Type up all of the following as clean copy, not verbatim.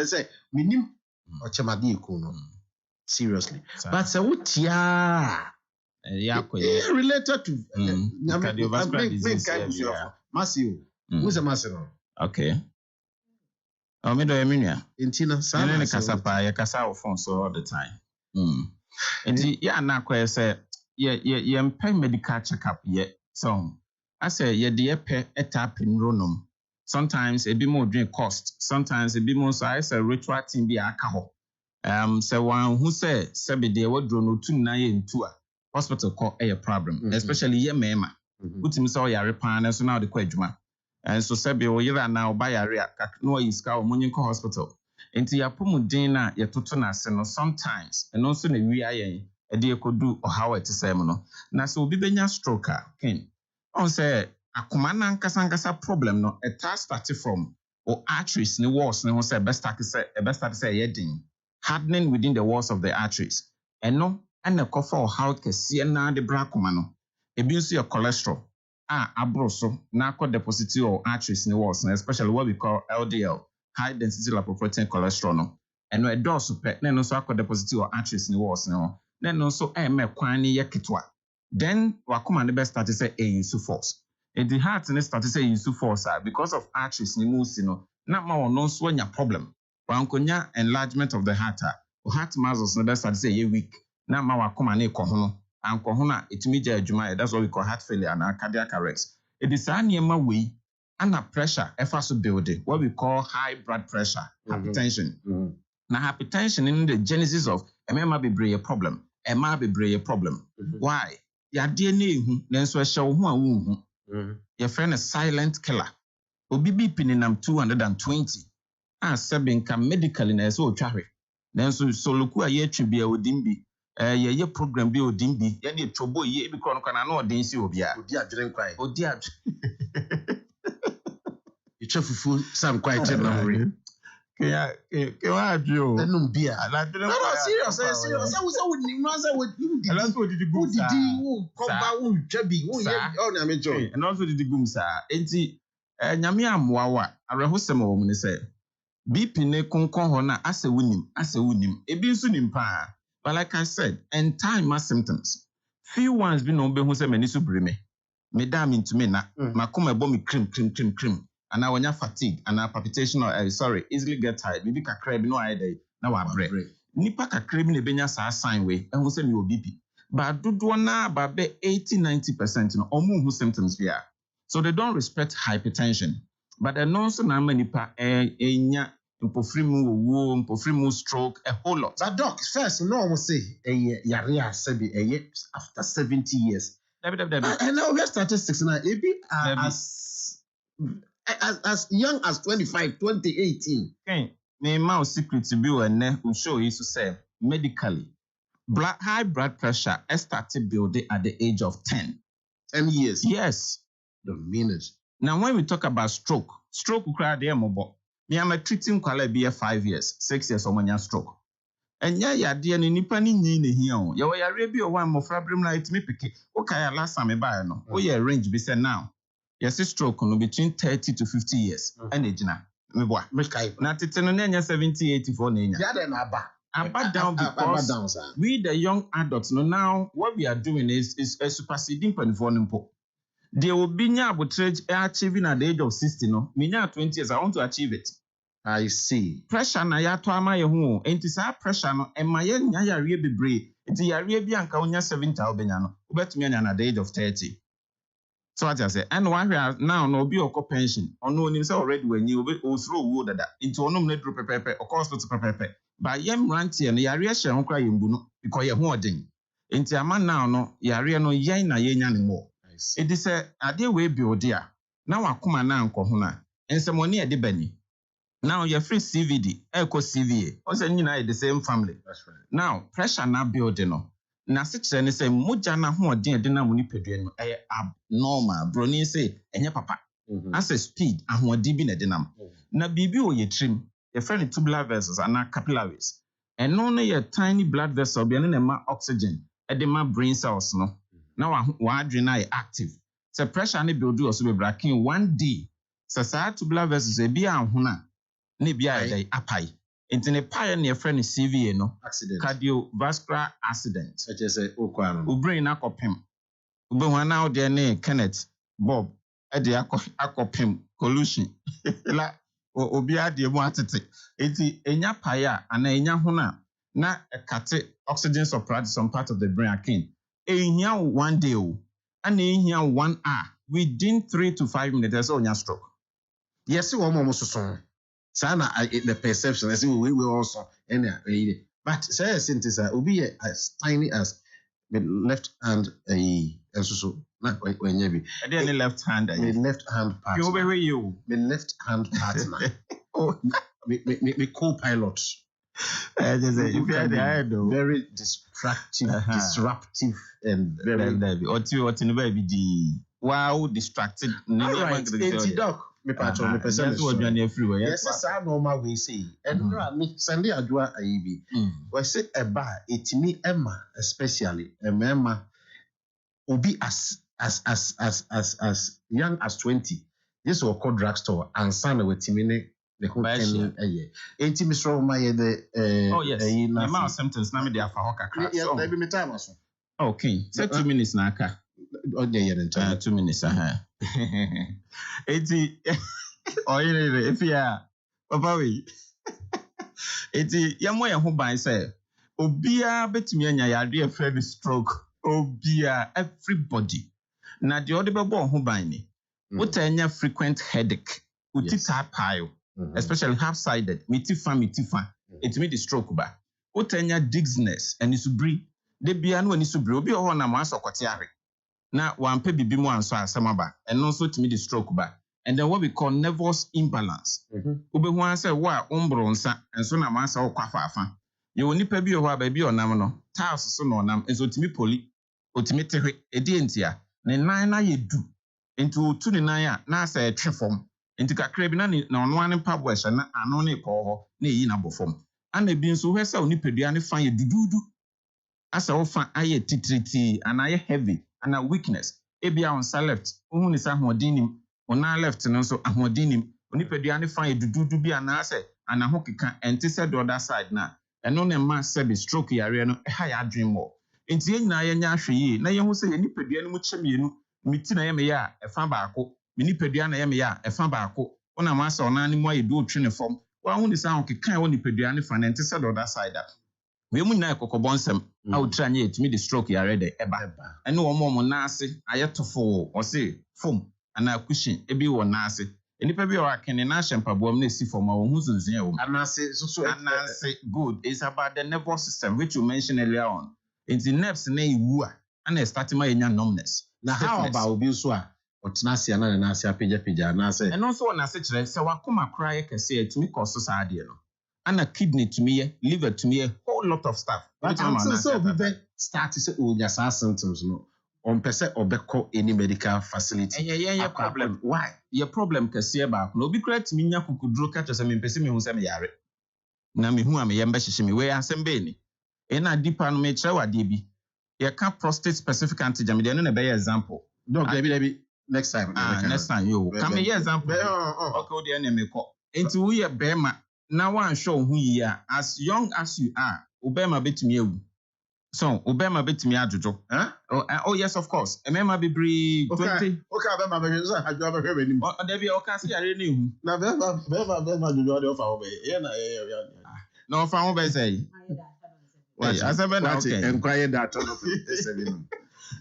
say minim ochemade eku no seriously but say wotia related to cardiovascular disease massive who's a massive okay me do eminia intina sana kasapa ya kasa phone so all the time enti ya na kwa say ye mpa medical checkup ye so I say ye de pe etap enronom sometimes a bit more drink cost sometimes a bit more so I say ritual thing be aka ho say one who say be dey wodro no tu na ye ntu a hospital call a problem especially ye mema utimi say o yare pan na so na de kwa adwuma and so say be o yira na o ba yare a no yiska o munyin ko hospital enti ya pomuden na ye toto na se no sometimes and also na wi ayen e de ekodu o how it say no na so obi benya stroke ken on say akoma na nkasa problem no it start from or arteries ni walls ni ho say best start say heading hardening within the walls of the arteries and no and the cover or how kese na de bra akoma no ebi nso your cholesterol abroso na akọ deposit or arteries ni walls especially what we call LDL high density lipoprotein cholesterol no and no dose pe na no so akọ deposit or arteries ni walls no na no so me kwan ni yeketwa then wakoma ne best start say use force and the heart ne start say use force because of arteries ni musi no na ma ono so anya problem wankonya enlargement of the heart or heart muscles no best start say ye weak na ma wakoma ne ko ho no anko ho na etimi ja adwuma that's what we call heart failure and cardiac arrest it is aniema we and pressure effa so building what we call high blood pressure hypertension na hypertension in the genesis of emema bebree problem why ya de na ehu na nso ehye wo ho a wo hu your friend is silent killer obi bp ni nam 220 sebenka medically na so otwahwe na nso soloku a ye twibia odimbi ye program bi odimbi ye de trobo ye bi kono kana na odin si obi adwere nkwai odi adwe ichefufu sam kwai che na hore ke wa adwo enum bia na adwere no serious say we ni man say we didi and also didi gum sa wo koba wo twabi wo ye o na me jo and also didi gum sa enti nyame amoa wa arehosem wo mu ne say BP ne konkon ho na ase wunim ebi nso nim pa but like I said and time symptoms few ones be no be hu say mani so breme me da me ntumi na makoma ebo me cream and I wonya fatigue and palpitation or easily get tired bibi kakra bi no ayede na wa bre nipa kakra bi na benya sa sign we hu say me BP but dodo na ba be 80-90% no omo hu symptoms bia so they don't respect hypertension but they know so na manipa enya mpofrimu stroke a whole lot. But doc, first no one say yare asebi after 70 years. And now we have statistics now. As young as 25, 2018. Okay, me ma secret to be we show you to say medically high blood pressure started building at the age of 10 years. Yes. The minute. Now when we talk about stroke crowd there mobo. Me am treating kwala be 5 years, 6 years omanya stroke. Enya yade ne nipa ni nyi ne hia o. Ye wo yare bi o wan mofra brem na itimi peke. O kai last time buy no. O ye range be say now. Yes stroke no between 30 to 50 years. And ejina. Me boa. Me kai. Na tete no nya 70 84 na nya. Yade na aba. Aba down because we the young adults no now what we are doing is superseding penfor nimpo. They will be near achieving at the age of 60 no. Me near 20 years I want to achieve it. I see. Pressure na ya to ama ye ho. Enti sa pressure no ema ye nya yare bebre. Enti yare bi anka onya 70 obenya no. Obetumi anya na the age of 30. So what I say, and one now no be okọ pension. Ono onim say already when you osuro wo dada. Enti onom na dro pepepe, okọ hospital pepepe. Ba yem rantie no yare hye ho kra yembu no because ye ho odin. Enti ama now no yare no yen na ye nya ne mo. It is a ade we build there. Now akoma na anko ho na. Ensemoni e de bani. Now you're free CVD, echo CVA. Also, you know the same family. That's right. Now pressure na building no. Na six and say moja na ho odin de na muni pedue no abnormal. Broni say enye papa. As a speed ahoɔden bi na de nam. Na bibi o ye trim. Your friend tubular vessels and capillaries. And no ye tiny blood vessel bi na ma oxygen. E de ma brain cells no. Now wa adwene na active. So pressure na build also be breaking one day. So sa tubular vessels e bi anhona. Ne bia dey apai Into ne pioneer friend CVA no accident. Cardiovascular accident. I just say Okwano. Ubrain akopem. Ubewan now there ne Kenneth Bob. Edi akopem collusion. La obia de mo atete. Enti enya paya ana enya hona na ekate oxygen supply to some part of the brain again. Ehia 1 day o. Ana ehia 1 hour within 3 to 5 minutes onya stroke. Yes, one more so. Sana the perception. I say we also but say since obi as tiny as the left hand and so not when you be. Any left hand. The left hand part. You. The left hand partner. Oh, me co-pilot. Very distractive, disruptive, and very. Or two baby. Wow, distracted. Right, doc. Me patron, me person. That's what you're everywhere. Yes, sir. Normal we say. And me Sunday adua ayibi. We say eba etimi Emma especially Emma obi as young as 20. This will call drugstore and son with timine the whole 10 a year. Ain't me strong my the oh yes. The amount of symptoms na me dey afa hoka crack. Yeah, maybe me time also. Okay, say 2 minutes na aka. Oh yeah, 2 minutes Eti oh yeah if ya papa we eti yamo ye ho ban say obia betumi anya yade e friend stroke obia everybody na the other bebo ho ban ni utanya frequent headache utita pile especially half-sided mitifa etimi the stroke ba utanya dizziness and isubri de bia no ani subri obi ho na ma asokote are na wampe bibi mu anso asemaba and also to me the stroke ba and then what we call nervous imbalance obehu an say wa ombro nsa enso na ma sa okwafa afa ye onipa bi ho aba bi onam no tiles so no onam enso timi poli otimi tehwe edi entia ne nan na ye du enti otu ne nan a na asa etwe fom enti kakra bi na ono ane pabo ehye na ano ne ko ho na eyi na bofom ana bi nso hwesa onipadua ne fa ye dududu asa wo fa aye titriti ana ye heavy ana weakness ebia on sa left ohun ni sa hoodinim ona left no so ahoodinim onipadua ne fa ye dududu bi ana ase ana ho keka enti se the other side na eno ne ma se be stroke yare no ha ya dream more enti yenyina ye nya ahwe na ye hu se ye nipadua ne mu kyemienu miti na ye me ya efa baako me nipadua na ye me ya efa baako ona ma sa ona ne mu aye do otwe ne fom wa hu ni sa ho keka wo nipadua ne fa na enti se the other side we mu na kokobonsem a utranye etimi the stroke yare de eba ene wo mo na ase ayetofo o se fom ana cushion ebi wo na ase enipa bi o akene na hyempaboam na esi fom a wo hu zunzun ya wo anase so anase good is about the nervous system which you mentioned earlier on in the nerves na iwu a ana start ma yenya numbness na how about obi so a otenase na na ase apagya na ase eno so na ase kire se wakoma kra ye kese etimi koso sa ade no ana kidney to me, liver to me, a whole lot of stuff. But so we be start to say onya sa symptoms no. On person obeko any medical facility. Yeah, problem. Why? Your problem kase ba. No bi kra timi nya kukuduro ka kyese me pese me hu se me yare. Na me hu am ye mba hyehye me we asem be ni. E na deeper no me kire wade bi. Ye ka prostate specific antigen me de no na be example. Doc Debbie next time. Next time yo. Come me example. Okay, o de na me ko. Enti wo ye be ma na one show who ye are as young as you are obema betumi ewu so obema betumi ajojo oh yes of course emema bibri 20 okay obema be so ajo be hwe nim o dey o say yare na ehu na bema jojo dey ofa wo be ye na na ofa wo be say why asabe na okay enquire that on the 7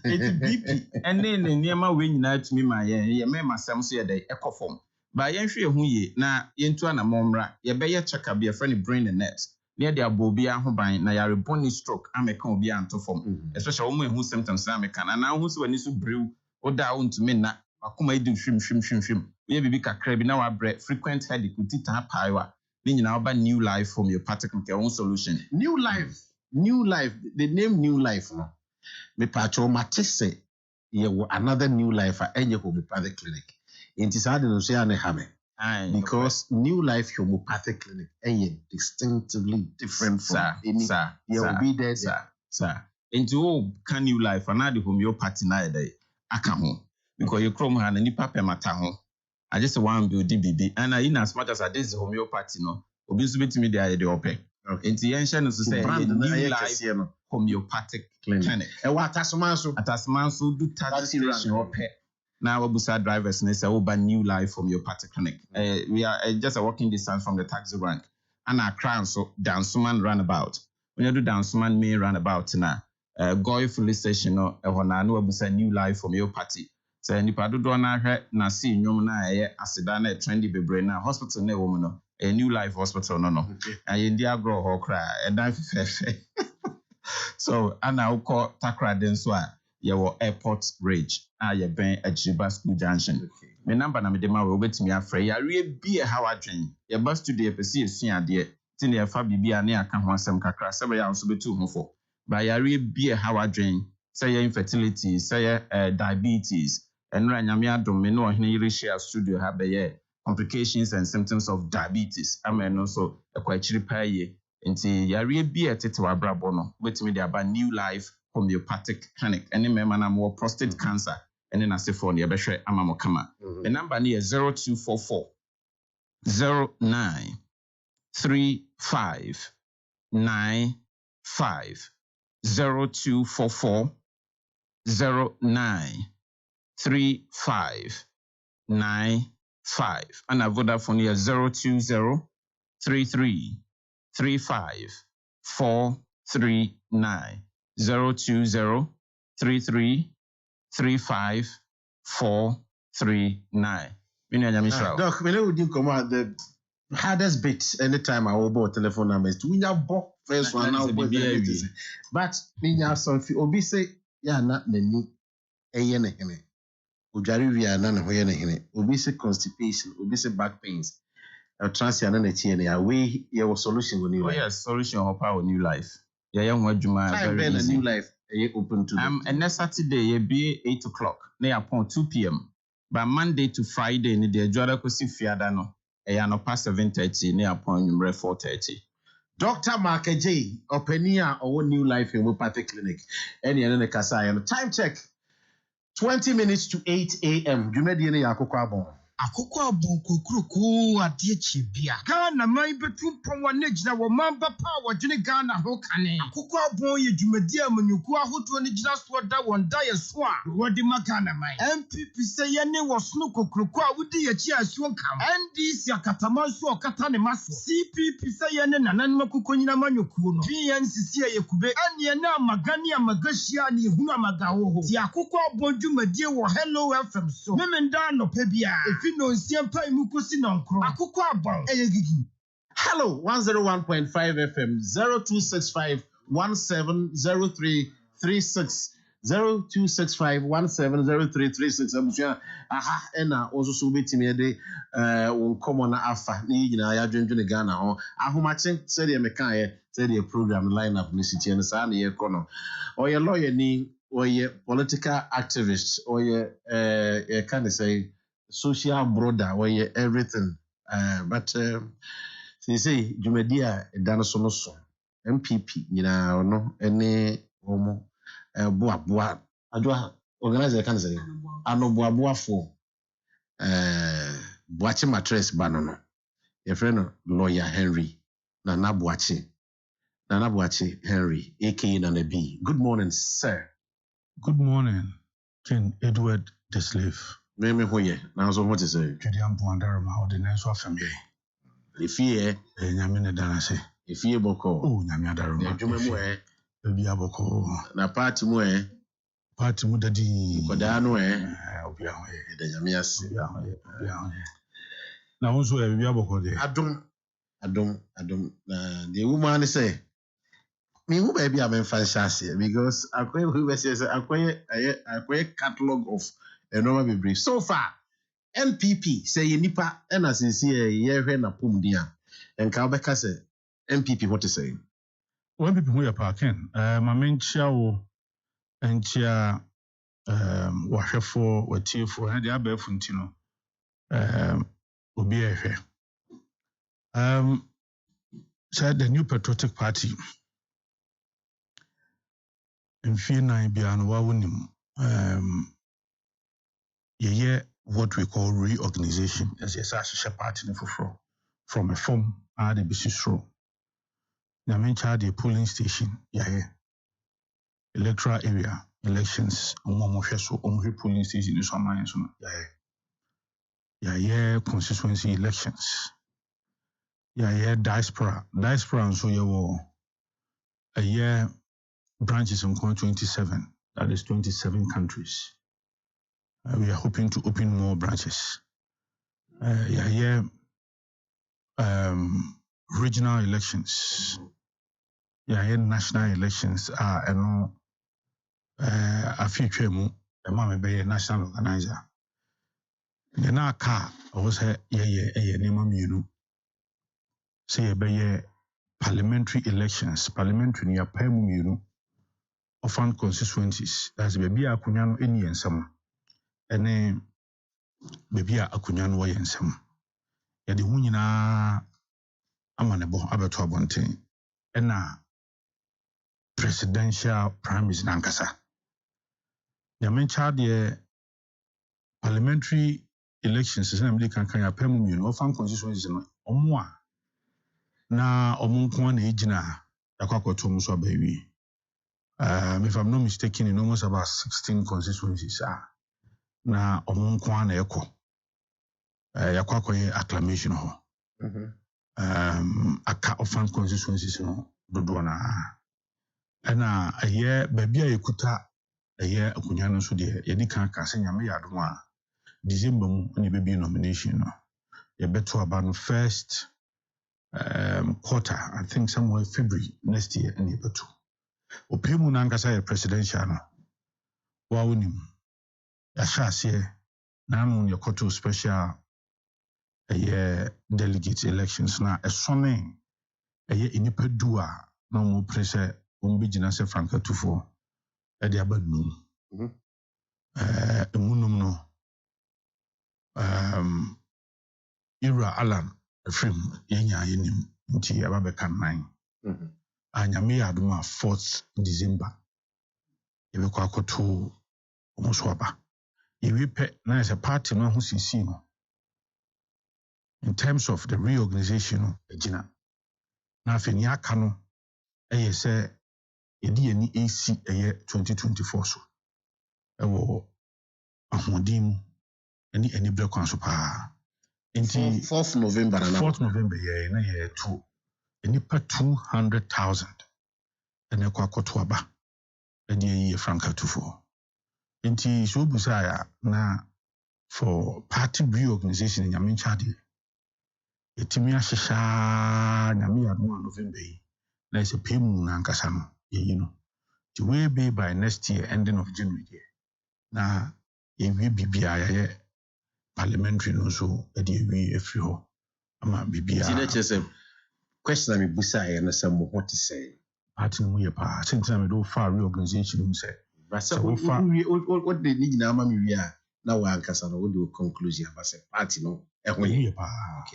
it BP and then niema we nyina tumi ma ye mema sam so ye dey ekofom ba yenhwe hu ye na yentu ana momra ye be ye check up ye friend brain and nerves near the abobia ho ban na yare bony stroke ameka obi anto form especially when who symptoms na ameka na hu so wani so brew oda untumi na akoma idu hwim ye bibi kakra bi na wa bre frequent headache utita paiwa ni nyina oba new life homeopathic own solution new life the name new life no me pacho matese ye another new life enye homeopathic clinic. Inti sa de no say ane hame because new life homeopathic clinic distinctively different from any will be there sir into can new life and the homeopathy na dey aka ho because you chrome ha na nipa pemata ho I just want build BB and in as much as this homeopathy no obi nso betimi de ayɛ de ɔpɛ nti yɛn hyɛ no so sɛ new life homeopathic clinic ɛwɔ Atasman so do taxi station ɔpɛ na wabusa drivers ne sɛ woba new life homeopathic clinic we are just a walking distance from the taxi rank and Accra nso Dansoman roundabout when you do Dansoman main roundabout na Goy police station no ɛhɔ na wabusa new life homeopathy sɛ nipa dodoɔ na ahwɛ na see nnwom na ɛyɛ aseda na trendy bebre na hospital na ɛwɔ mu no a new life hospital no ayɛ ndi agro hɔ kra ɛdan fɛfɛ so ana wokɔ Takra den so a yɛwɔ airport bridge a yɛbɛn Achiba school junction me number na me de ma we obetimi afrɛ yɛareɛ bi ha wadwen yɛba studio pɛsi esua adeɛ ti ne yɛfa bibia ne aka ho asɛm kakra sɛ bɛyɛ nso betu ho fo ba yɛareɛ bi ha wadwen sɛ yɛ infertility sɛ yɛ diabetes ɛnura nyame adom me no ɔhene yere share studio ha bɛyɛ complications and symptoms of diabetes ama no so ɛkɔ akyiri paa yie nti yɛareɛ bi ɛtete wabrabɔ no obetimi de aba new life homeopathic clinic any member na more prostate cancer and then asefo ne yɛbɛhwɛ ama mo kama the number ne is 0244 09 35 95 0244 09 35 95 and a Vodafone is 020 33 35 439 020 33 35 439. Doc, when we didn't come out, the hardest bit anytime I will buy telephone numbers to win your book first one now. But me have something. Obi say, yeah, not the ayene hene. Ujari we are none hoyene hene. Obi say constipation. Obi say back pains. Transia na tiene away your solution with new life. Yes, solution of our new life. Yeah, young Wajuma very easy. A new life. Open to and next Saturday you be 8 o'clock. Near upon 2 p.m. By Monday to Friday, in the Jora Kosi Fiada no. No past 7:30 near upon 4:30. Dr. Mark J. Openia or new life homeopathic clinic. Any other Kasai. Time check. 20 minutes to 8 a.m. You made any Akoko Abon. Akoko Abon kukuruku adie chibia. Ghana mai betum pon na gina wo mamba pa wo dwene Ghana ho kane. Akoko Abon ye dwumadi amanyuku ahodo ne gina so da won da ye so a wodi makana mai. MPP se ye ne wo sno kokuruku a wodi ye chi asuon kam. NDC akatama so okata ne maso. CPP se ye ne nanan makoko nyina manyuku no. PNCC ye kube ane na magani amagashia ne hunu amagawo ho. Ti Akoko Abon dwumadi wo Hello FM so. Memenda no pa bia. No siampa imukosi nankro Akoko Abon eyegigi Hello 101.5 FM 0265 170336 0265170336 abusua aha ena ozoso betimi de won komo na afa ni nyina ya dwendwene Ghana ho ahomache se de meka ye se de program lineup ni sitie ne sa na ye kono oye lawyer ni oye political activist oye can I say social brother where everything but say Jumedia danoso so MPP nyina no ene omo boa adwa organizer can say ano boafo boache mattress bano no your friend lawyer Henry Nana Boache Henry aka Nana B. Good morning, sir. Good morning, King Edward the Slave. Me hoye na so what is say Judian Pondara ma ordinance of family. If ye nyame ne dana se. If ye boko. Oh nyame adaro ma. Adwuma mu Ebi aboko. Na party mu Party mu dadi. Koda no obi ahoye. Da nyame ase. Obi ahoye. Na wonso ebi aboko de. Adom na the woman say me who baby am fancy because akoye who say akoye catalog of a normal brief. So far, NPP say nipa ena sincere ye hwe na pom dia. Enka obeka say NPP what is saying? When people who are parking, my main chia wo enchia wahwefo watiefo na dia ba funti no. Obi ehwe. Said the new patriotic party. In fear nine beyond wawunim. What we call reorganization as a party from a form the Bisisro. Namencha the polling station, electoral area, elections, polling station is online, constituency elections. Diaspora, and so a year branches in 27, that is 27 countries. We are hoping to open more branches. Regional elections. National elections are a future a national organizer. Then our car was say parliamentary elections, parliamentary near Pemu often constituencies. That's baby akunyano any and some. And baby akunyano way and some. Yadi hunyina amanebo abeto abonten. Ena presidential primaries nankasa. Yamencha de parliamentary elections is namely kan Pemu often constituencies no omwa. Na omunkwa na ejina yakwakoto muso abawi. If I'm not mistaken, in almost about 16 constituencies na omunkwa na eko. Yakwakoye acclamation ho. Aka ofan constituencies no dodo na. Na aye baby ayekuta aye akunya no so de yedi kan ka se nyame yadom a December mu ni baby nomination no. Ye beto about first quarter, I think somewhere February next year, and you better. Opemu nankasa presidential no. Wa wonim. Ya shase na no your quarter special delegate elections na esone inipedua na mo prese ombigina se Franka Tufo e de abadnu. Emunum no Ira Alan film yenya yenim nti ababeka 9 anyame aduma 4th December yebekwa akoto omuswaba yewepe na as a party no ho sisi no in terms of the reorganization agina na afeni aka no se yedi ani AC 2024 so ewo ahodim ani brekwan so pa. 4th November. 4th November, na to nipa 200,000 and a kwakotwaba and ye Franka Tufo. Inti so busaya na for party reorganization in Yaminchadi. Etimia Shisha Namia 1 November. There's a payment nankasano, the way be by next year, ending of January. Na ye will be parliamentary no so e dey we efri ho ama bibia question me busa e na some what to say party no ye pa sentina me do far reorganization say what they need na ama me wi a na wa ankasa no we do conclusion about say party no e ho ye pa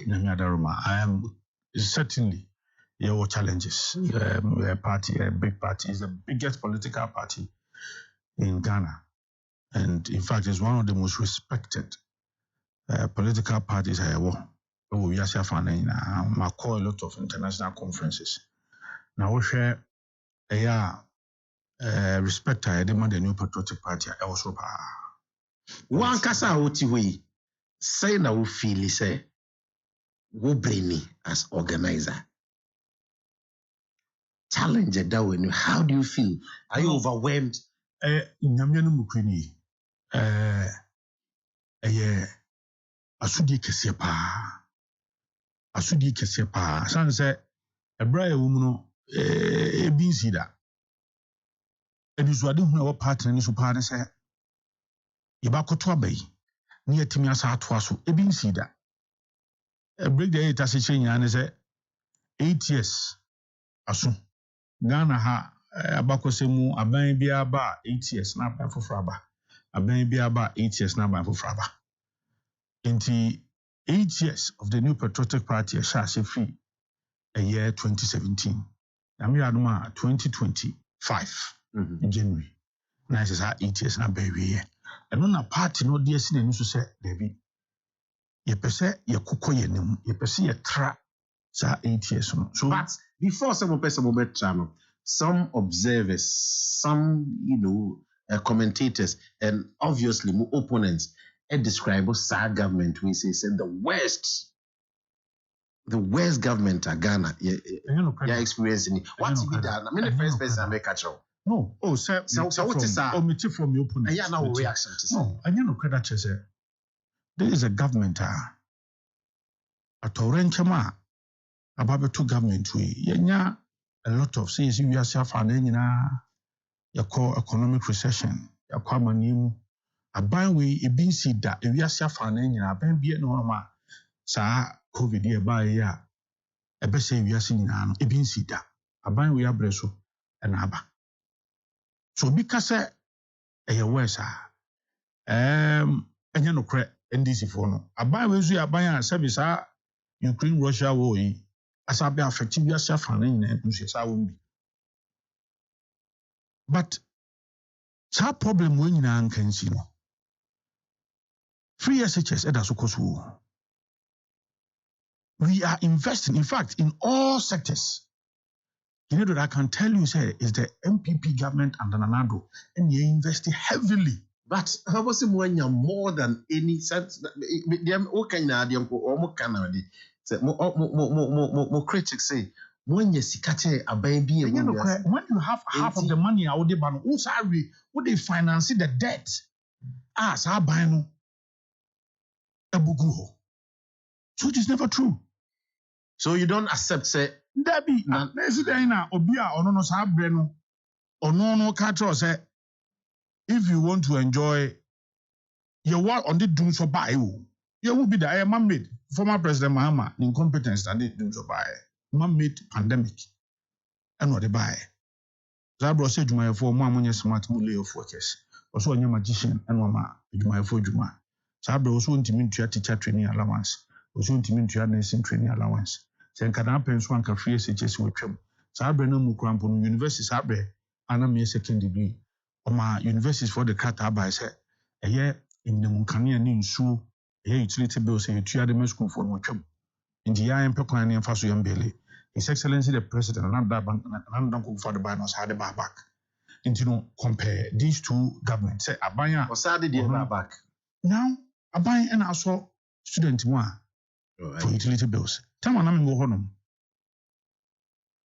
na me adaroma I am certainly your challenges party a big party is the biggest political party in Ghana, and in fact is one of the most respected political parties I have. We are call a lot of international conferences. Now we share respect I demand the new patriotic party also one kasa oti we say na we feel say we brainy as organizer challenge that when how do you feel? Are you overwhelmed? Nyamya no mukweni asudi kese pa sanse ebra ya wumu no ebinsida ebizuade hu na wo partner ni so pa ne se yebakoto abai ni yatimi asa ato aso ebinsida break the eight as chenya ne se 8 years aso Ghana ha abakosemu aban bia ba 8 years na aban foforo aba aban bia ba 8 years na aban foforo aba. Into 8 years of the new patriotic party, free a year 2017. I'm here 2025 in January. Nice as 8 years now, baby. And on a party, no dear sin, and you say, baby, ye per se, ye kuko ye num, ye per se, ye tra, So 8 years. So, but before some person some observers, some commentators, and obviously more opponents, describe SAR government. We say the worst government of Ghana. Yeah, experiencing it. What's be done? I mean, the first person I make a show. No, so what is that? Omit from your opponent. Yeah, no reaction to say. No, I know credit. There is a government. A torrent about two government we yenya a lot of things we are suffering you call economic recession you call manimu aban we e bin see that we are suffering aban bi no ma sa covid e ba ya e be say we are seeing no e bin see that aban we abreso and aba so because e worse enya no kre NDC for no aban we zu aban a service Ukraine Russia war as I be affecting yourself and but that problem when you can see no free SHS we are investing in fact in all sectors. You know that I can tell you say is the MPP government and Nanado and you invest heavily. But how was it when you're more than any sense? More critics say when you see a baby when you have half of the money out there, but also would they finance the debt as I buy no a bugu. So it is never true. So you don't accept say Debbie President Obia or no Sabreno or no catcher say if you want to enjoy your work on the doom so buy you will be the man-made former President Mahama incompetence and the doom so buy man-made pandemic and what they buy. Zabro said you my for one smart lay of workers also a magician and mama my for Juma. Zabro also intimate to teacher training allowance also intimate to nursing training allowance. Sen can happen one can free SHS with them. Sabre no Mukrampo University Sabre and a second degree. My universities for the cat by say a year in the Munkania in Su, a utility bill say you are the most conform with him. In the IM Pekani and Fasu Yambele, His Excellency the President and that bank and Uncle for the Banos had a back. And you know, compare these two governments. Say Abaya or Sadi back. Now, Abaya and also student one for utility bills. Tell me, I'm going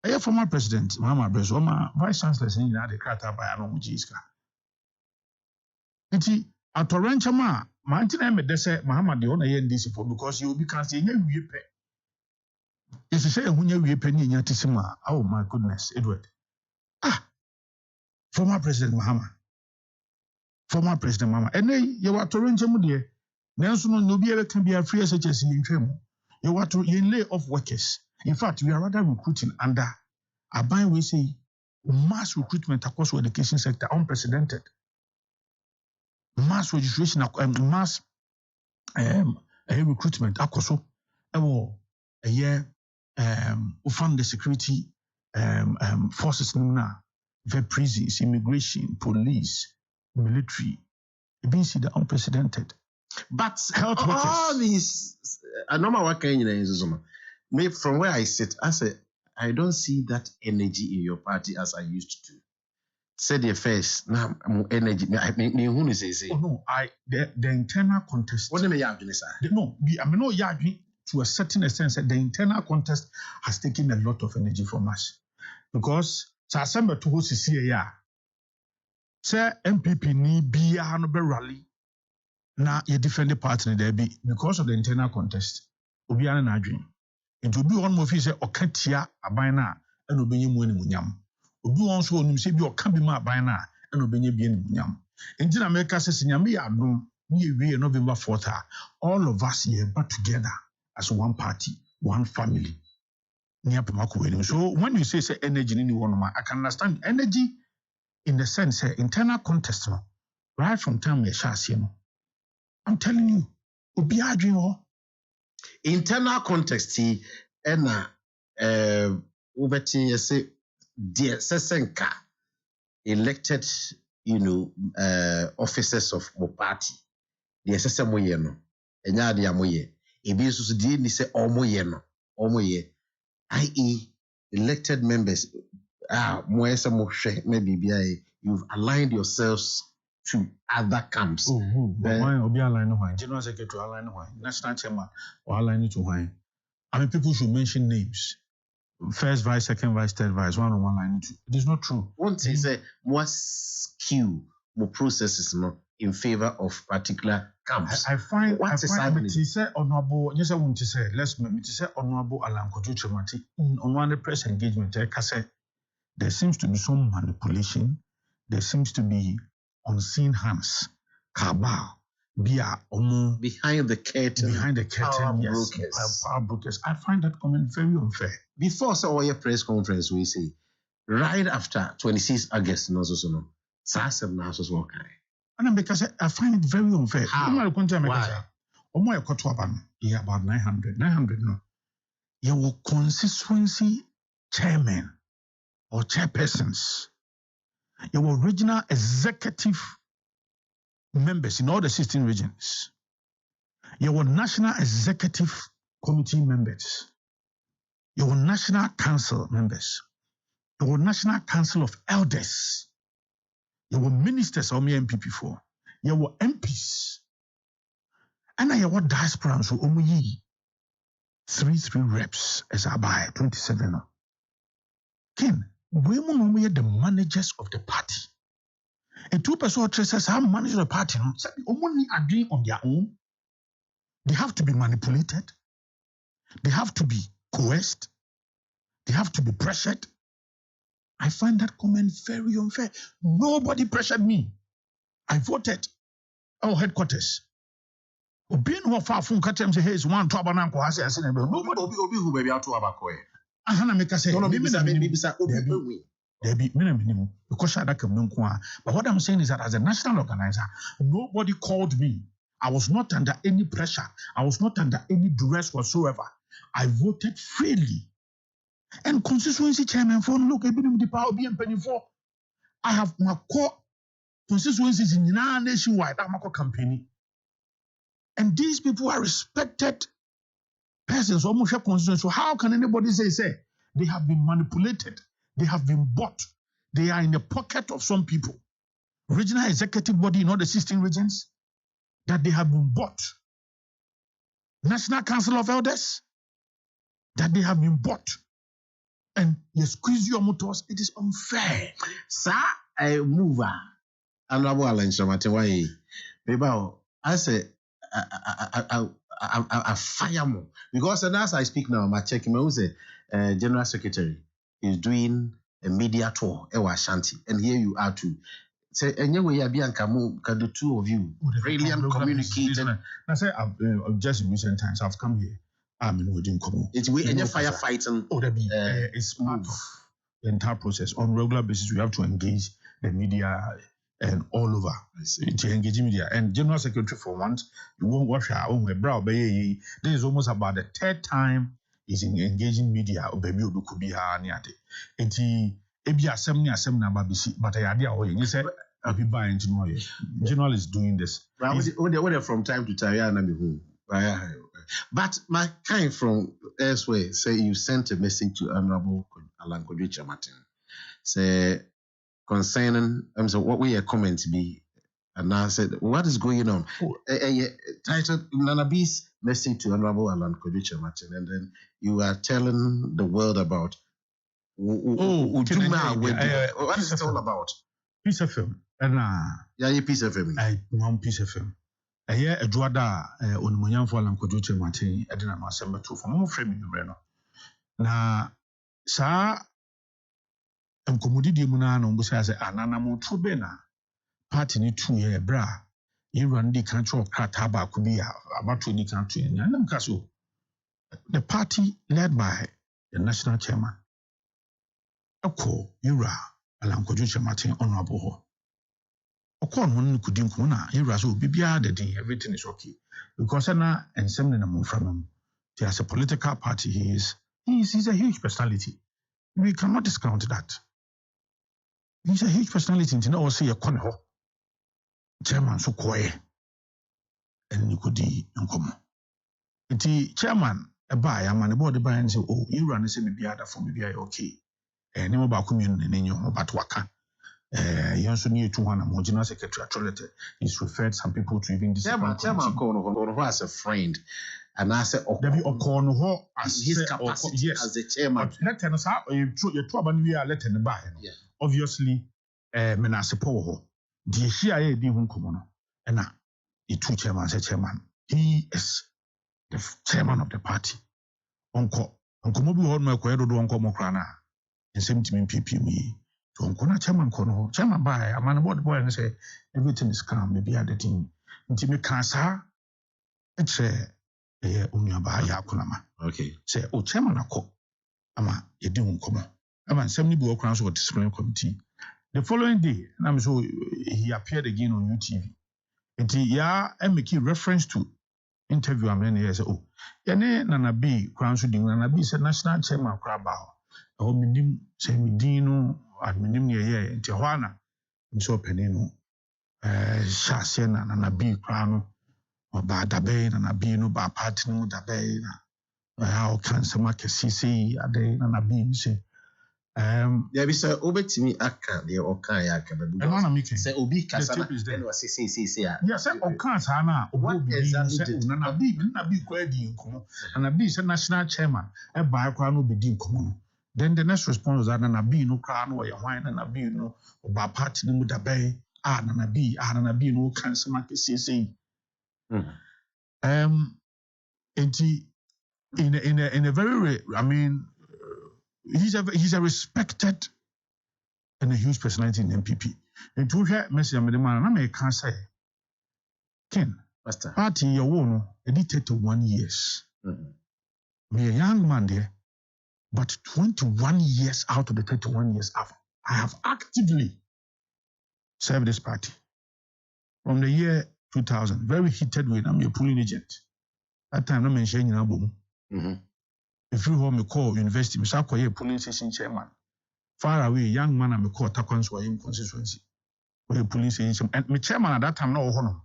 to former president, Mama Brezo, my vice chancellor, saying that the crata by Abon Jiska. At Torrentama, Mountain Medessa, Mahama, the owner NDC for because you will be canceling a weep. Yes, you say when you penny in Yatisima. Oh, my goodness, Edward. Former President Mahama. Former President Mama. And then you are Torrentama, dear. Nelson no be able to be a free SHS in Tremo. You are to lay off workers. In fact, we are rather recruiting under Abon we say mass recruitment across the education sector unprecedented. Mass registration, mass recruitment across a year fund the security forces now, the prisons, immigration, police, military. It means the unprecedented. But health workers. All these I know my work in maybe from where I sit, I say I don't see that energy in your party as I used to. Say the first now energy. Who is say? Oh no, the internal contest. What do you mean, sir? No, I mean no yagi to a certain extent. The internal contest has taken a lot of energy from us because September 2 host year. Say MPP ni be a rally. Now you defend the party there be because of the internal contest. Obi an na dream. It will be one more say okatia abana and obenye mu munyam. Obi won so onim say bi oka bi ma abana and obenye bi munyam. Enti na America says nyame ya adom we November 4th all of us here back together as one party, one family. So when you say energy in one, I can understand energy in the sense internal contest right from time we shall see. I'm telling you, obi adwin internal context and ubeti say dear sesenka elected officers of the party the sesemo ye no enya de amoye ebi so die ni say omoye no omoye i.e., elected members, maybe you've aligned yourselves to other camps. Why will be aligned? Why General Secretary aligned? Why National Chairman or aligned to why? I mean, people should mention names. First vice, second vice, third vice, one on one line. It is not true. One thing is more skew, more processes in favor of particular camps. I find me to say honorable. Yes, I want to say. Let's me to say honorable Alan Kojo in on one press engagement. There seems to be some manipulation. There seems to be unseen hands, cabal, behind the curtain. Power brokers. I find that comment very unfair. Before our press conference, we say right after 26 August, and because I find it very unfair. Why? About 900. 900 no. Your constituency chairman or chairpersons, your regional executive members in all the 16 regions, your national executive committee members, your national council members, your national council of elders, your ministers or me MPP for, your MPs, and your diaspora so omuyi 3 reps as I buy 27. Ken, we are the managers of the party. And 2% traces have managed the party. Only agree on their own. They have to be manipulated. They have to be coerced. They have to be pressured. I find that comment very unfair. Nobody pressured me. I voted. Our headquarters. Being who far from Katem say, hey, one to Abananko has a cinema. Nobody who baby out to Abakoe. Ahana make us say, no, maybe minimum because I can. But what I'm saying is that as a national organizer, nobody called me. I was not under any pressure. I was not under any duress whatsoever. I voted freely. And constituency chairman for look, I've been the power being penny for. I have my core constituencies in nationwide. I'm a company. And these people are respected persons, almost a constituency. So how can anybody say they have been manipulated? They have been bought. They are in the pocket of some people. Regional executive body in all the 16 regions, that they have been bought. National Council of Elders, that they have been bought. And you squeeze your motors, it is unfair. Sir, I move. Honorable Alan Shamatewai. Maybe I say, I fire more. Because as I speak now, my check, General Secretary is doing a media tour at Ashanti, and here you are too. Say, anyway, can the two of you brilliant communicating? I say, just in recent times, I've come here. I'm in Wajin Komo. It's we any firefighting. It's part of the entire process. On regular basis, we have to engage the media and all over. To engage media. And General Secretary for once, you won't watch our own brow. This is almost about the third time is in engaging media. Baby, you could be here. And he be assembly babisi, but I idea you say I'll be buying General is doing this. Well, from time to time, but my kind from elsewhere say you sent a message to Honorable Alan Kojo Martin. Say concerning what will your comments be? And I said, what is going on? Titled Nanabi's message to Honorable Alan Kojo Martin, and then you are telling the world about what is it all about? Piece of film. Piece of film. Piece of film. A Juada on Munyan for Alan Kojo Martin, Edna Massamba 2 for more framing the na sa Komudi Munano Busaza Ananamo Trubena party ni 2 year bra. You run the country of Krataba could be about 20 country and Yanamkasu. The party led by the national chairman. Akoko, Yura, Alan Kojo Martin, honorable. Okon could do Kuna, Yura, so be everything is okay. Because Anna and sending them from him. There's a political party, he's a huge personality. We cannot discount that. He's a huge personality, you know, say a corner. Chairman, so quiet. And you could and come. The chairman, a buy a man about the buy and say, oh, you run the same be other for me, okay. And never about community in your but waka. You also need to one among general secretary. He's referred some people to even this. Chairman Kono as a friend. And I said, Debbie Okono as his capacity yes. As the chairman. Let us out, you trouble we are letting the buy. Obviously, Menasipo, the CIA be one common. And now, the two chairman said chairman. He is the chairman of the party. Uncle Mobi hold my quedo do Uncle Mokrana. And 17 PPM. To Uncle Chairman Kono, chairman by a man about the boy and say, everything is calm, maybe at the team. Until me cancer, it's okay. Say, oh, chairman, ama, you didn't come. Ama, 70 board crowns or disciplinary committee. The following day, and I'm so he appeared again on UTV. And I make reference to interview. I'm in here. Oh, Yane Nana B, Crown Shooting, Nana B said national chairman Crabao. Oh, Midim, say Midino, adminim near here in Tijuana. I'm so penino. Shasiana, Nana B, Crown. Ba dabe na nabi no ba party no dabe na how can some CC ade na nabi say there be say obetimi aka de okan ya aka babu say obi kasa na was say yeah say okan sa na what exactly na nabi kwa di nkomo na nabi say national chairman e ba kwa no be di nkomo then the next response was that na nabi no kwa no ye hwan na nabi no ba party no dabe na nabi no kan some CC. In a very, I mean, he's a respected and a huge personality in MPP. And to hear message I'm the man, I can't say, Ken, Master, party your own, edited to 1 year. Me a young man there, but 21 years out of the 31 years I have actively served this party from the year 2000, very heated with I'm your polling agent. That time, I'm mentioning in Abon. If you home, me call university, me call a polling station chairman. Far away, young man, I'm call Takwan Swahili constituency. Where polling station, and me chairman at that time, no honor.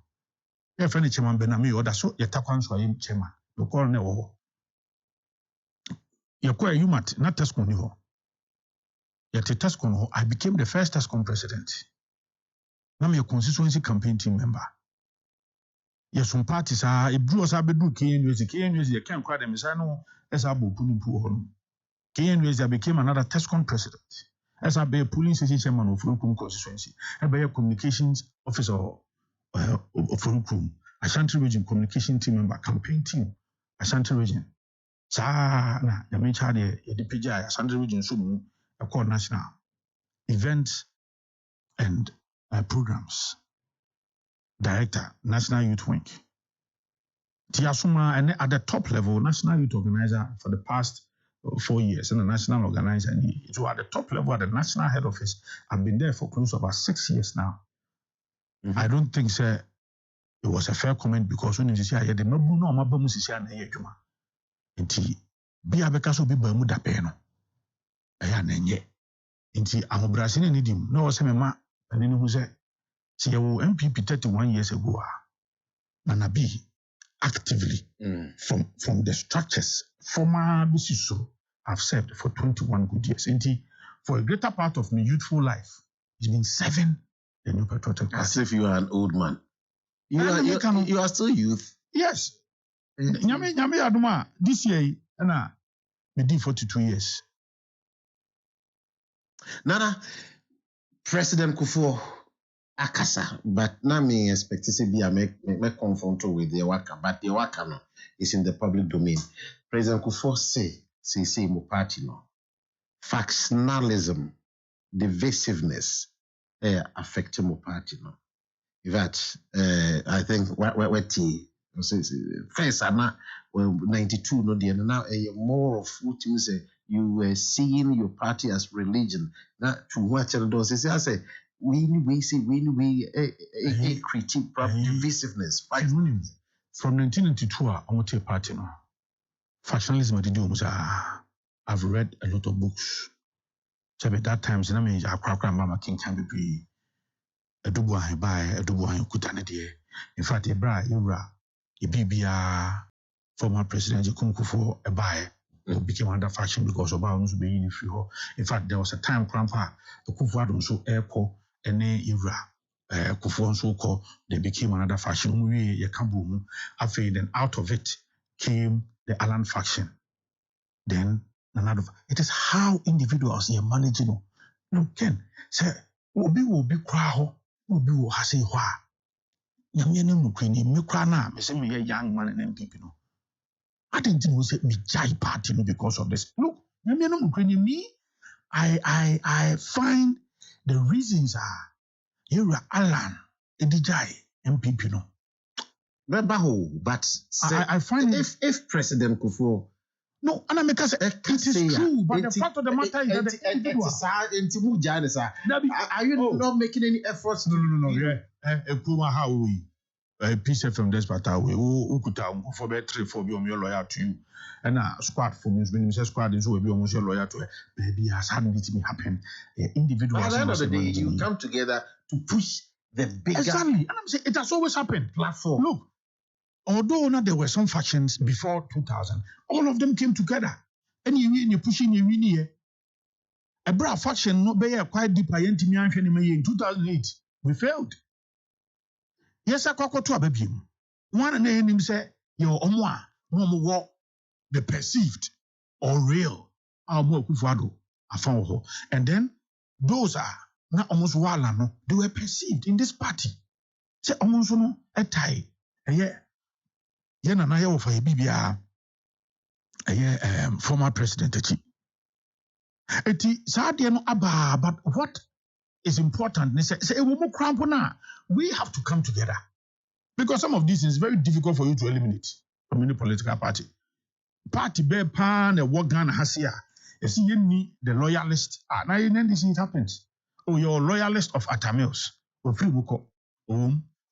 Your friend chairman Benami, or that's so your Takwan Swahili chairman. You call no. You call you mat, not Tascon ho. Yet a Tascon ho, I became the first Tascon president. I'm your constituency campaign team member. Yes, some parties are a blue as I be do KNUS, you can't cry them as I know as I will put poor. KNUS, I became another TESCON president. As I be a polling station chairman of Furukum constituency, I be a communications officer of Furukum, Ashanti region communication team member, campaign team, Ashanti region. Sa na yami chade the PJ Ashanti region sumu a called national events and programs. Director, National Youth Wing. Tiasuma, and at the top level, National Youth Organizer for the past 4 years, and a national organizer. And it was at the top level at the national head office. I've been there for close to about 6 years now. I don't think, sir, it was a fair comment because when you say, I had the Mabu no Mabamusisia and Yajuma. Inti, be a Becaso be Bermuda Peno. I had Nenye. Inti, I'm a Brazilian idiom. No, Semema, and then who said, see, MPP 31 years ago, Nanabi actively from the structures, former BCSO, I've served for 21 good years. And for a greater part of my youthful life, it's been 7 the New Patriotic Party. As if you are an old man. You are still youth. Yes. Nyame Aduma, this year, we did 42 years. Nana, President Kufuor, Akasa, but now me expect to be a make confront with the waka, but the waka no is in the public domain. President Kufuor say mo party no. Factionalism, divisiveness, affecting mo party no. In fact, I think what first I'm 92 no the now more of what you say you were seeing your party as religion. Now to what I say. We critique divisiveness. From 1992, I want to party now. Factionalism, I've read a lot of books. So at that time, I mean, I crack Mama King can be a double I buy a double I could. In fact, a bra, a BBR former President Akoko became under faction because of our being free. In fact, there was a time Grandpa Akufo so airport and Ira Kufuor so called they became another faction. We Yakaboom. Then out of it came the Alan faction. Then another. It is how individuals are managing. No, Ken say will be crowd, will be hasi hwa. Nyamye no kwini me kra na me say me young man and MPP no. I didn't know say me jai party no because of this. Look, nyamye no kwini me I find the reasons are here Alan Edijai MPP no. But I find if President Kufuor no, and I make us it is true, but the fact of the matter is that the individual are you not making any efforts? No. Yeah, how we peace from this part away. Who could for better for be lawyer to you, and squad for me when you squad is will be almost your lawyer to baby has hadn't it happen. Individuals. At the end of the day, you come together to push the bigger. Exactly, and I'm saying it has always happened. Platform. Look. Although there were some factions before 2000, all of them came together. And you're pushing your win here. A bra faction no be quite deep in 2008. We failed. Yes, Akoko to a baby. One name say your omwa, no the perceived or real. Our more kufado, and then those are not almost no, they were perceived in this party. Say almost no a tie. Yeah. Yena na yawo fa bibia former president echi eti saade no aba, but what is important is say we mo crampo na we have to come together because some of these is very difficult for you to eliminate from any political party be pan the work Ghana hasia you see you the loyalist now this it happens you're loyalist of Atamils or free muko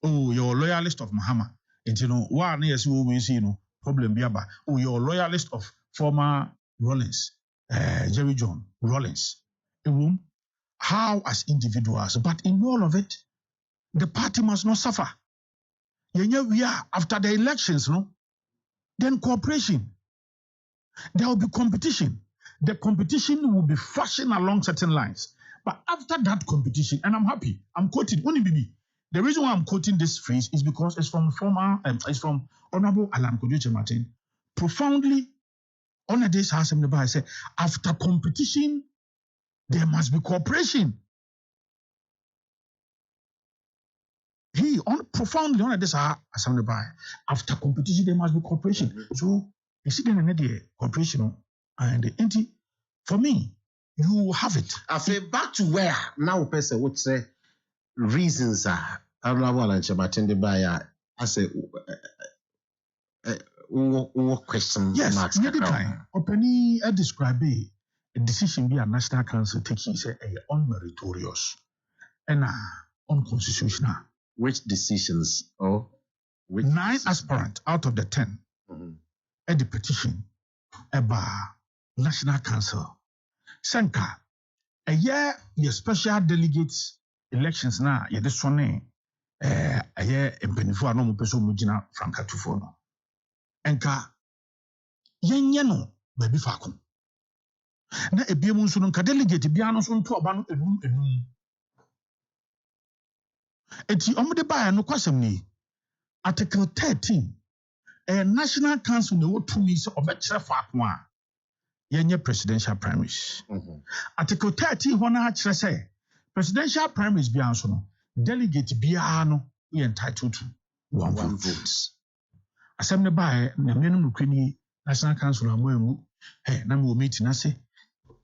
you're loyalist of Mahama. And one yes, we see problem biaba. You're a loyalist of former Rollins, Jerry John Rollins. How as individuals, but in all of it, the party must not suffer. We are after the elections, then cooperation. There will be competition. The competition will be flashing along certain lines. But after that competition, and I'm happy, I'm quoting only BB. The reason why I'm quoting this phrase is because it's from Honorable Alan Kojo Martin. Profoundly, on this house in the Bible, I say, after competition, there must be cooperation. Profoundly on this house in the Bible, after competition, there must be cooperation. Mm-hmm. So, you see, then the cooperation, and for me, you have it. I feel back to where now, person would say. Reasons are Honorable and Chabatende by I say question yes, marks. Openly describe a decision by a national council taking say unmeritorious and unconstitutional. Which decisions or which 9 aspirants out of the 10 at the petition about national council. Senka a year your special delegates elections na ye de sone aye empanifo anom peso mugina franka tufo no enka yenye no ba bi fa ko na ebiemu nso no nka delegate bia no so nto oba no enum eti omde ba no kwasem ni article 13 national council no wotumi se obekere fa ko a yenye presidential primaries article 13 hona a kire say presidential primaries be no delegate biara no we entitled to one vote. Assembly by na menum kwani national council amoamu na me meeting na say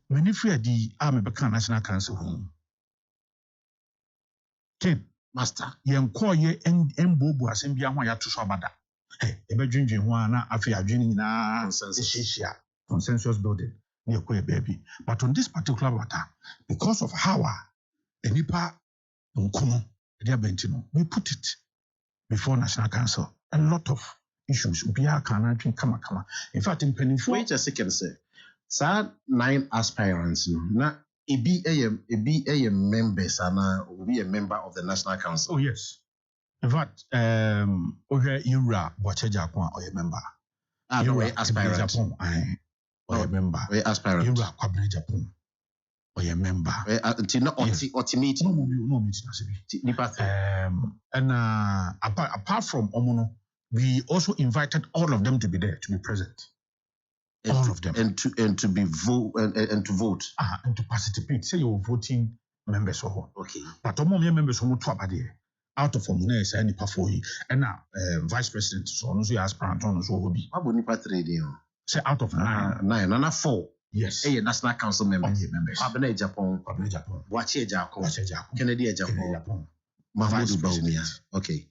many free di a me beka national council ho. Ken master yen koye embobu asem bia ho ya to so abada. E be dwendwen ho na afi adwene nyina consensus building near koye baby. But on this particular matter because of how Enipa Nkono, we put it before National Council. A lot of issues. Kama. In fact, in Penifo. Wait a second, sir. Sir, 9 aspirants. Na a members will be a member of the National Council. Oh, yes. In fact, Ura Bocheja or a member. we aspirant. Japan. Or a member. We aspirant. You are Kwabena Japan. Or a member. Until not ultimate. No meeting. And apart from Omono, we also invited all of them to be there, to be present. All of them. And to be vote and to vote. And to participate. Say you're voting members or okay. But all members who to about there. Out of Omnes and Nipa and now vice president so no so aspirant on so will be. What would Nipa 3 day? Say out of 9. 9 and 4. Yes. Hey, National Council members. Abon Japan. Wachi Japan. Kennedy Japan. Mahmoud Baumia. Okay.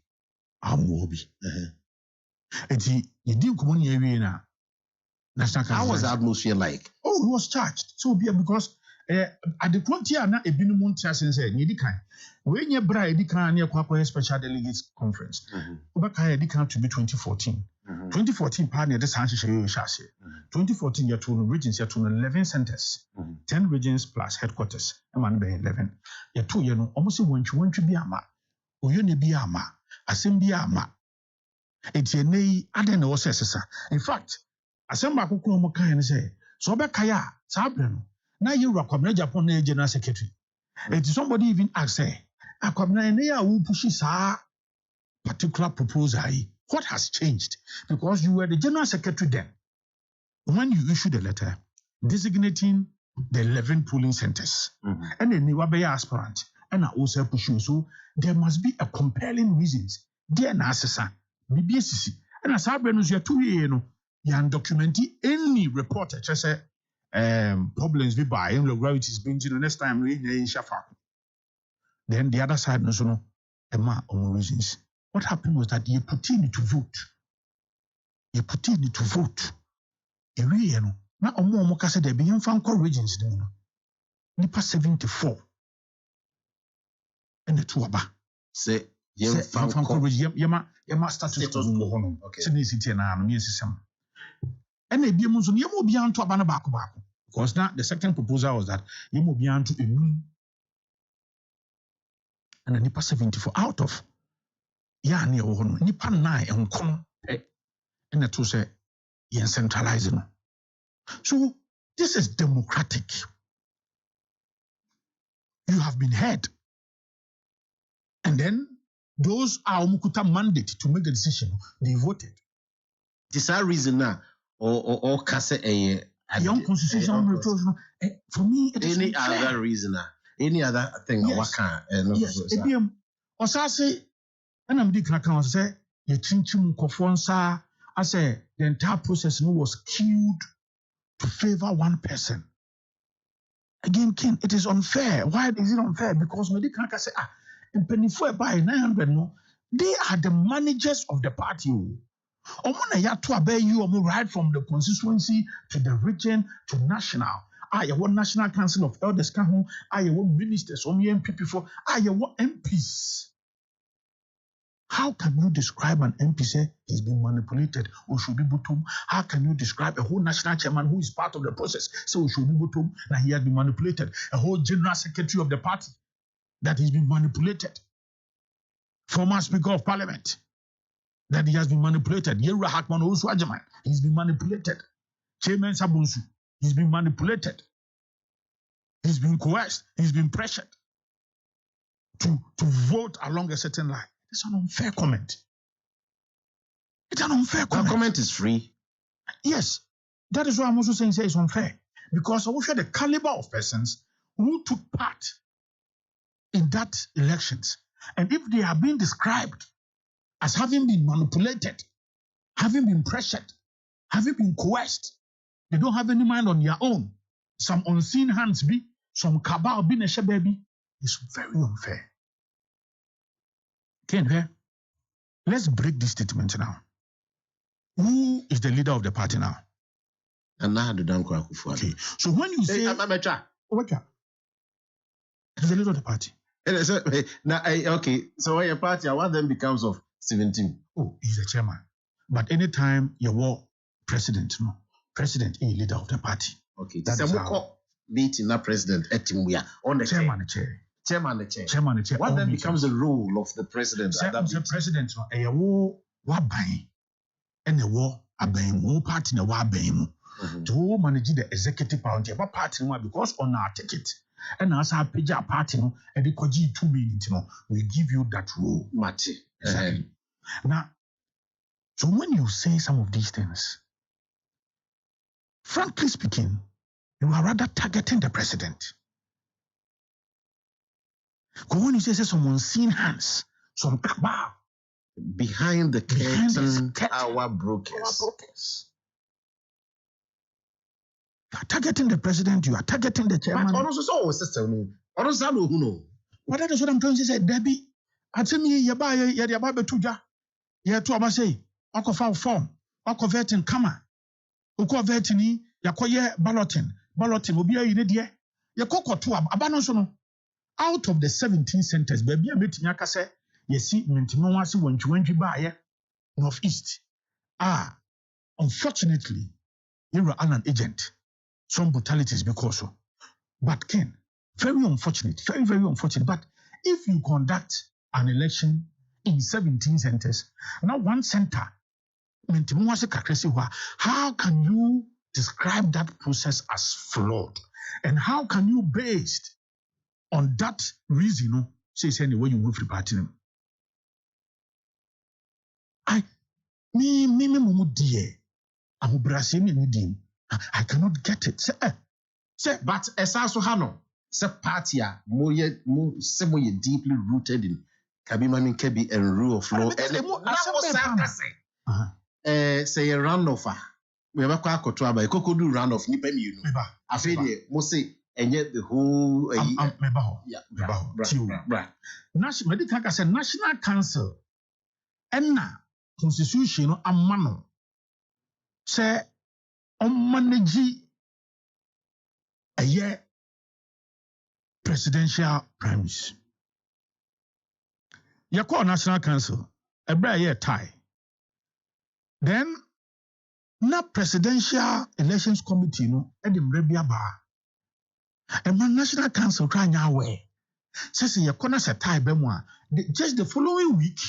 Amobi. Eti yedi komoni ewie na National Council. How was the atmosphere like? Oh, it was charged. So because at the frontier na ebinu montia sense nyedi kan. When you bra edi kan na kwakwa special delegates conference. Obaka edi kan to be 2014. 2014 partner this hand share 2014 year to regions year to 11 centers. 10 regions plus headquarters. Man be 11. Year 2 year no almost wonchu bi ama. Oyo ne bi ama. Asem bi ama. Eti enei ade na wo sesa. In fact, asem ba kokoro mo kan ne say so obeka ya sa abre no na you Kwabena Japan na general secretary. Eti somebody even ask say Kwabena enei a wo push sa particular proposal. What has changed? Because you were the general secretary then. When you issued a letter designating the 11 polling centers, and then you were be aspirant, and I also push you. So there must be a compelling reasons. There na asesa BBSC. And as I benus you 2 years, you undocument any reporter just say problems be by irregularities being next time we in Shafa. Then the other side no reasons. What happened was that you put in to vote. You put in to vote. You know, now omo kase there be yamfa regions dem no. Nipa 74. And the two aba. Say yamfa region yama status quo ho no. Okay. Sini city na no system. And ebi mu so yama obi anto aba na baako. Because now the second proposal was that yama obi anto enum. And nipa 74 out of ya ne wo no nipa 9 enkono and the two say yen centralizing. So this is democratic. You have been heard, and then those are mukuta mandate to make the decision. They voted. This is reason now or kase a young constitutional for me it is any other reason any other thing what can yes ebiem osase and I'm digging account say the chinchim kofonsa I say the entire process was skewed to favor one person. Again, King, it is unfair. Why is it unfair? Because when they can say in penny for by 900 no, they are the managers of the party. Omona ya to obey you right from the constituency to the region to national. You want National Council of Elders can you want ministers MPP for you want MPs. How can you describe an MP say he's been manipulated or should be bottom? How can you describe a whole national chairman who is part of the process say we should be bottom that he has been manipulated? A whole general secretary of the party that he's been manipulated. Former Speaker of Parliament that he has been manipulated. Yerua Hakman also Ajaman, he's been manipulated. Chairman Sabunsu, he's been manipulated. He's been coerced. He's been pressured to vote along a certain line. It's an unfair comment. It's an unfair comment. That comment is free. Yes. That is why I'm also saying it's unfair. Because I wish the caliber of persons who took part in that elections. And if they are being described as having been manipulated, having been pressured, having been coerced, they don't have any mind on their own. Some unseen hands be, some cabal be, baby. It's very unfair. Ken, let's break this statement now. Who is the leader of the party now? And now the Danko Akufo. Okay. So when you say what? He's the leader of the party. Okay. So when your party, what then becomes of 17? Oh, he's the chairman. But anytime you were president, no, president is leader of the party. Okay. That's a meeting that president on the chairman chair. Chairman the chair. What then becomes the role of the president? The president, no, a war wabai, and a war abɛn party na wa abɛn mu. To manage the executive power but party no because on our ticket and as our page party no and the koji 2 minutes no we give you that role. Mati. Exactly. Now, so when you say some of these things, frankly speaking, you are rather targeting the president. Because when you say someone seen hands, some cabal behind the curtain, our brokers. You are targeting the president, you are targeting the chairman. But also, sister, no. Also, no. But that is what I'm trying to say, Debbie. I tell me, Yaba Betuja. Yeah, to Abasay, Akofal form, Akovetin Kama, Uko Vetini, Yakoye balloting will be a idea. Yakoko to Abanosono. Out of the 17 centers, baby, I met Yakase, you see, Mentimawasi when you went to buy Northeast. Unfortunately, you are an agent. Some brutalities because so. But Ken, very unfortunate, very, very unfortunate. But if you conduct an election in 17 centers, now one center, how can you describe that process as flawed? And how can you, based on that reason, say anyway you move to party? I cannot get it. But as also Hano, se party moye deeply rooted in Kabimani Kebi and rule of law. Say a runoff. We have a quack by Coco do runoff, Nipem, you know. I feel mostly, and yet the whole National Council and Constitution and Mano say on manage a year presidential primaries. You call National Council a brand year tie. Then, na presidential elections committee no edim rebia ba. And my National Council cry now way. Says you corner set tie bemwa. Just the following week,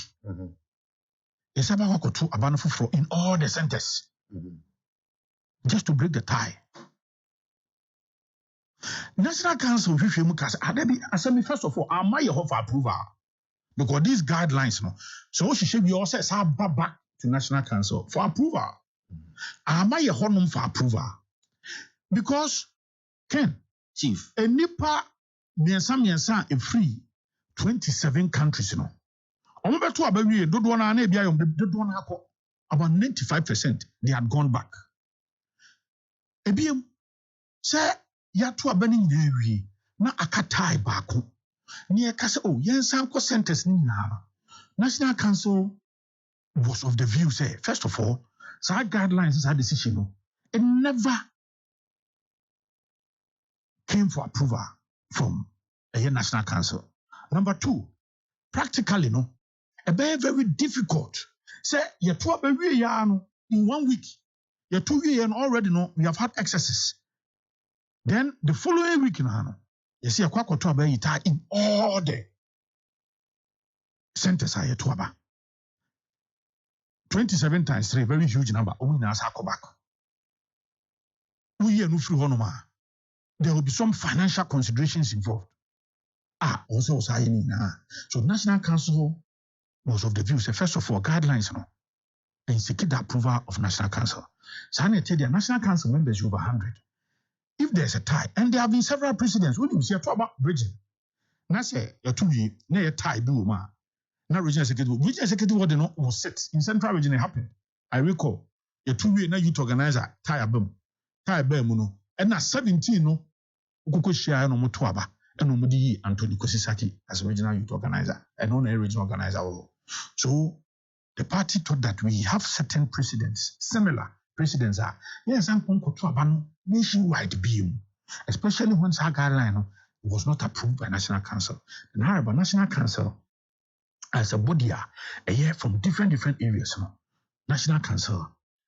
it's about to Abon in all the centers. Just to break the tie. National Council first of all, am I for approval? Because these guidelines, no. So she should be also back to National Council for approval. Am I for approval? Because Ken, Chief, a nipa miensa a free 27 countries, you know. About 95% they had gone back. Ebiem say ya to abani nyina na akatai baako ne kase yensan ko centers ni na. National Council was of the view say first of all such guidelines such decision no it never came for approval from a National Council. Number 2, practically no a very difficult say ya to abawie ya no in 1 week ya 2 years and already no we have had excesses. Then the following week no you see a kwakoto abayi ta in all the centers are to aba 27 times 3 very huge number we na asa back. We no free honoma. There will be some financial considerations involved. Also saying so National Council was of the view say first of all guidelines no and secure the approval of National Council. So I tell you National Council members over 100. If there's a tie, and there have been several precedents, when you see a talk about bridging, na say your 2 year, na a tie do ma, na regional executive what they know will sit in central region. It happened. I recall your 2 year na youth organizer tie abem no, and na 17 no, ukoko share no motoaba, and no mudi Anthony Kosisaki as regional youth organizer, and non a regional organizer. So the party thought that we have certain precedents, similar precedents are yes, I'm going to nationwide beam, especially when our guideline was not approved by National Council. And however, National Council as a body, a year from different areas, National Council,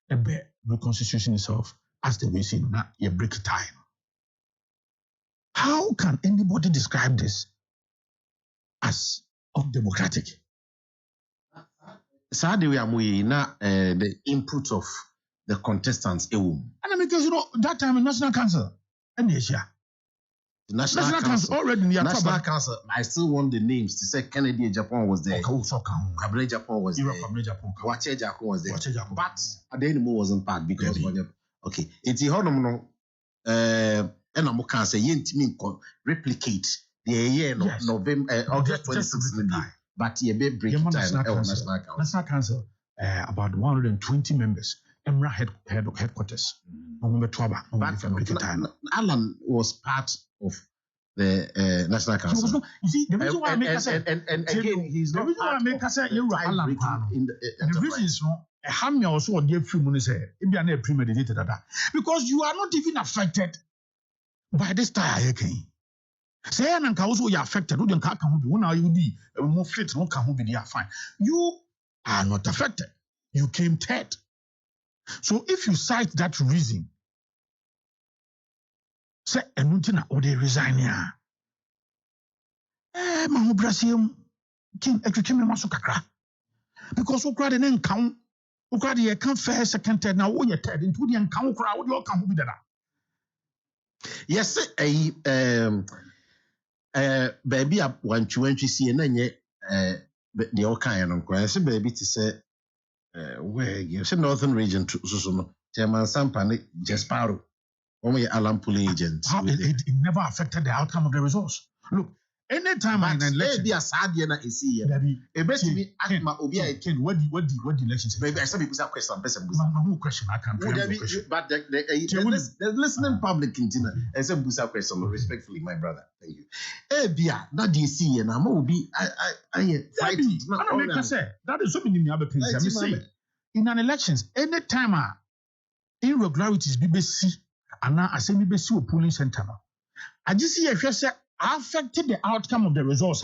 a bit reconstitution itself as the way seen now you break time. How can anybody describe this as undemocratic? Sadly, we are the input of the contestants. And because that time in National Council, and Asia. The National Council already in the National Council. I still want the names to say Kennedy Japan was there. Kabine Japan was there. Wache Japan was there. But Adenimo wasn't part because okay. It's the and I'm can say replicate the year November August 26th. But you be break time National Council. National Council about 120 members. Emra headquarters. But Alan was part of the National Council. You see, the reason why I make us say, and again, he's the not reason why I make us say you are Alan. The reason is a hammy also on the few money say it be an premeditated because you are not even affected by this time. Say and also you are affected. You can't come when are you be more fit? No can be there fine. You are not affected. You came third. So if you cite that reason. Say enuntina o de resign ya ma ho brasium kin etwetwe me maso kakra because wo kra de ne nkan wo kra de ye kan first second third na wo ye third into de nkan wo kra wo de o kan ho bi dada. Yes baby a wantwi sie na nye de o kan no kra say baby to say where you say northern region so no chairman Sampane Jesparo. Alan polling agent. How it never affected the outcome of the results. Look, anytime an election, be a sad year na esi e best me akma obi a Ken what the election say. Maybe I said people question person. No question I can't question. But the listening public intina I said busa question respectfully my brother. Thank you. Bia na dey see na ma obi I fight na make I say that is so many other things I say. In an elections anytime irregularities be see and now I say maybe see a polling center. I just see if you say affected the outcome of the results.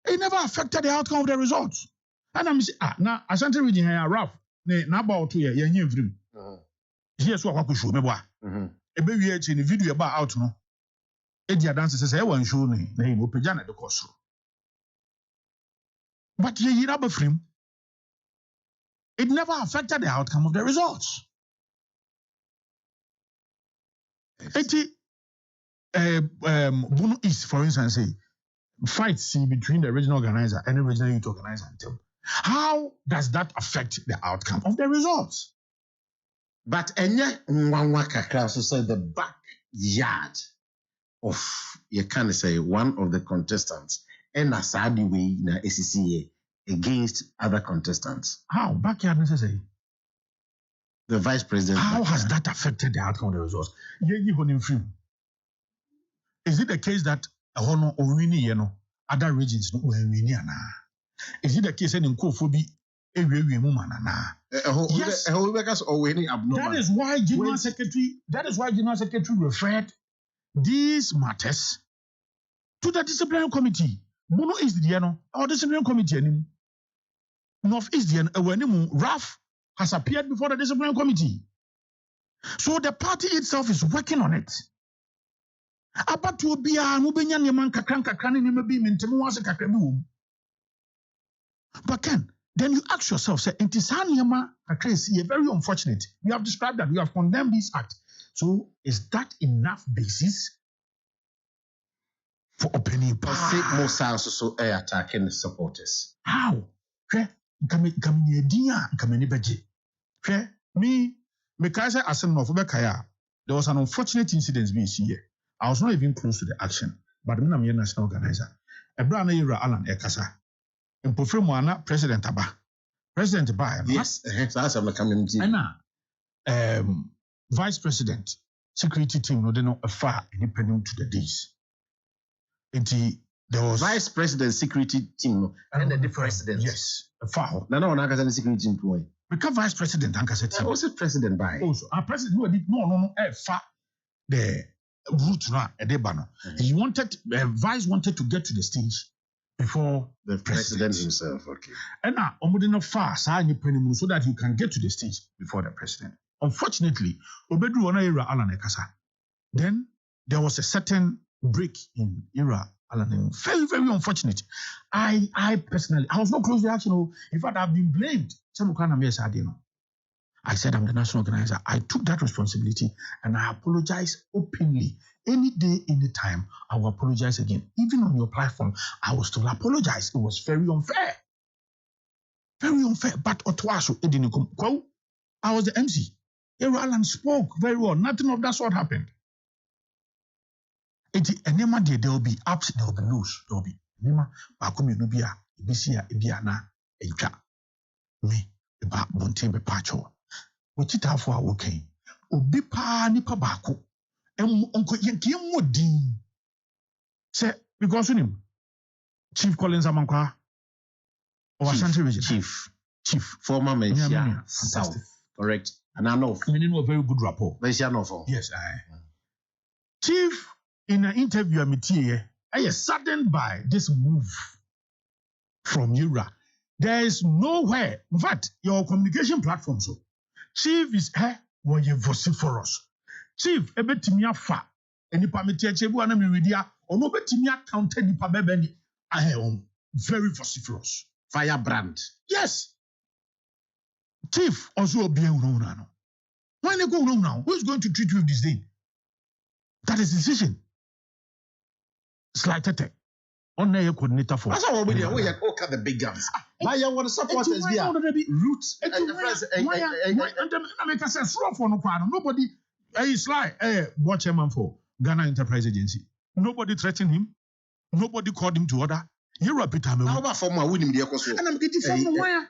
It never affected the outcome of the results. And I'm saying, now I sent reading here rough. Na about 2 years, you dream. Here's what I could show me. A baby in the video about out no. Edia dance says I want show me. Na him opejana the course. But you never frame. It never affected the outcome of the results. Bono East, for instance, say fight between the regional organizer and the regional youth organizer. How does that affect the outcome of the results? But so say the backyard of you can say one of the contestants and a sad way in a ACCA against other contestants. How backyard necessary? The vice president. How has that affected the outcome of the results? Is it the case that other regions no winning? Is it the case that in Kofobi yes. That is why General Secretary referred these matters to the disciplinary committee. Bono is the or disciplinary committee. North is the RAF has appeared before the disciplinary committee. So the party itself is working on it. But Ken, then you ask yourself, say, very unfortunate. We have described that, we have condemned this act. So is that enough basis for opening power? Most also attacking the supporters. How? There was an unfortunate incident being here. I was not even close to the action, but I'm a national organizer. Abraham Alan Ekasa. In Pofremoana, President Aba. President Aba. Yes, that's a community. Vice President, security team, no, they know a far independent to the days. There was Vice President, security team, and the President. Yes, a far. No, I got any security employee. Because Vice President, I team. Was it President by? Also, our President, no, far the route now, a debano. He wanted, Vice wanted to get to the stage before the president himself. Okay. And now, far so that you can get to the stage before the president. Unfortunately, then there was a certain break in era Alan. Very, very unfortunate. I personally, I was not close to the action. In fact, I've been blamed. I said I'm the national organizer. I took that responsibility and I apologize openly. Any day, any time, I will apologize again. Even on your platform, I will still apologize. It was very unfair. Very unfair. But Otwaso, I was the MC. Alan spoke very well. Nothing of that sort happened. There will be ups, there will be lows. There will be Nema, Bakumi Nubia, Ibisia, Ibiana, Eja. Me, about Montembe Pacho. What it have for okay? Obipa Nipa Baku. Uncle Yankim Woodin. Say, because in him, Chief Collins Amankwa, or Ashanti Region. Chief, former Malaysia South. Correct. And I know. I mean, a very good rapport. Yes, Chief, in an interview, I am saddened by this move from Yura. There is nowhere, in fact, your communication platform, so Chief is here when you vociferous. Chief, ebetimia fa, any permitted chebu and media, or no betimia counted the pabebeni. I am very vociferous. Firebrand. Yes. Chief, also be now. When they go home now, who is going to treat you with this thing? That is the decision. Slighted. On a coordinator for. That's how we are. We are all the big guns. Why you want to support us via roots? Nobody. It's like watch chairman for Ghana Enterprise Agency. Nobody threatened him. Nobody called him to order. You're a bit how about for my winning the and I'm getting from where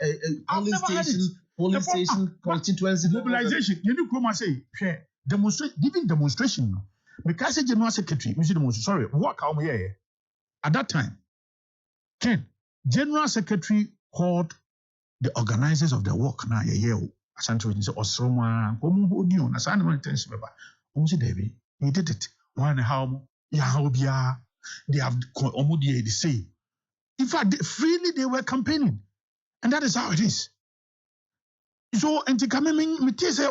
polling station, constituency mobilization. You know, come say, giving demonstration. Because the general secretary, sorry, what come here at that time? Ken, general secretary called the organizers of the work now. Ashanti Region or someone who knew as animal intention. Debbie, he did it. One how they have they say. In fact, freely they were campaigning, and that is how it is. So, and to come in, me say,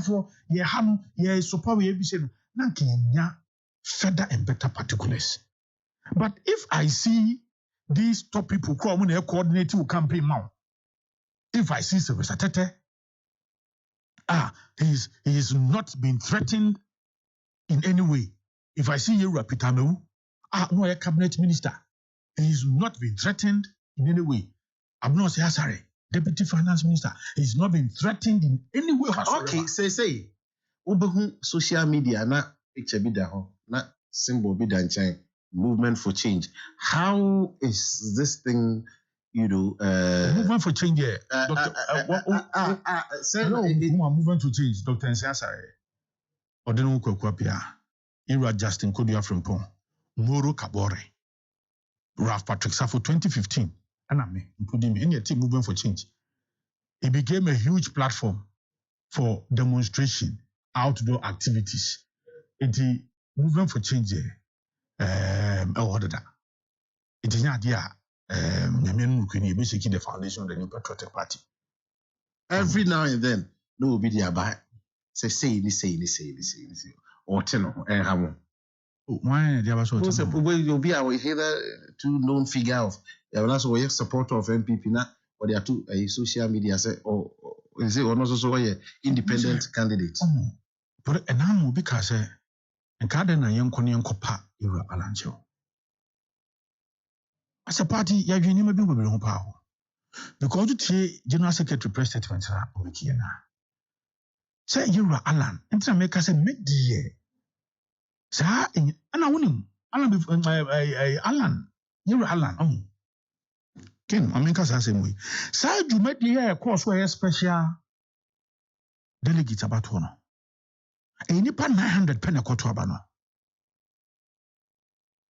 for ye ham, ye support we be saying, Nankenya further and better particulars. But if I see these top people come and coordinate to campaign now, if I see Sylvester Tete, he is not being threatened in any way. If I see Yura Pitameu, no, a cabinet minister, he is not being threatened in any way. I'm not saying sorry. Deputy Finance Minister is not being threatened in any way whatsoever. Okay, say. Obehu social media na picture bi da ho na symbol bi da nchen movement for change. How is this thing, movement for change here? Dr. Movement to change, Dr. Nsiasare. Odenu Kwakwapia, Ira Justin Kodia Frimpong, Moro Kabore, Ralph Patrick Safo 2015. And including me in your team movement for change. It became a huge platform for demonstration, outdoor activities. It is movement for change. It is not there. Basically, the foundation of the New Patriotic Party. Every now and then, no will be there by say, or tell why there was will be our two known figure of also a supporter of MPP now, or they are two social media say or not so independent candidate. But and now because and Cardinal young Kopa Ira Alancho. As a party, you have never been with power. Because you General Secretary press statement say Ira Alan, and make us a mid-year. Sir, and I want him. Alan, you're Alan. Ken, I mean, because I say, sir, you met the course where special delegates about one. A nipa 900 penny abano.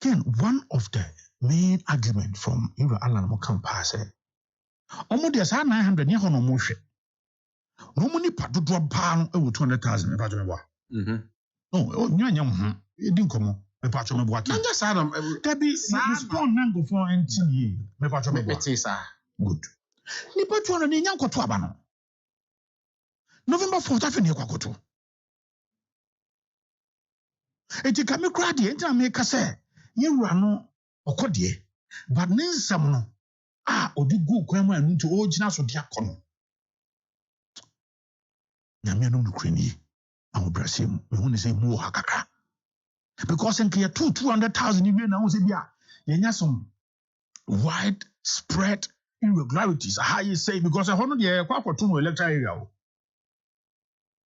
Ken, one of the main argument from Ira Alan Mokam pass. Omo there's 900 near on motion. No money part to drop pound over 200,000. No, you didn't come. Me patcho me boaki. Nanja sadam. Debi respond nango for NTE. Me patcho me boaki. Good. Ni patcho na ni nyanko to abano. November 4th afi ni kwakoto. Eti kame kradi enti na me kase. Yewura no okodie. But ninsam no odi gu kwan mu anu nti o gina so dia kono. Nyame no Ukraine. I will press him. We want to say more hakaka. Because in Kia 200,000 you now say, yeah, some widespread irregularities. How you say, because I want to quite for 2 electoral area.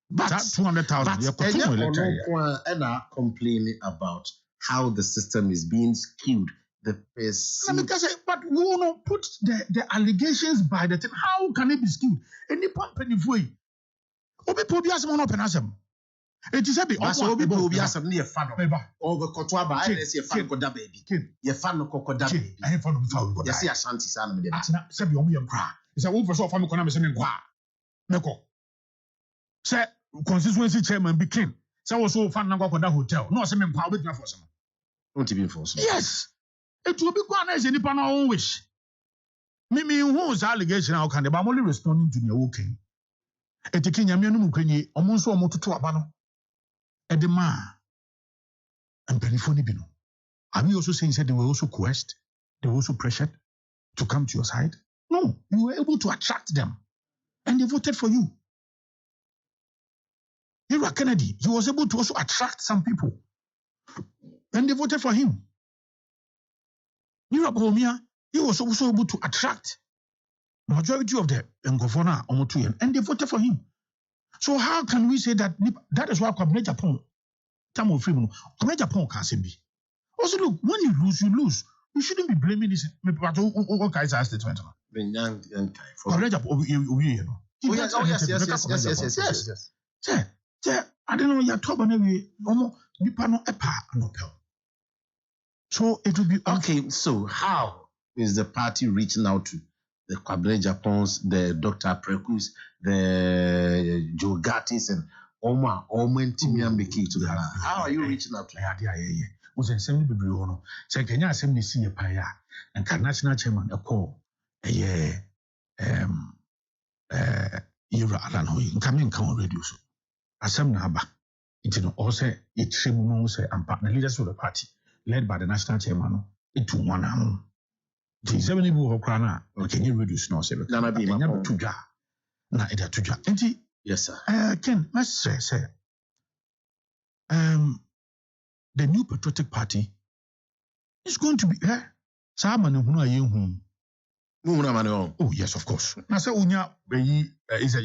But that 200,000 and are complaining about how the system is being skewed. But we will put the allegations by the thing. How can it be skewed? Any company way. Obi Pobias monopenasem. It is a bit also Obi Pobias near fan of over Kotwaba. I see a fan of baby. Your fan of Cocoda baby. I have found him. Yes, yes, Shanty San. Sabi Omi and Cra. It's a woman for family economics and Qua. Meko. Say, constituency chairman became. So was so fan of Cocoda Hotel. No, some empowered for some. Won't be enforced. Yes. It will be gone as any pan own wish. Mimi, whose allegation how can the only responding to the walking? A taking Yamian Mukini, almost almost to Abano. Edema and Penifoni. Have you also saying that they were also coerced? They were also pressured to come to your side? No, you were able to attract them and they voted for you. Hira Kennedy, he was able to also attract some people and they voted for him. Hira Bomia, he was also able to attract majority of the Ngofona Omotuyen and they voted for him. So how can we say that that is why Kwabena Japan, Tamo Freeman, Kwabena Japan can't be. Also, look, when you lose, you lose. You shouldn't be blaming this. What guys are statement? Kwabena Japan, yes. I don't know, you're talking about so it will be okay. So how is the party reaching out to the Kwabena Japans, the Dr. Prekus, the Joe Gattis, and Oma Timian Beki to that? How are you reaching out to them? Was in 70 Bibliono. Say, can you send me see a paya and can national chairman a call? Ira Alano, coming come radio. Assam Naba. It's also a trim and partner leaders of the party, led by the national chairman. It to one arm. The 70 people crana, can you reduce no seven? Nana be my tuja. Na ida tuja. Enti, yes, sir. Ken, let's say, the new patriotic party is going to be Saman oh, yes, of course. Now, say Unya is a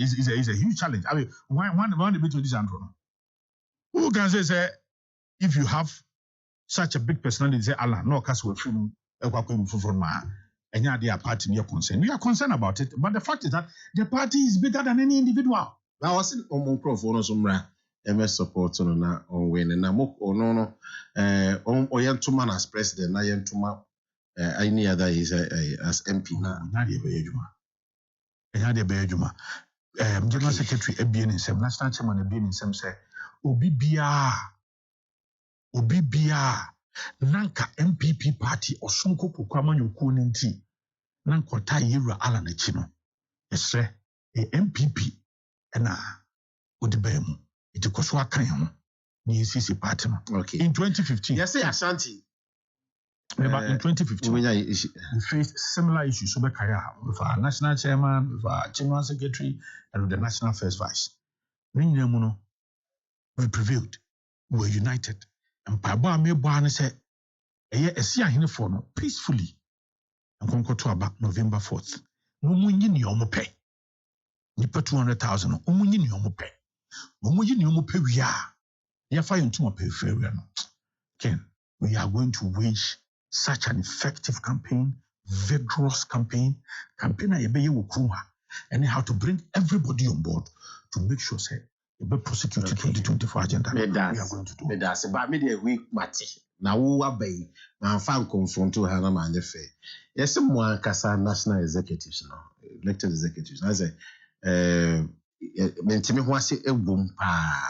huge challenge. I mean, one bit of this Andro. Who can say if you have such a big personality, say Allah, no cast will from and their party near concern. We are concerned about it, but the fact is that the party is bigger than any individual. Now, I was in Omon MS support on when and Namok or no, Oyentuma as president, Nayentuma, any other is as MP now. Nadia Bejuma, General Secretary Abon in some national chairman Abon in some say, Obibia, Nanka MPP party or Sunko Kwama Yukuninti, Nankota Yira Alan Chino, yes, sir, a MPP and Udibemu. It was what kind of CC party. Okay. In 2015. Yes, Ashanti. In 2015, we faced similar issues with our national chairman, with our general secretary, and with the national first vice. We prevailed. We were united. And Paba Mebane said, a year a sea for peacefully. And Concord to about November 4th. No money in your pay. Nipa 200,000. No money in your pay. No money in your pay. We are. You're fighting to my pay fair. Ken, we are going to wage such an effective campaign, vigorous campaign and how to bring everybody on board to make sure say we prosecute the 2024 agenda. We are going to do it. But maybe a week, Mati. Now, who are bay? Now, found confront to Hannah and the fair. Yes, someone Casa national executives now, elected executives. I say, Mentimi was a boom. I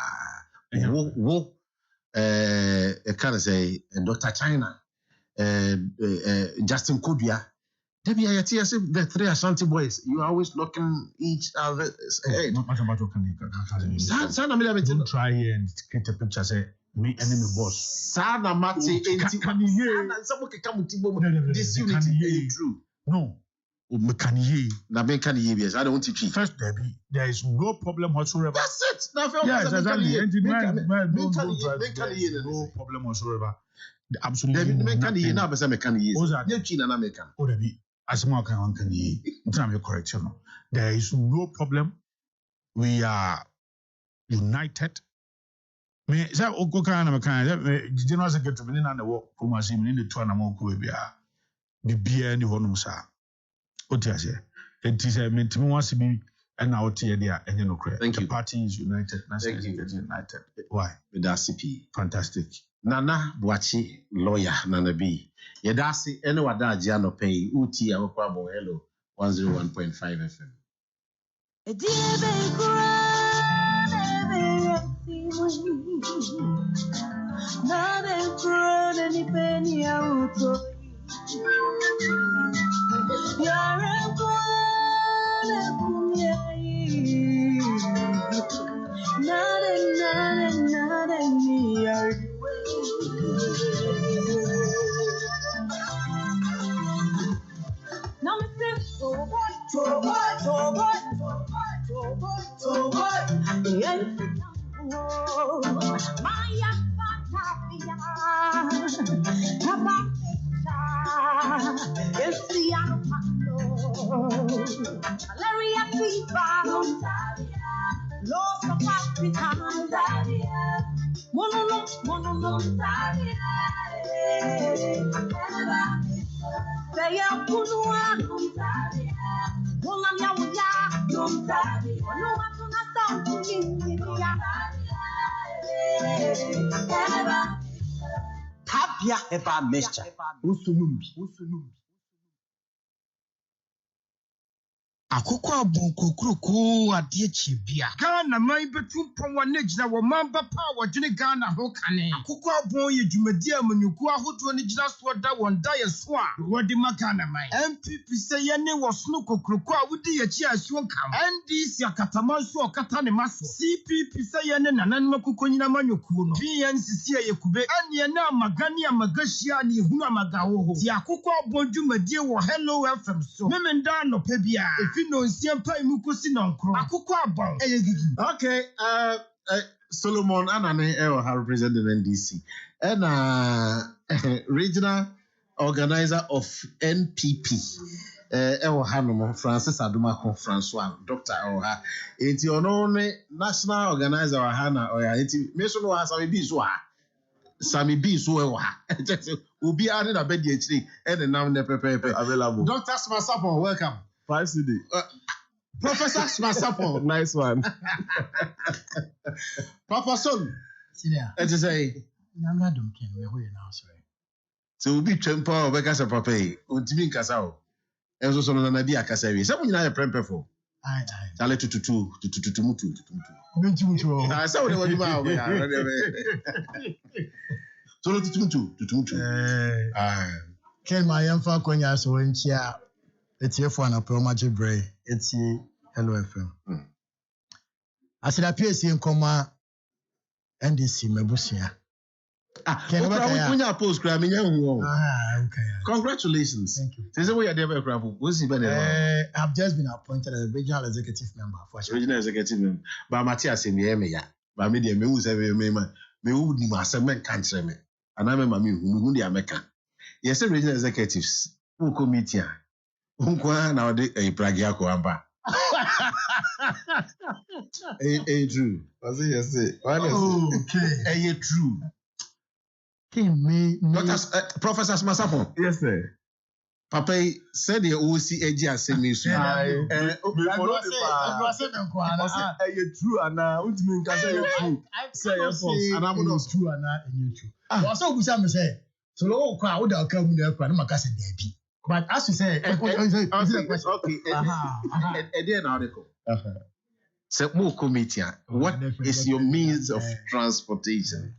can't say Dr. China. Justin Kudia. The three Ashanti boys, you are always knocking each other's head. Don't try and get a picture, say, me enemy boss. Sana Mati, this unity is true. No. mechanic. Na mechanic yes. I don't want to cheat. First, there is no problem whatsoever. That's it. Now, yes, exactly. No problem whatsoever. Absolutely. Mechanic now, but mechanic is. You China na American. Oh, Debbie, as much as one can ye. Time your correction. There is no problem. We are united. Me say okoka na mechanic. General Secretary na wo kumasi me ni to na mo ko bia. Bibia ni honum sa. Otiase. Enti say me ntimi wase bi and out here there and no credit. Thank you. The party is united. National is united. Why? With RCP. Fantastic. Nana Boachi lawyer Nana B. Yedasi any wada Giano pay Uti Akoko Hello 101.5 FM. Tapia eba mesha. Usunumbi. Akoko Abon kokruku adie chibia. Ghana man betum pon wane gina wo mamba pa wo dwene Ghana ho kane. Akoko Abon ye dwumadi amanyuku ahodo ne gina so da won da ye so a wodi makana man. MPP se ye ne wo sunu kokruku a wodi ye chi asuon kam. NDC akataman so okata ne maso. CPP se ye ne nanan makoko nyina manyuku no. PNCC ye kube ane na magani amagashia ne hunu amagawo ho. Ti Akoko Abon dwumadi wo Hello FM so. Memenda no pebia. No siampa imukosi nonkro Akoko Abon eyegigi. Okay, Solomon Anane have represented NDC and regional organizer of NPP Hanomo Francis Adumako Francois Dr. Oha enti ono ne national organizer Hana oya enti meso no Sami B so ha obi ade na bedi achiri and nam ne pepepe available. Dr. Smasapo, welcome. 5 CD. Professor Smasapo. Nice one. Professor. Senior. It is a. I'm not doing me who you now, sorry. So we be tempo because of papa. Untimi nkasa. Enso so no na bi akasa wi. Some nyina ye prempe for. Aye. Tale tututu. Mutu. Ah, so we want ma o ya. So tututu. Ken my yamfa konya so nchia. It's here for an approach break. It's Hello FM. I said, I PSC in Coma NDC Mebusia. Okay. Congratulations. Thank you. I've just been appointed as a regional executive member for regional executive member. But Matthias in the area. But me, the me who need my segment cancer me. And I remember me who the American. Yes, regional executives who come meet here. Unkwa na ode Prague yako amba. True. Was it yes? Okay. True. Me. Professor Smasapo. Yes, sir. Papa said the OC AG asemi so. True ana untimi nka say true. Say false. Ana mo true ana true. Was so busa me say. So lo kwa wo da ka mu na kwa na maka say debi. But as you say, okay. Then article. So, more committee. What is your means of transportation?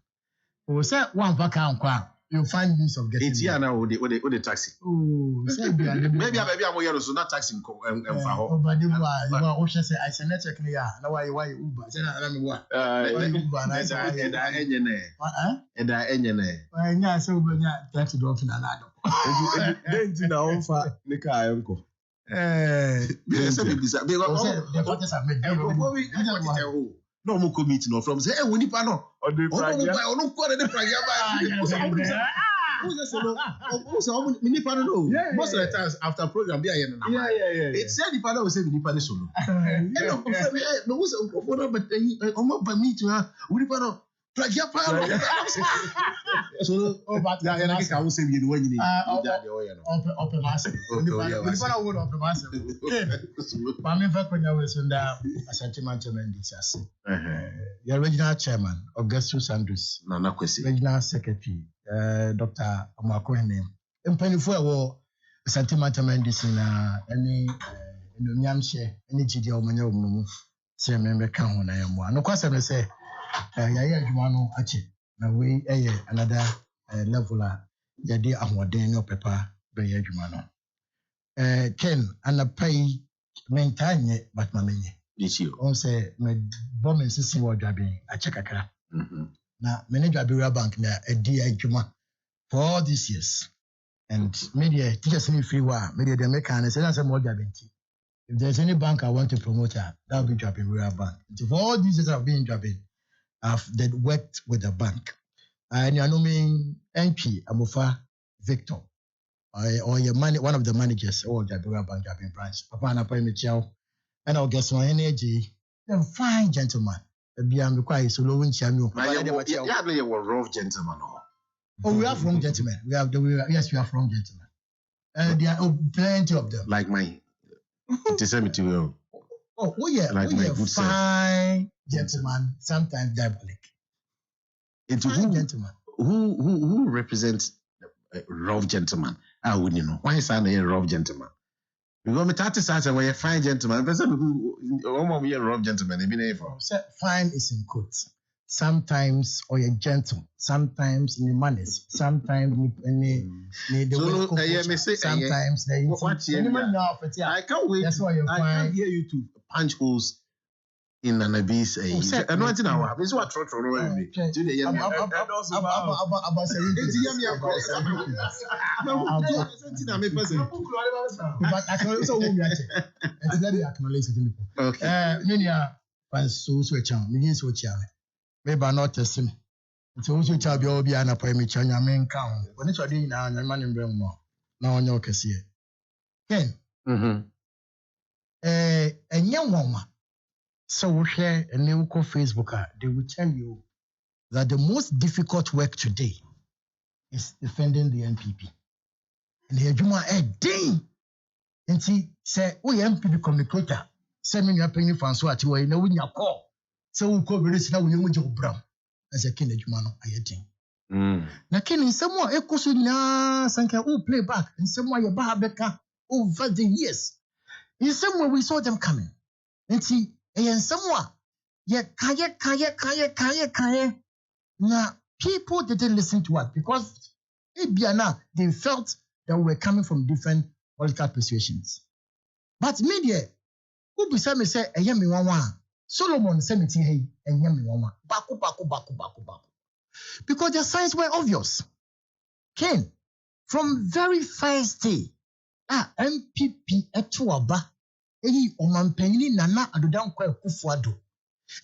Oh, say one vacant car. You find means of getting. It's here now. With the taxi. Oh, maybe I'm here so not taxi. But you are say I say network here. Now why Uber? Say na me what? Uber na engine. Why nya so Uber nya that drop na na do. Denti na onfa ne car enko. No more committee no from say we need no. Most of the times after program, it said the father will say the father solo. The original chairman, Augustus Andrews, regional secretary, Dr. Amako name. Mpanifo ewo sentiment medicine any nyamhye any gidi omanya omumu se membe ka ho na yamo. No kwase me say yaya adwuma no ache na we another level a yade ahoden no pepa be adwuma no. Ken anapai mentanye but mamenye. On say me bomb sisi wo dwaben ache kakra. Na manager Abira Bank na edi adwuma for all these years. And media teachers need free work. Media they make and say that's a more job. If there's any bank I want to promote, that will be dropping Rural Bank. So for all these years I've been dropping, I've worked with the bank. And you know me, NP Amofa Victor, or your one of the managers or the Rural Bank dropping branch. Papa and Papa Michel, and I'll guess my energy. They're fine gentlemen. I'm required so low in Chanu. Yeah, they were rough gentlemen. Oh, we are from gentlemen. We are from gentlemen. There are plenty of them. Like my material. Oh yeah, like my good fine gentleman, sometimes diabolic. Into who gentleman? Who represents rough gentleman? I wouldn't know. Why is that a rough gentleman? Because me tati say we a fine gentleman. Person who we a rough gentleman. Fine is in quotes. Sometimes or you're gentle, sometimes in the manners, sometimes in the way sometimes I can't wait. That's why I can't hear you to punch holes in an abyss. I know it's in our this is what trot for me. But I can also let me acknowledge it. Okay. Ninia so switch on, me switch on. Maybe not testing. So we shall be all be an appointment. I mean, count when it's already now and money bring more. Now on your case here. Ken. A young woman. So we share a new Facebook. They will tell you that the most difficult work today is defending the NPP. And the Juma a day. And see, say, we MPP communicator. Send me your penny for so at you in your call. So we call this now when you job brown as a king Jumano ayating. Na king in someone echoes na sanka who play back in someone your Bahabeka over the years. In some way we saw them coming. And see, and someone kaya. Now people didn't listen to us because they felt that we were coming from different political persuasions. But media, who beside me say, a yummy one. Solomon Semiti hey and yummy woman. Baku. Because the signs were obvious. Ken, from very first day, MPP etuaba, eyi omampeni nana adodan kwa kufuado.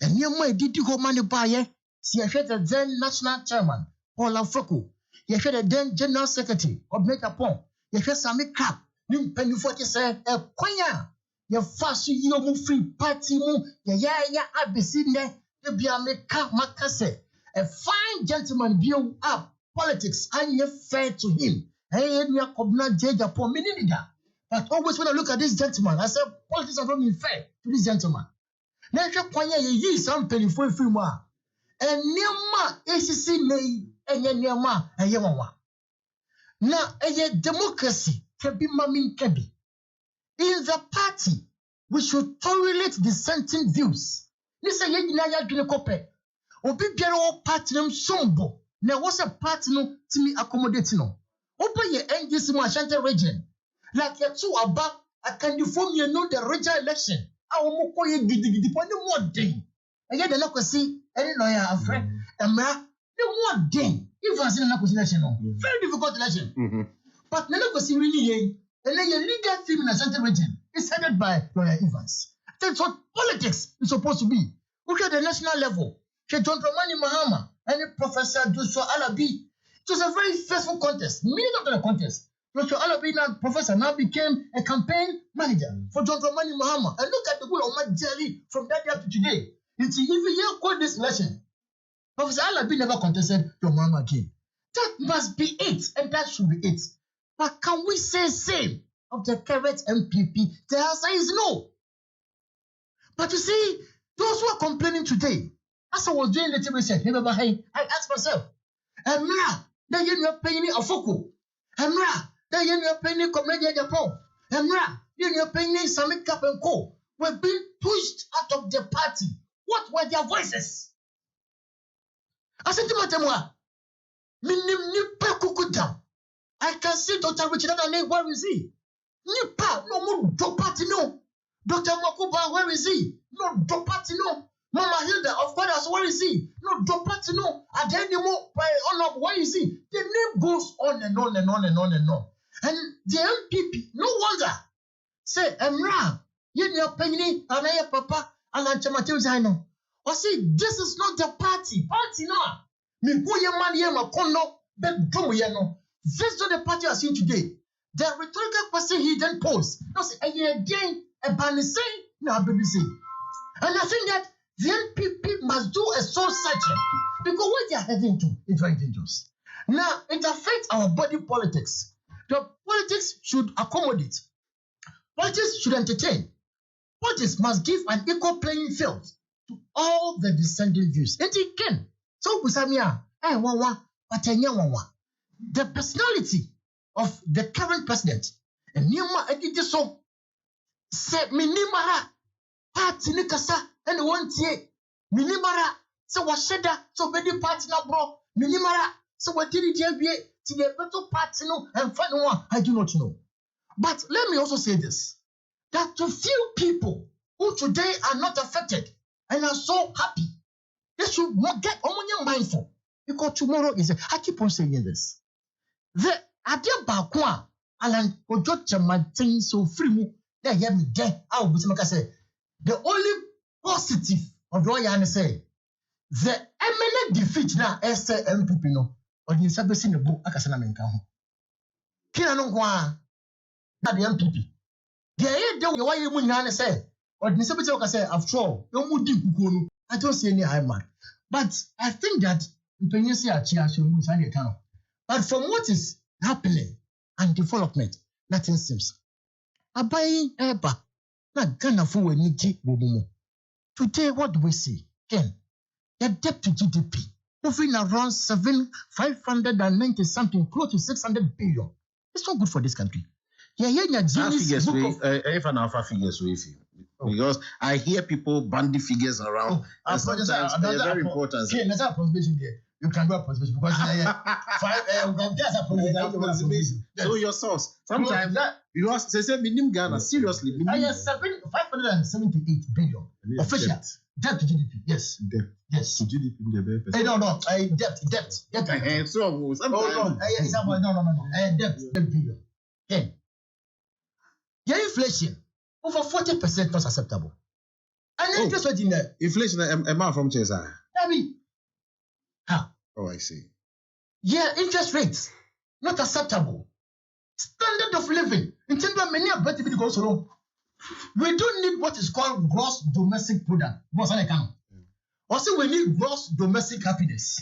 And yamma didi ho mani baye, si the then national chairman, Paul Akoko, ye the then general secretary of Make Upon, ye Sami Cap, nim penifoti say, kwanya. Ye fast you mu free party mu ya abesine e bia meka makase a fine gentleman bio up politics and fair to him hey we are kobna jeja po meninida. But always when I look at this gentleman I say politics are not fair to this gentleman. Na hwe kwanya ye yi some penifo free mu a enema esisi nei enye nema eye wawa na eye democracy kebi mamin kebi. In the party, we should tolerate dissenting views. This is a yadine kope. Obi biara o party name sombo. Na was a party no to me accommodate no. Oba ye NGC mo Ashanti region. Like ye two aba I can inform you know the regional election. Awo mo ko ye gidigidi po ni mo den. Eye de na kwesi any lawyer afre. Emra the mo den. If I say na kwesi election no. Very difficult election. But na kwesi really ye And then your legal team in the Central Region is headed by Lawyer Evans. That's what politics is supposed to be. Look at the national level. John Dramani Mahama and Professor Joshua Alabi. It was a very faithful contest. Minute after the contest, Joshua Alabi, now professor, now became a campaign manager for John Dramani Mahama. And look at the good of my jelly from that day up to today. It's even here called this election. Professor Alabi never contested John Mahama again. That must be it, and that should be it. But can we say same of the current MPP? The answer is no. But you see, those who are complaining today, as I was doing the TV research, I asked myself, Emra, they are paying Akoko. Emra, they are paying Comedian Japan. Emra, they are paying Summit Cap and Co. Were being pushed out of the party. What were their voices? I said to Matemwa, I can see Dr. Richard and where is he? Nipa, no more do party, no. Dr. Makuba, where is he? No, do party, no. Mama Hilda, of course, where is he? No, do party, no. Are there any more by honor? Where is he? The name goes on and on and on and on and on. And the MPP, no wonder, say, Emra, you're penny, and I papa, and I'm Chamatil Zino. Or say, this is not the party. Party, no. Me go your man, ye ma kono, but do ye no. This is not the party I see today. The rhetorical question he then posed. No, say, again, a banner say, no, baby say. And I think that the NPP must do a soul searching because what they are heading to is very dangerous. Now, it affects our body politics. The politics should accommodate. Politics should entertain. Politics must give an equal playing field to all the dissenting views. And it can. So, Busamia, the personality of the current president, and Nima Ediso, said Minimara, party Nikasa, and one tie, Minimara, so what shedda, so many party now, bro, Minimara, so what did it be to the better party no, and final one, I do not know. But let me also say this, that to few people who today are not affected and are so happy, they should get mindful because tomorrow is I keep on saying this. The idea bakwa alan ojocha matin so free mu that hear me there. I will say the only positive of what you say the eminent defeat now MPP no or the service the book akasana menka ho. Kina no kwa na the MPP. The idea why you mun say or the service say after all you mu di kuku no I don't see any high man. But I think that but from what is happening and development, nothing seems. Abai eba na Ghana for niji bobumo. Today, what do we see? Again, the debt to GDP moving around 590 something, close to 600 billion. It's not good for this country. Figures because I hear people bandy figures around. And sometimes they're very important. Okay, let's have a presentation there. You can do a presentation because so your source. Sometimes because they say minimum Ghana, seriously. 578 billion. Official. Debt to GDP. Yes. Debt. Yes. To GDP, no. Debt. Debt. So Debt billion. Okay. Your inflation over 40% not acceptable. And then interest rate in there. Inflation amount from Chesa. How? Oh, I see. Yeah, interest rates not acceptable. Standard of living. In terms of many better we don't need what is called gross domestic product. Also, we need gross domestic happiness.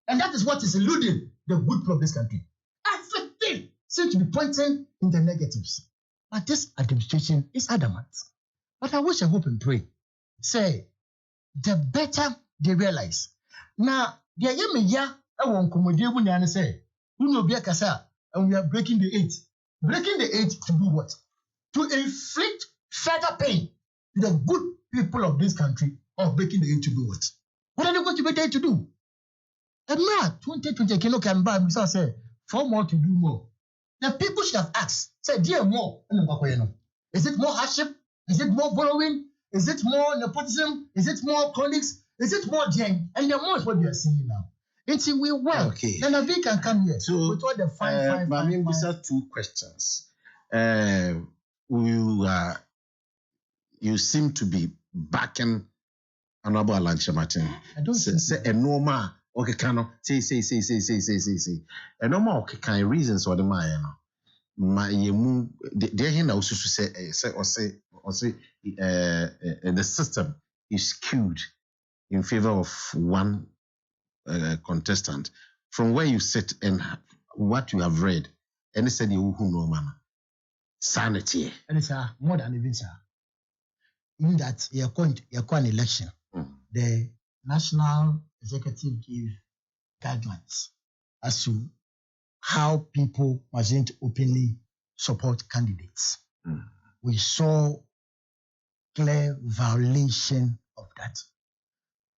And that is what is eluding the good people of this country. Everything seems to be pointing in the negatives. But this administration is adamant. But I wish, I hope and pray. Say, the better they realize. Now, the Yemiya, I won't come with you and say, who know be a Kasa, and we are breaking the 8. Breaking the 8 to do what? To inflict further pain to the good people of this country, or breaking the 8 to do what? What are they going to be there to do? And now, 2020 can buy me, say, 4 more to do more. The people should have asked, say, dear more, is it more hardship? Is it more borrowing? Is it more nepotism? Is it more colleagues? Is it more gang? And the more is what we are seeing now. Until we well, okay. then a can come here. So, with all the 5. I mean, these are 2 questions. you seem to be backing Honorable Alanche Martin. I don't say a normal okay cano say a normal okay kind reasons or the my yemu there here now say the system is skewed in favor of one contestant. From where you sit and what you have read, and it said you who know man sanity. And it's more than even sir. In that you're going an election, the national executive give guidelines as to how people mustn't openly support candidates. We saw clear violation of that.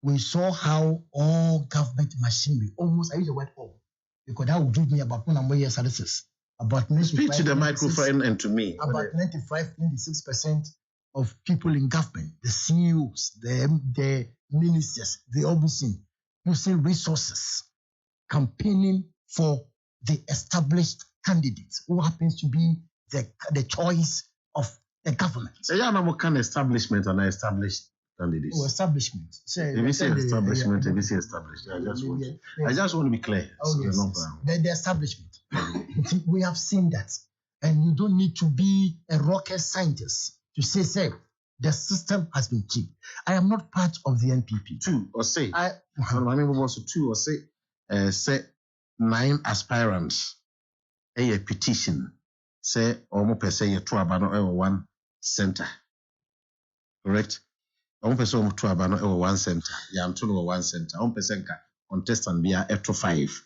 We saw how all government machinery, almost I use the word all, because that would give me about 1 year services. About speak to the microphone and to me. About 96% of people in government, the CEOs, the ministers, the OBC, using resources, campaigning for the established candidate who happens to be the choice of the government. So yeah, no kind establishment and established candidates. Oh, establishment. If you say establishment, if you say established, I just want to be clear. Oh, so yes. The establishment. We have seen that. And you don't need to be a rocket scientist to say, the system has been cheap. I am not part of the NPP. Say 9 aspirants a petition say almost per se 2 abano 1 center. Correct? Almost per se 2 abano 1 center. Ya mtuno 1 center. Almost per se contestant be up to 5.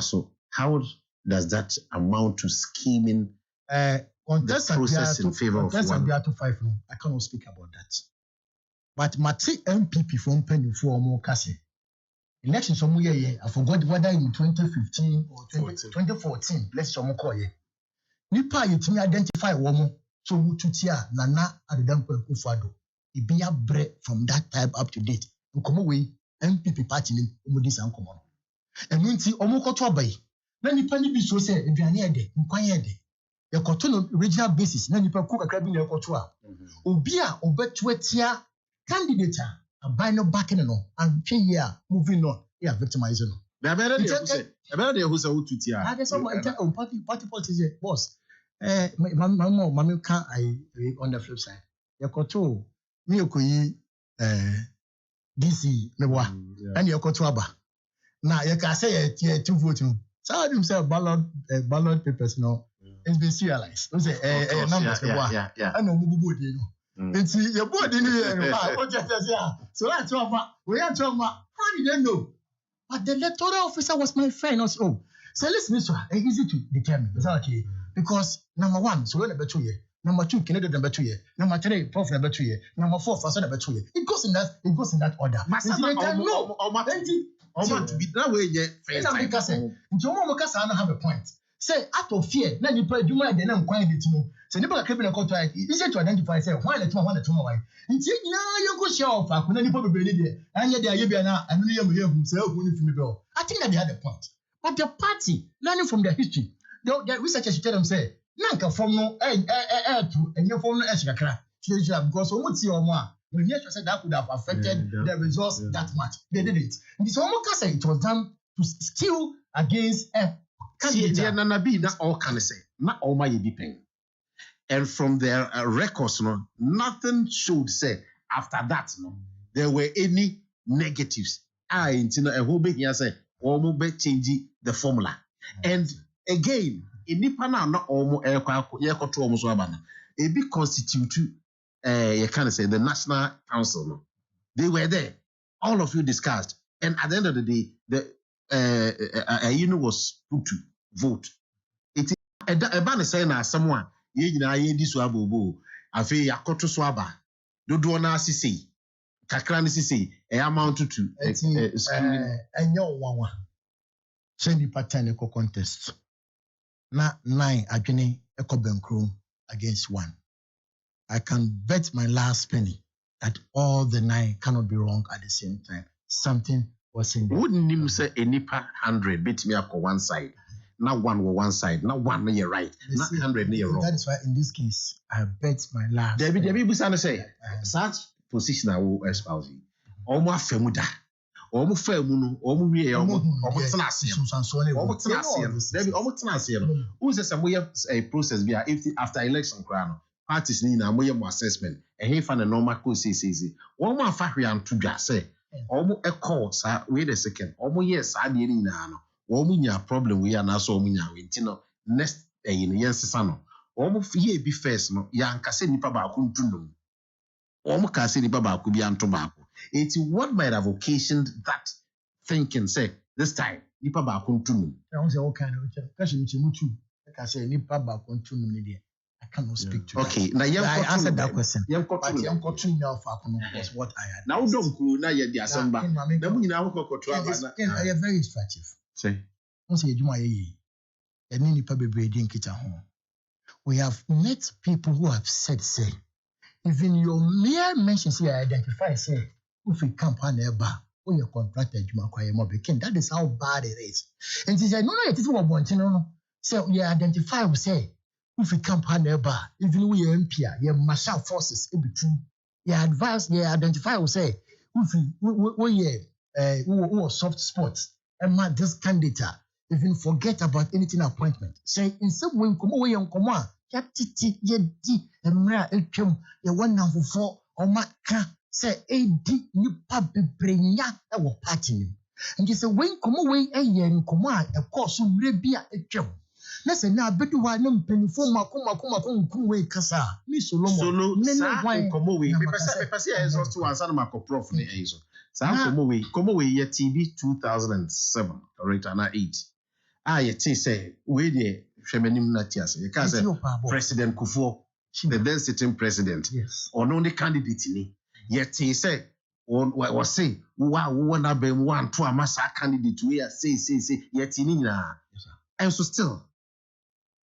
So how does that amount to scheming the process in favor of one? To 5 no. I cannot speak about that. But Mati MPP from Penny for more Cassie. Election some year, I forgot whether in 2015 or 2014, let's some call ye. Nipa you to identify woman, so Mututia, Nana, and the Dampo Kufado. It be a bread from that time up to date. And come away, MPP party in Umudis and Common. And when see Omoko Twabay, then Nipa be so say, if you are near there, inquire there. Your cotton regional basis, then Nipa cook a crab in your cotua. Ubia, Obetuetia, candidate. By no backing and 3 year moving on. Yeah, victimizing. The better who say who to tia. I guess party politics, boss. Mammy can't I on the flip side. You got to me, DC, Mewa, and you got to Abba. Now you can say 2 voting. So I himself ballot papers, no, it's been serialized. Don't say numbers, yeah. I know Mubu, you know. It's your body in here. So that's what we are talking about. How did they know? But the electoral officer was my friend. Also, so listen, it's easy to determine. Is that okay? Because number 1, so number 2 year. Number 2, Canada number 2 year. Number 3, Prof number 2 year. Number 4, First number 2 year. It goes in that order. No, to be that way, yeah. First time, because I have a point. Say out of fear, then you put you might then quiet it. So never can be a contract. Easy to identify. Say why the 200 why. It's you go show off. I couldn't probably there. And yet they are now. And you himself winning from the bill. I think that they had a point. But the party learning from their history, the researchers tell them say, Nanka from no to and your phone no extra because we would see on one. When you said that would have affected the results that much. They did it. And this almost it was done to steal against See, not all can say, not all my dipping. And from their records, nothing should say after that, there were any negatives. A whole big year say, almost changing the formula. And again, in Nipana, not almost almost a big constitute, you can say the National Council. They were there. All of you discussed. And at the end of the day, the was put to vote. It a ban saying na someone ye nyina ye di so abobo afi yakoto so aba dodo na asisi kakra na sisi e amount to enyo wanwa sendi pattern eco contest na 9 adwene eco bankroom against 1. I can bet my last penny that all the 9 cannot be wrong at the same time. Something was in there. Wouldn't him say a nipa 100 beat me up on one side? Now one on one side, now one on your right, not 100 near wrong. That is why in this case, I bet my life. Debbie Busana say, such position I will espouse you. Almost femuda. Almost femuno, almost we almost tenacity. Who says some way a process via after election crown? Parties need a more assessment. A half and a normal course is one more factory and to just say, almost a course. Wait a second, almost yes, I didn't know. Almost problem we are now so many next day in yes, son. Almost ye be first, no, young Cassini Papa couldn't. Almost Cassini Papa could be on tobacco. It's what might have occasioned that thinking, say, this time, Nipa Bakuntum. I was all kind of Mutu. Like I say, Nipa Bakuntum. I cannot speak to you. Okay, now I answered that question. Young Cotton now was what I had. Now don't go now yet the assembly. You're very instructive. Say, we have met people who have said, say, even your mere mention, say, identify, say, if we camp on a bar, or your contracted, that is how bad it is. And she said, no, it is what one, no. So we identify, we say, if we camp on a bar, even we are MP, your martial forces, in between, you advise, you identify, we say, if we soft spots, and my this candidate, even forget about anything appointment. Say, in some way, come away on command, Yatiti, Yedi, and Mra, Elchum, your 1 number 4, or Maka. Say, Nipa Bebrenya, our party. And you say, when come away a year in command, of course, you may be a job. Let's say, now, but do I know penny for Makuma, Casa, Miss Solo, why come away? Because here is also one son of Prof. Come away, your TV 2007, correct, and 8. Yet say, wait there, Feminim Natias, you can't say President Kufo, the then sitting president, yes, or no candidate in it. Yet he said, was say, wow, one of them one to a massa candidate, we are say, yet in and so still,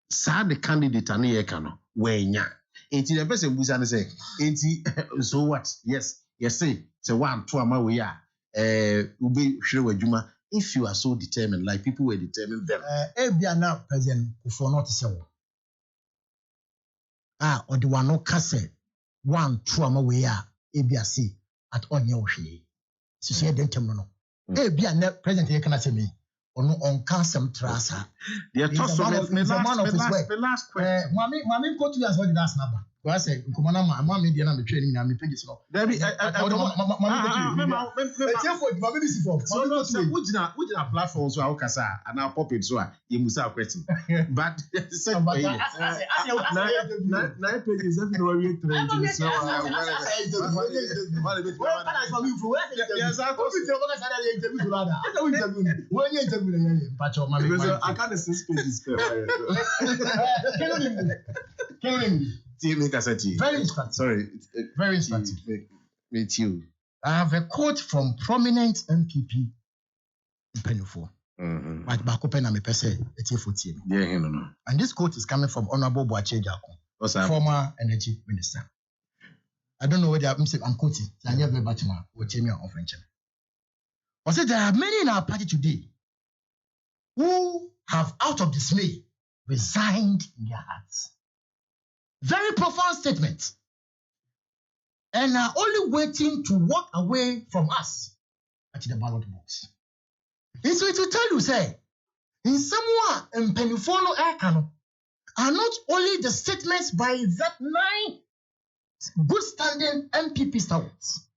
sad the candidate and the cano, where ya. Ain't the person who's an say, ain't he? So what? Yes, say, one to a ma we are, Ubi Shrewa Juma, if you are so determined, like people were determined then. Now, President Kufo not so. Or the one no cassette, one to a ma we are. ABC at on your way. She said, Dentamano. ABN present here can I say me on Cansam Trasa. The last question. Mammy, go to us what the last number. I said, Kumana, Mammy, the number training, and the pages. Debbie, which are platforms so Alcasa and our puppets so you must have question. But 9 pages everywhere training. So I can't 6 pages. Very instructive. Sorry. Very instructive. Meet you. I have a quote from prominent MPP in Penufo. But Bakopena me pese eti no. And this quote is coming from Honorable Boache Jako, former energy minister. I don't know whether I'm quoting. I never bet my or French. I said there are many in our party today who have, out of dismay, resigned in their hearts. Very profound statement. And are only waiting to walk away from us at the ballot box. And so it will tell you, say, in somewhere in Penifono Ekano are not only the statements by that 9 good standing MPP stalwarts.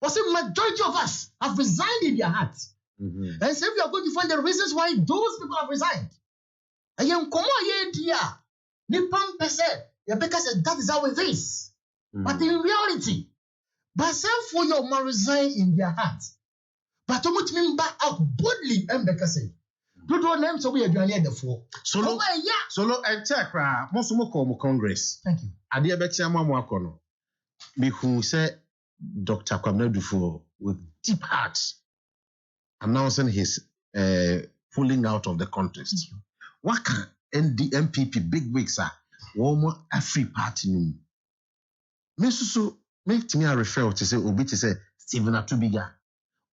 But the majority of us have resigned in their hearts. And so we are going to find the reasons why those people have resigned. And you come on here, Nippon Pese, because that is how it is. But in reality, but for your man resign in their hearts. But to put me back out boldly and because do not name so we are doing the four. Solo and check most of Congress. Thank you. Adia Bexia Mamoakono. Me who said Dr. Kwame Dufo with deep hearts announcing his pulling out of the contest. What can NDMPP big wigs are? One free party. Me so make me a refer to say Obi to say Stephen Atubiga.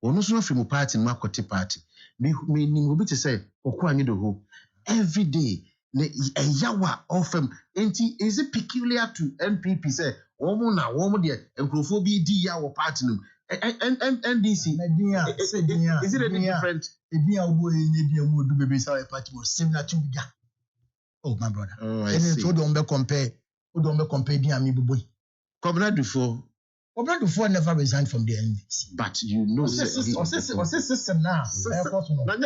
Ono so from party Makoti party. Me Obi to say Okwanyido every day. A yawa of them. Is it peculiar to NPP? Say, woman na woman there, and Crophobia D yawa partner. And DC. Is it any different? Similar to Biga. Oh, my brother. Oh, I see. So don't compare. Don't compare Diami boy. Comrade Dufo. Comrade Dufo never resigned from the NDC. But you know, system now. System. I'm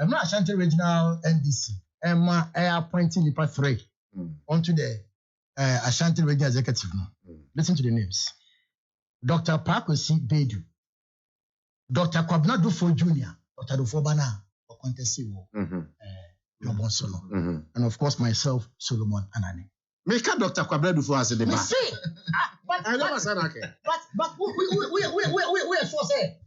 not Ashanti Regional NDC. I'm appointing the part 3 onto the Ashanti Regional Executive. Listen to the names: Dr. Pakosi Bedu, Dr. Kwabena Dufo Jr., Dr. Dufo Bana, Okontesiwo, Abon Solo, and of course myself, Solomon Anani. Make a Dr. Kwabena Dufo as a debate. But I never said that. But we are so say.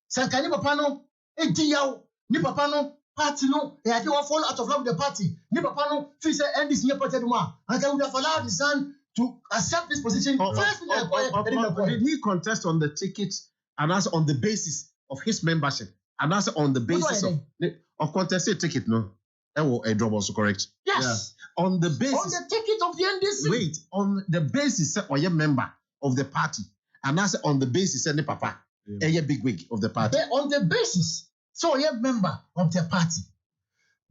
Sankani Papano, Ediao, Ni Papano, party no, they will fall out of love with the party. Ni Papano, Fisa and this year party one. And I would have allowed his son to accept this position. Did he contest on the ticket and also on the basis of his membership? And also on the basis of contested ticket, no? A drop also correct. Yes. Yeah. On the basis. On the ticket of the NDC. Wait, on the basis or you're member of the party. And also on the basis of the papa. A big wig of the party. On the basis. So you're member of the party.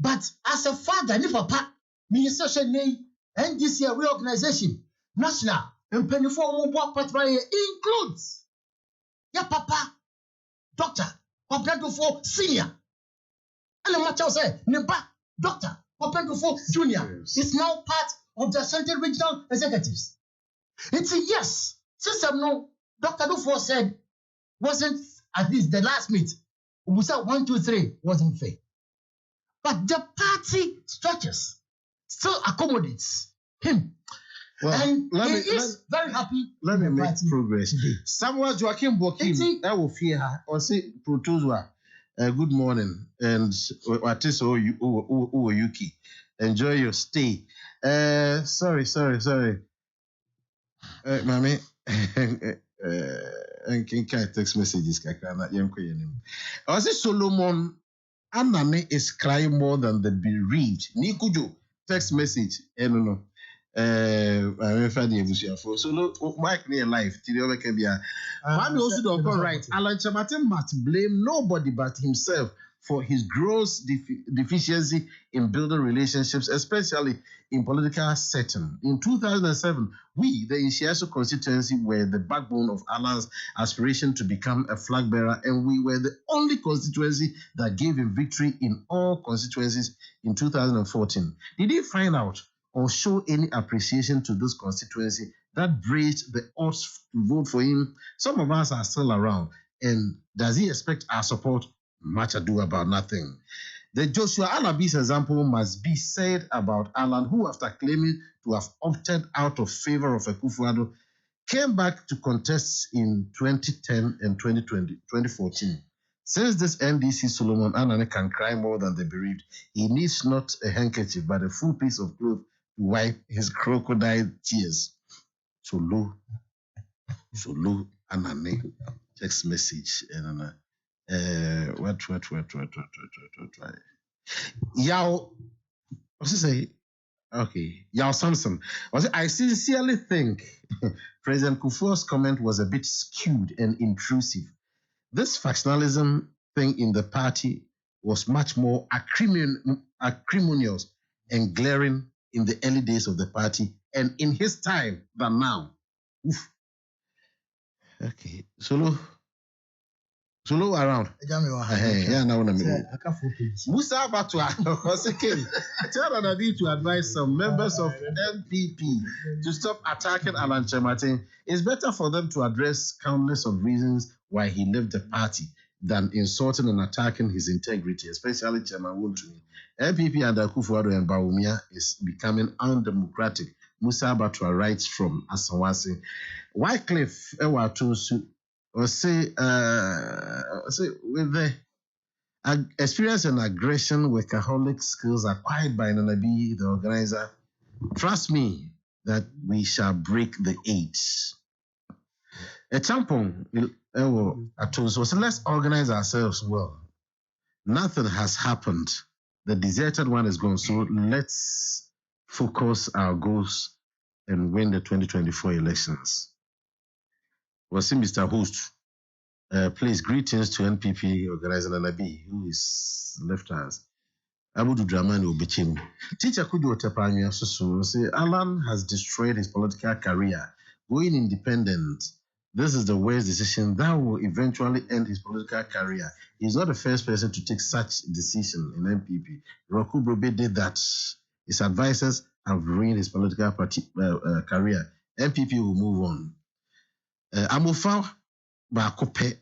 But as a father, ni papa, minister name, NDC reorganization, national, and penny for mobile party includes your papa, doctor, Kwabena Dufo senior. And the matter say, Nemba, doctor, Kwabena Dufo junior is now part of the Ashanti Regional Executives. It's a yes. System no, Dr. Dufo said, wasn't at least the last meet. Ubusa 1, 2, 3 wasn't fair. But the party structures still accommodates him. Well, and he is very happy. Let me make progress today. Samuel Joaquin Bokim, I will fear her or say Protozwa. Good morning, and what is Yuki? Enjoy your stay. Sorry. Mommy, and can text messages. I was say Solomon Anane is crying more than the bereaved. Nikujo text message. No. I'm so look, Mike near life. Tiliobe can be a man also don't right. Alan Chamatin must blame nobody but himself for his gross deficiency in building relationships, especially in political setting. In 2007, we, the Inshiaso constituency, were the backbone of Alan's aspiration to become a flag bearer, and we were the only constituency that gave him victory in all constituencies in 2014. Did he find out or show any appreciation to this constituency that braved the odds to vote for him? Some of us are still around, and does he expect our support? Much ado about nothing. The Joshua Alabi's example must be said about Alan, who, after claiming to have opted out of favor of Akufo-Addo, came back to contest in 2010 and 2014. Since this NDC Solomon Anane can cry more than the bereaved, he needs not a handkerchief but a full piece of cloth to wipe his crocodile tears. Solo Anane text message and what Yao, what's he say? Okay, Yao Samson. I sincerely think President Kufuor's comment was a bit skewed and intrusive. This factionalism thing in the party was much more acrimonious and glaring in the early days of the party and in his time than now. Oof. Okay, Solo around. Yeah, now Musa Batwa tell Anadi to advise some members of NPP to stop attacking Alan Chematin. It's better for them to address countless of reasons why he left the party than insulting and attacking his integrity, especially Chairman Wontumi. NPP under Akufo-Addo and Bawumia is becoming undemocratic. Musa Batwa writes from Asawasi. Wycliffe Ewatosu or say with the experience and aggression workaholic skills acquired by Nanabi, the organizer, trust me that we shall break the 8. A champon So let's organize ourselves well. Nothing has happened. The deserted one is gone. So let's focus our goals and win the 2024 elections. Mr. Host, please greetings to NPP organizer Nanabi, who is left us. Abudu Dramani Obichim. Teacher Kudu Otepanya Susu say Alan has destroyed his political career, going independent. This is the worst decision that will eventually end his political career. He's not the first person to take such decision in NPP. Roku Brobe did that. His advisors have ruined his political career. NPP will move on. Amofa Bakope.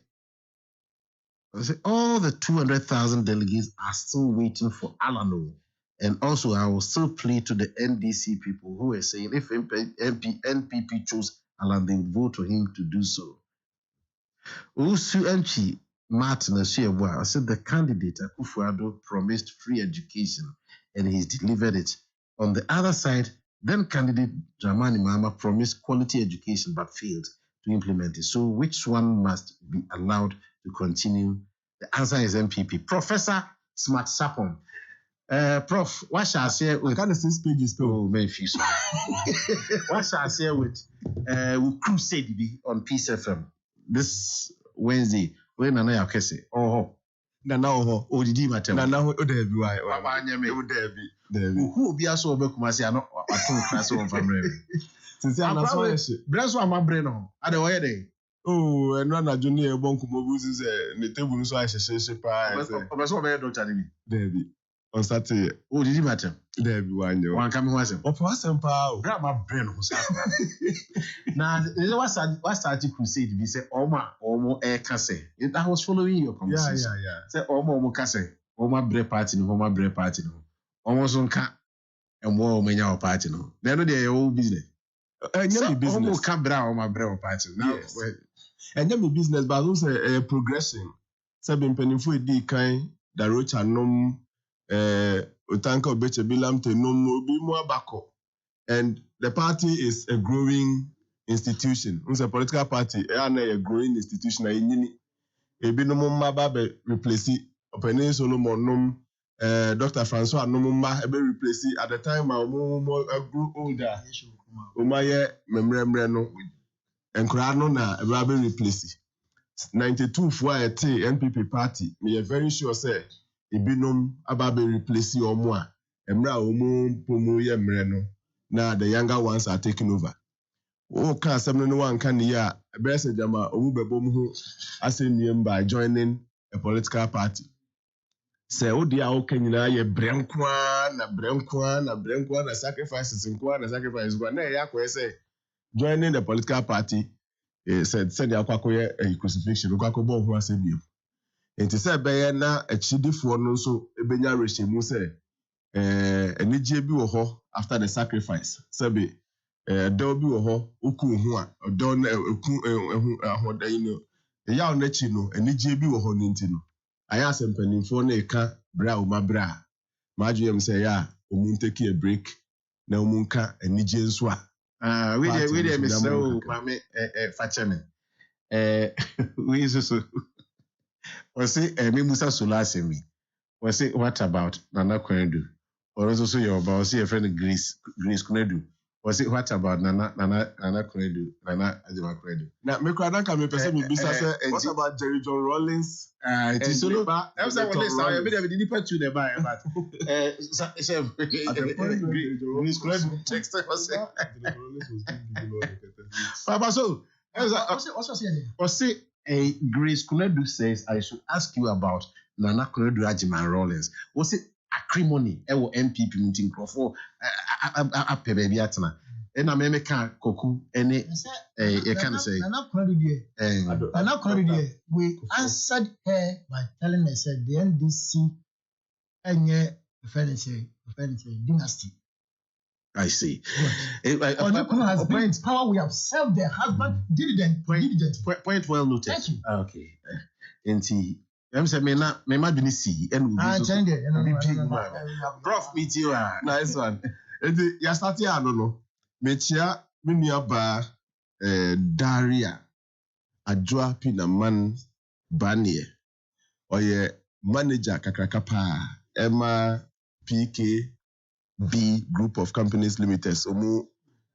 All the 200,000 delegates are still waiting for Alano. And also, I will still plead to the NDC people who are saying if NPP chose Alan, they would vote for him to do so. Usu Mchi Martin Ashiebwa said the candidate Akufo-Addo promised free education and he's delivered it. On the other side, then candidate Dramani Mahama promised quality education but failed to implement it. So which one must be allowed to continue? The answer is MPP. Professor Smart Sapon. Prof, what shall I say with... Kind of 6 pages though. Oh, Memphis. What shall I say with Crusade on Peace FM this Wednesday? When I have Kese. Oh, Nana, oh, did you matter? Nana, oh, there be why. Who will be a so big Kumasi? I know a two class of family. Since I'm not so Brass one, my brain on. I don't know where. Oh, and Nana Junior Bonkumo is the table, so I should say, I saw my doctor. Debbie. On Saturday. Oh, did you matter? There be one coming was him. Of course, and power. Grab my brain was now, what started Crusade? We say, Omo air casse. That was following your conversation. Yeah. Say, Omo casse. Oma bre party, no, Oma bre party, no. Almost on cat and war many our party, no. They're not their own business. And your business. Omo cabra, Oma bre party. Now, and your business, but also a progression. Sabin penny for a kind, the roach and nom. Utanka Obeche Bilam to Nomo more backup. And the party is a growing institution. It's a political party, and a growing institution. A binomo mababe replace it. Opening Solomon nom Dr. Francois Nomuma ebe replace it. At the time I grew older. Umaye memremreno and Krano na ebe replace it. 92 for a NPP party. Me very sure say Ibinom ababe replace or more. Emra omu pomu ye mreno. Now the younger ones are taking over. Oh, can 71 can ya best jama omu bebomu asem by joining a political party. Say odia okanyina ye brenkwa na sacrifices na sacrifices go na ya ko say joining the political party said ya kwakoye a crucifixion kwakobo ho asebiem. Enti se beye na achidifo no so ebenya rehemu se enigye bi wo ho after the sacrifice sebe do bi wo ho oku hu a do na oku ahoda yi no ya na chi no enigye bi wo ho no nti no aya asempanimfo na eka bra o mabra ma adwem se ya omu take a break na omu nka enigye nso a we dey Mr. Mame Facheme we so was it Mimusa Sulasemi? Was it what about Nana Kwedu? Or also your about your friend Grace Kwedu? Was it what about Nana Kwedu? Nana Ajima Kwedu? Now, me kwada ka me pese me bisa say what about Jerry John Rollins? It is solo. I was like, I be the deeper to the buy, but Grace Kwedu text was saying. Papa, so what's it? Grace Kunedu says, I should ask you about Nana Kunedu Ajima Rollins. Was it acrimony? Ewo MPP meeting for a baby atana. And I may can Koku any you can say Nana Kunedu. We answered her by telling her said the NDC and dynasty. I see. Onyekuru has been in power. We have served their husband diligent. Point well noted. Thank you. Okay. Enti, I'm saying me ma duni see and Prof meet you. Nice one. Enti ya start ya no. Mechia me nua ba Daria. Adwoa Pinaman Banie oye manager kakrakapa Emma PKB Group of Companies Limited omu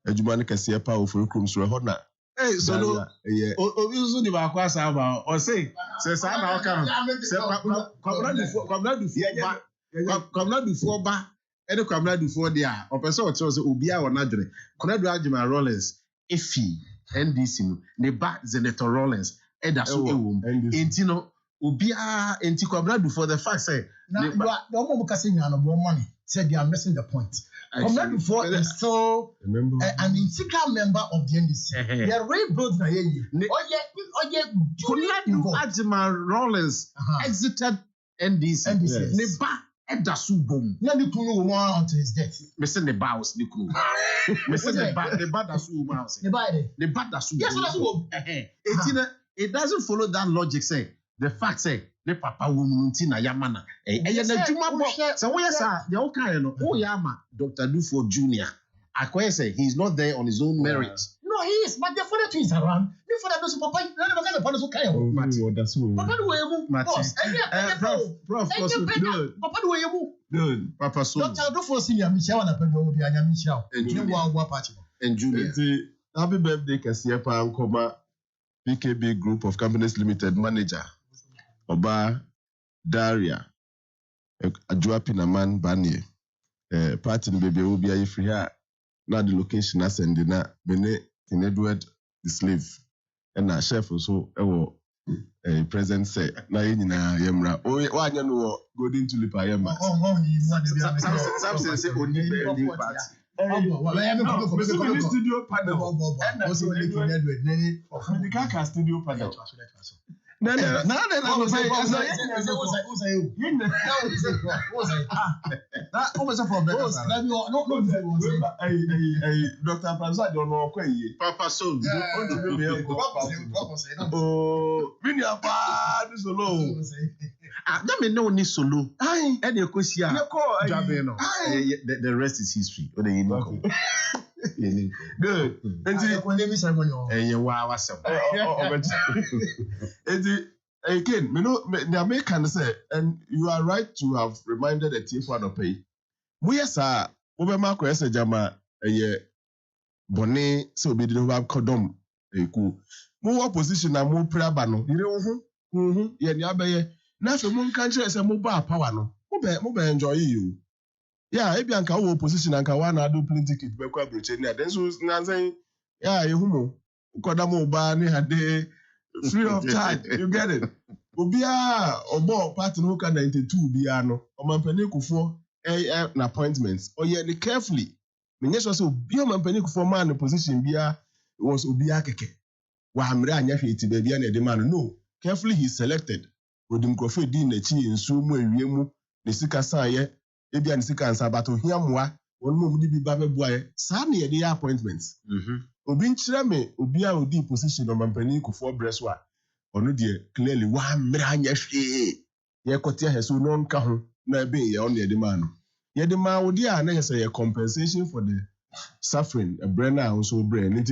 adwuma kase pa ofuru krum so hona Hey, so no, obisu di ba kwa sa ba o say sa na o kan say kwamna du fo ba ene kwamna du fo dia o pese o tell say obi a wona dwere kwamna du agima Rollins efi NDC no ne ba Senator Rollins eda so ewom enti no obi a enti kwamna du for the fact say na the omo ka say nya no bo money said they are missing the point. Kwamna before is still an integral member of the NDC. They are rebuilding na ye. Oye Kwamna Agima Rollins exited NDC. Ne ba eda so bom. Na ni kunu wo mo until his death. Me say ne ba house ni kunu. Me say ne ba da so wo house. Ne ba ide. Ne ba da so. Yes, that's wo. It doesn't follow that logic say the fact say the papa woman na yamana na juma bo so we say the okay no o yama Dr. Dufo Jr. Akoko say he's not there on his own merit. No, he is, but the father too is around. The father knows papa na never get the father so kai o papa do we mu boss prof papa do we mu good papa so Dr. Dufo Senior mi shawa na pedo obi anya mi shawa ni wa party and Junior happy birthday kase pa nkoma PKB Group of Companies Limited manager Oba Daria Adwoa Pinaman Banie party baby will be free here now the location ascend na Bene in Edward the slave and our chef also present say na nyina yemra wa anya no golden tulip ayema some say only the party studio panel also making Edward nene of the studio panel No. Dr. Pamsa don't know Papa Son. Oh, mini apa ni solo. Na me no ni solo. E dey kwesi the rest is history. O dey know. Good. Again, the American say, and you are right to have reminded the team for the pay. We are Obama kwese jama bone so be the have kodom eku. Mo opposition na mo praba no. Ire ye ni abeye. Na fe mo nka nche se mo ba power no. Mo be enjoy you. Yeah, ebi anka wo opposition anka wa na do plenty kit be kwa Britannia. Then so na say yeah, you humo. Koda mo ba ni hade free of charge. You get it? Obia obo party no ka 92 bia no. Omampani kufo an appointments. Oye ni carefully. Menye so obia omampani kufo man position bia was obia keke. Wa hamre anya hweti ba bia na de man no. Carefully he selected. Odim krofe di na chi nsu mu awie mu. Ne sika san ye ebia ne sika ansa bato hia moa won mu di bi ba beboa ye. Sa na ye de appointments. Obi nkyere me obia odi position omampani kufo breswa. Ono de clearly wa hamre anya hwe. Ye kotia heso no nka ho na be ye on the man. Ye de ma wo dia na say compensation for the suffering a brenna also brain.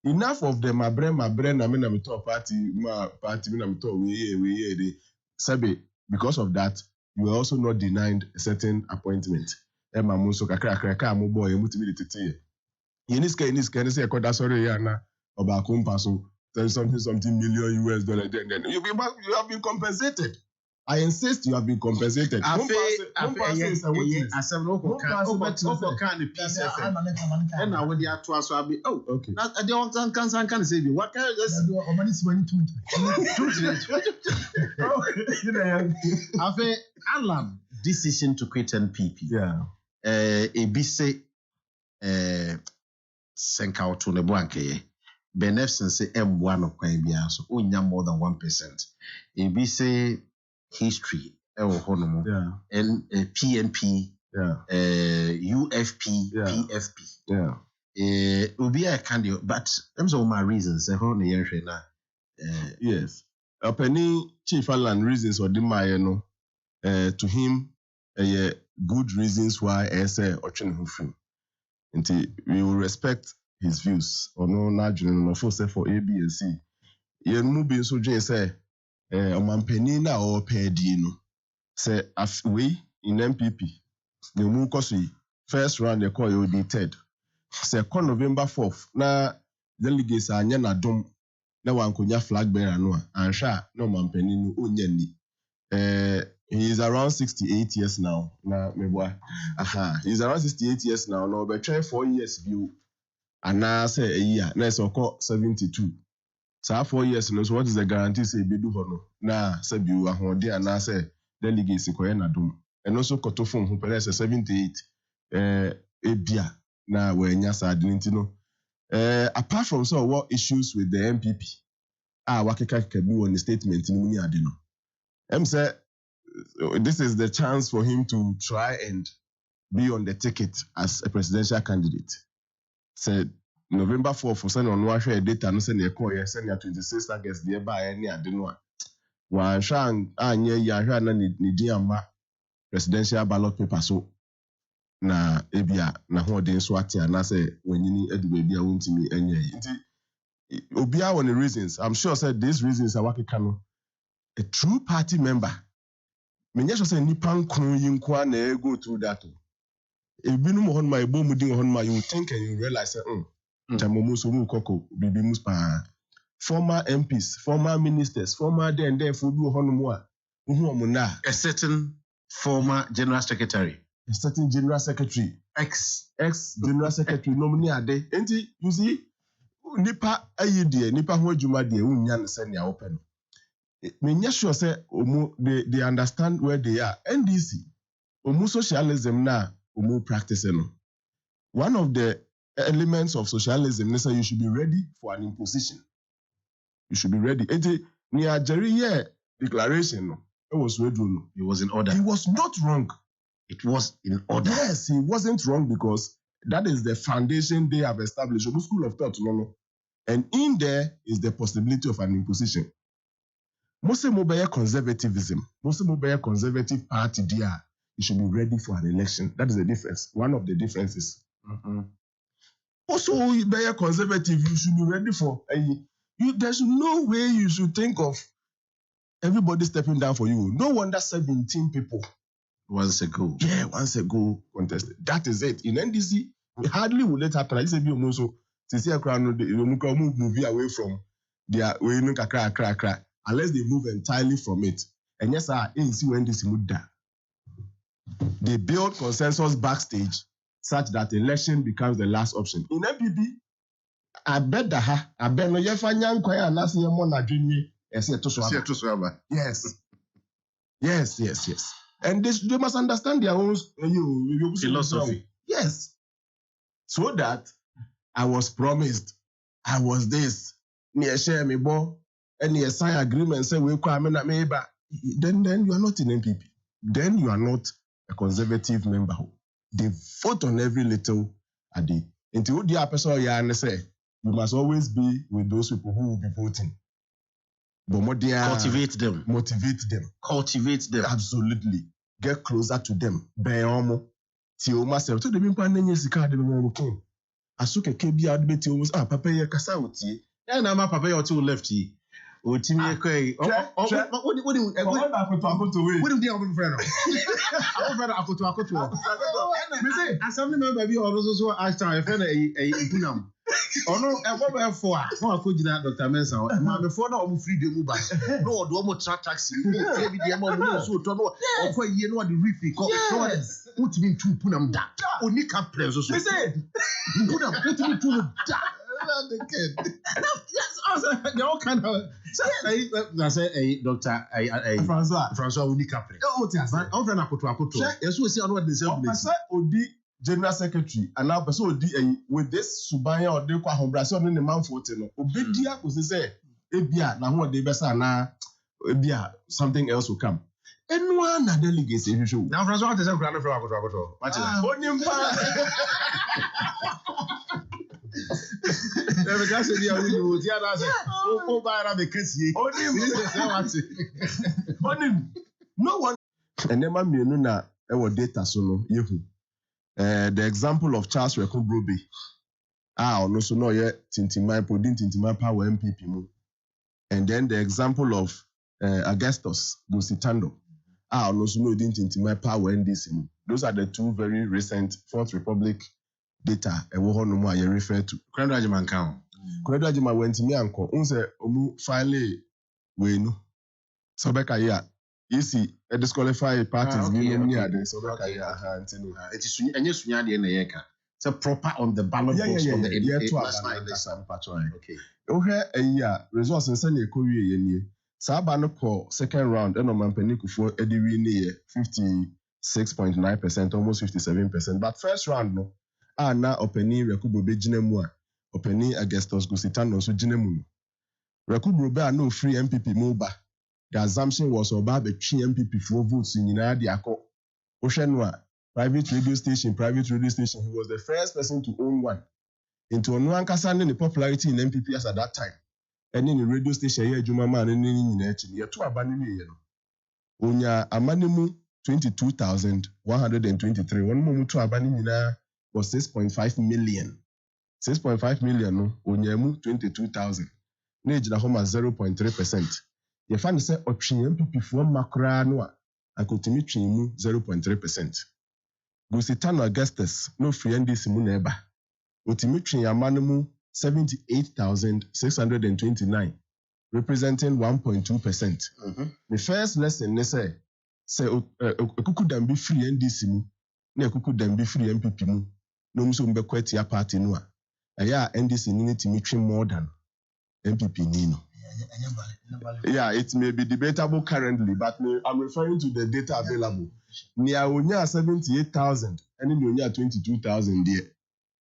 Enough of them a brain na me na me talk party me na me talk we dey sabe because of that you were also not denied a certain appointment. E ma mo so kakra ka mo boy mutimi de tete. Ye ni ska say koda sorry ya na oba kumpa so something million US dollar then you have been compensated. I insist you have been compensated. I okay. Can say what can I just Alan decision to quit NPP. Yeah. Ebise senka oto ne bwanke benefsen say M1 of kwan bia so onya more than 1%. Ebise history honomo and PNP UFP PFP obi a candy but them so my reasons na yenhwe na yes Penny Chief Alan reasons or the no to him good reasons why I say option hufim until we will respect his views or no na for A, B and C yen mu bi nso dwen say omampani na o pedi no say we in MPP the mu koso first round they call you the third say November 4th na delegates anya na dom na wankonya flag bearer no anhwa na omampani no onya ni he is around 68 years now na meboa he is around 68 years now no be try 4 years view ana say a year na so call 72 so 4 years no so what is the guarantee say bedu ho no na say bi ahode ana say delegates koye na dom and also kotofon ho pele say 78 ebia na wanya sadinti no apart from so what issues with the MPP wakeka kebi on the statement ni ade no say this is the chance for him to try and be on the ticket as a presidential candidate. Said November 4th for send on one share data no send call yes send 26 August there by any adeno. Wan shan anye ya hwa na ni diama presidential ballot paper so na ebia na ho den so ate na say wanyini edu ba bia wontimi enye. Nti obia one the reasons I'm sure said these reasons are wakeka no a true party member menye so say nipa nkron yi nko na go through that ebinu mo hon ma ebo mu din hon ma you think and you realize jamomo so mu koko bibi muspa former MPs former ministers former then for bi hon mu a hu omo na a certain former general secretary ex general secretary nominee ade enti you see nipa ayide nipa ho adwuma de unya ne se ne awopɛ no menye sure say they understand where they are. NDC socialism na practice no. One of the elements of socialism is that you should be ready for an imposition. You should be ready. And ni ajeri declaration no. It was ready no. He was in order. He was not wrong. It was in order. Yes, he wasn't wrong because that is the foundation they have established. The school of thought no. And in there is the possibility of an imposition. Most mobile conservatism, most mobile conservative party there, you should be ready for an election. That is the difference. One of the differences. Also, be conservative, you should be ready for. There's no way you should think of everybody stepping down for you. No wonder 17 people once ago. Yeah, once ago contested. That is it. In NDC, we hardly will let happen. I just say be also to see a crowd move away from their way no kakra. Unless they move entirely from it. And yes, ANC when this mudda. They build consensus backstage such that election becomes the last option. In MPP, I bet no yefanya nkwaya last year more na dwinye ese to so. Yes. And they must understand their own philosophy. Yes. So that I was promised, I was this, near share me bo. Any sign agreement say we then you are not in MPP. Then you are not a conservative member. They vote on every little ade. Until the person you say you must always be with those people who will be voting. But motivate them. Absolutely. Get closer to them. Beomo. Ti o myself to the people nenye sika de mo king. Asuke kebi adbeti almost papa ye kasa otie. Ya na ma papa ye otie left yi. Otimi ekoi what do akoto me say assembly member bi oro so ask time fe na ipunam ono ebo for no akogina Dr. Mensa ma before na omo free dem mu ba no odo omo taxi no bi dem omo so to no okwa yie no de refi ko no utimi tu punam da oni ka press so me say punam utimi tu da the kid. That's awesome. They all kind of. I say, Doctor, Francois Unikapre. Oh, yes. I'm from Akoko. Yes, we see on what the same place. Odi General Secretary, and now person Odi with this Subaya or de kwa hombrasion in the man for no. Obedia was say, ebia na ho de besa na ebia something else will come. And one delegates you show. Now Francois is a grand from Akoko. What is that? No one and never me na ewo data so no yehu the example of Charles Rekubrobe no so no ye tintimai podin tintimai power MPP mu And then the example of Augustus Gusitando. Also no didn't my power NDC. Those are the two very recent Fourth Republic data and what no you refer to. Kwendajiman count. Kwendajiman went to me uncle. Unse omu file we no. So back ya. You see, a disqualified parties being near the so back ya. It is and yes, we are the yeka. So proper on the ballot box on the national election. Okay. Okay, a year results in Sunday Korea ye. Sabano call second round and on Mampeniku for Eddie 56.9%, almost 57%. But first round no. Now Openi Rekubo Bejinemua. Openi Augustus Gusitano so Jinemuno. Rekubo Be no free MPP Moba. The assumption was about the 3 MPP for votes in United Akoko. Oshenwa, private radio station. He was the first person to own one. Into Onuan Kasane the popularity in MPP as at that time. And in the radio station here, Jumama and in actually, two abanini. Onya Amanimu 22,123. One moment to abanina was 6.5 million. 6.5 million, no, Onyamu 22,000. Nage na homa 0.3%. You find say option MPP for Makra Noa and continue mu 0.3%. Gusitano Augustus, no free NDC Muneba. Otimitri Yamanumu 78,629, representing 1.2%. The first lesson they say Kuku dambi free NDC mu, ne Kuku dambi free MPP mu, no mso mbekweti ya party noa. Aya NDC nini timitri more than MPP nino. Yeah, it may be debatable currently, but I'm referring to the data available. Nia unya 78,000, and in unya 22,000 there.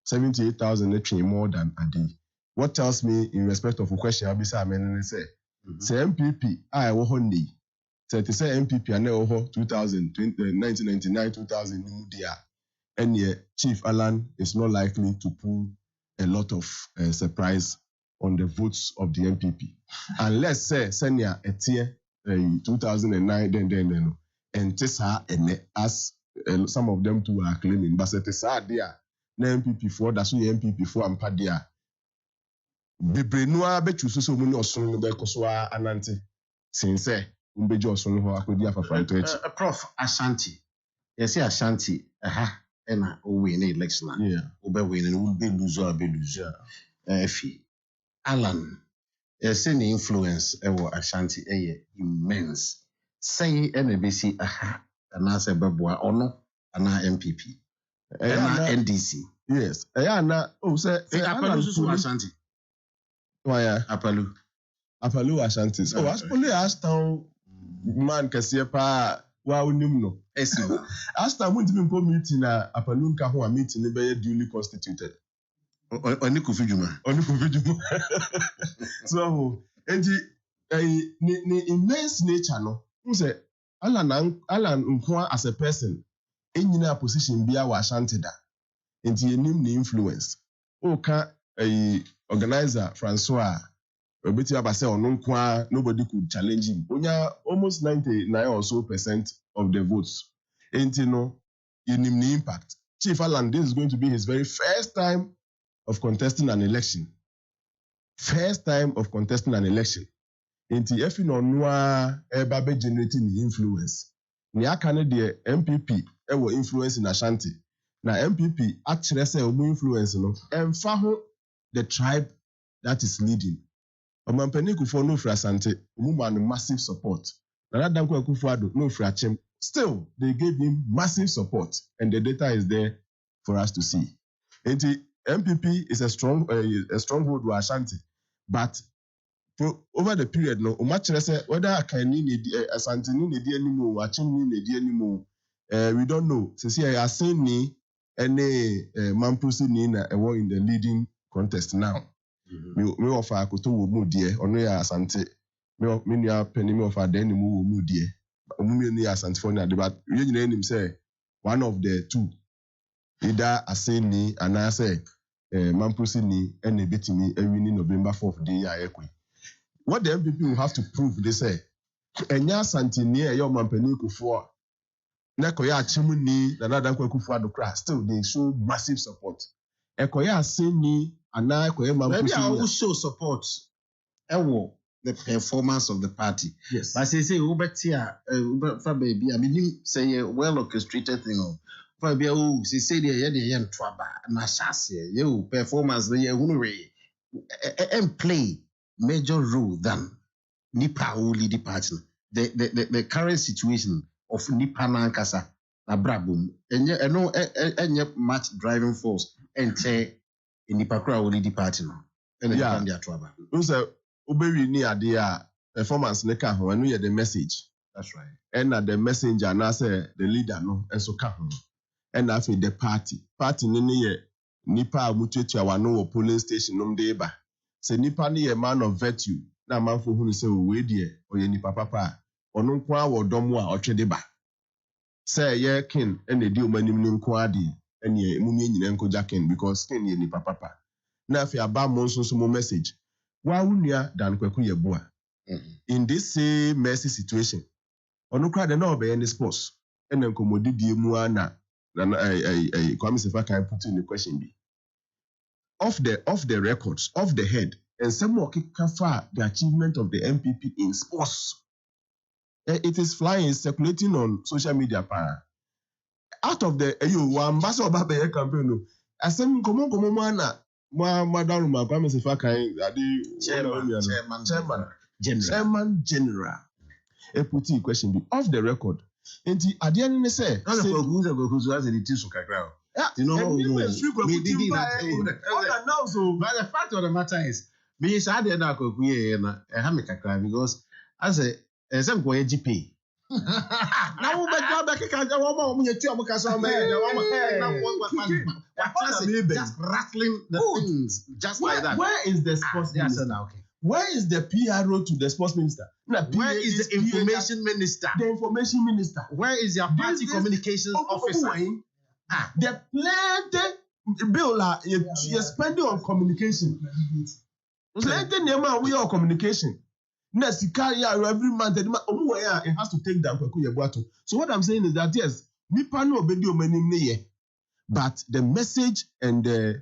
78,000 actually more than a day. What tells me in respect of a question, I'll be saying, say MPP, I will honey. Say to say MPP, I know 1999, 2000, and yet Chief Alan is not likely to pull a lot of surprise on the votes of the MPP. Unless say Senya Etie 2009, then and Tessa and as some of them too are claiming, but say Tessa there, na MPP for that's who MPP for Ampadia. Bibrenua bechu so muni osun no be kosoa anante. Since umbejo osun ho akodi afafa to echi. Prof Ashanti. You say Ashanti, ena o win election. Yeah. Obe win and will be lose. Fi Alan, you say the influence ewo Ashanti immense. Say NBC and as a babwa ono ana MPP. Ana NDC. Yes. Na say Apalu so Ashanti. Why Apalu Ashanti. So Aspalu Ashtown man kese pa wa unim no. Esi. Ashtown mo ntimi nko meeting na Apalu nka ho a meeting ne be duly constituted. Oni kufijuma. So, the immense nature no. Who say Alan Nkwa as a person, in a position be our Ashanti da. And he name the influence. Ka organizer Francois, nobody could challenge him. Onya almost 99 or so % of the votes. And you know, in the impact. Chief Alan, this is going to be his very first time of contesting an election. Inti efi no noa eba be generating the influence. Ni aka ne de MPP ewo influence in Ashanti. Na MPP actually say omu influence no emfa ho the tribe that is leading. Omampani Kufuor no fra Asante, omu man massive support. Na Danko Kufuor no fra Chem. Still, they gave him massive support, and the data is there for us to see. Inti MPP is a stronghold to Ashanti, but over the period, no, whether Akani Asante ni anymore, Achim ni anymore, we don't know. So see, I saying ni any Mampusi ni na in the leading contest now. Me offer Akoto wo mu die, ono ya Asante. Me nua penny me offer den mu wo mu die. Omu ni Asante for na but we nyina nim say one of the two, either Aseni and I say Mampusi ni ene betimi ewini November 4th day ayekwe. What the MPP will have to prove, they say, Enya Santini, your Mampani Kufuor, Nekoya Chimuni, another Kufuor do crash. Still, they show massive support. Ekoya Sini, and now Koya Mampusi. Maybe I will show support. Ewo, the performance of the party. Yes. But say Ubetia, baby, I mean, say a well orchestrated thing. For be say the yen twaba, Nashasi, you performance the Hunray and play major role than Nipa only the partner. The current situation of Nipa Nankasa, Abrabum, and no much driving force and say in Nipa only the partner. Yeah, so Uberi ni idea performance neka ho enu ye the message. That's right. And the messenger na say the leader no enso ka ho. And after the party ni ye nipa amututu awano wo polling station nom de ba. Se nipa ni ye man of virtue na manfo hu ni say we de oye nipa papa ono nko awo dom a otwe de ba. Say ye king and the di omanim ni nko ade ene emumi nyina nko jacken because king ye nipa papa. Na afi aba mo nso mo message wa wunia dan kwaku yebua in this same messy situation onu kra de na obey any sports ena nkomodidie mu ana Kwame Sefa can put in the question be off the records off the head and some more kafa the achievement of the MPP in sports. It is flying, circulating on social media out of the ambassador Babe campaign asem komo ana Madam Kwame Sefa kan chairman general. A put in question be off the record. And the adian ne say as the tissue kakra. You know, but the fact of the matter is, me say dey na kokuye na ha me kakra because as a some go GP. Now we back can go on you two just rattling the things just like that. Where is the sports minister? Okay. Where is the PRO to the sports minister? Where is the information minister? The information minister. Where is your party communications officer? The plenty bill you're spending on communication. Plenty name we are communication. Every month, it has to take down. So what I'm saying is that yes, but the message and the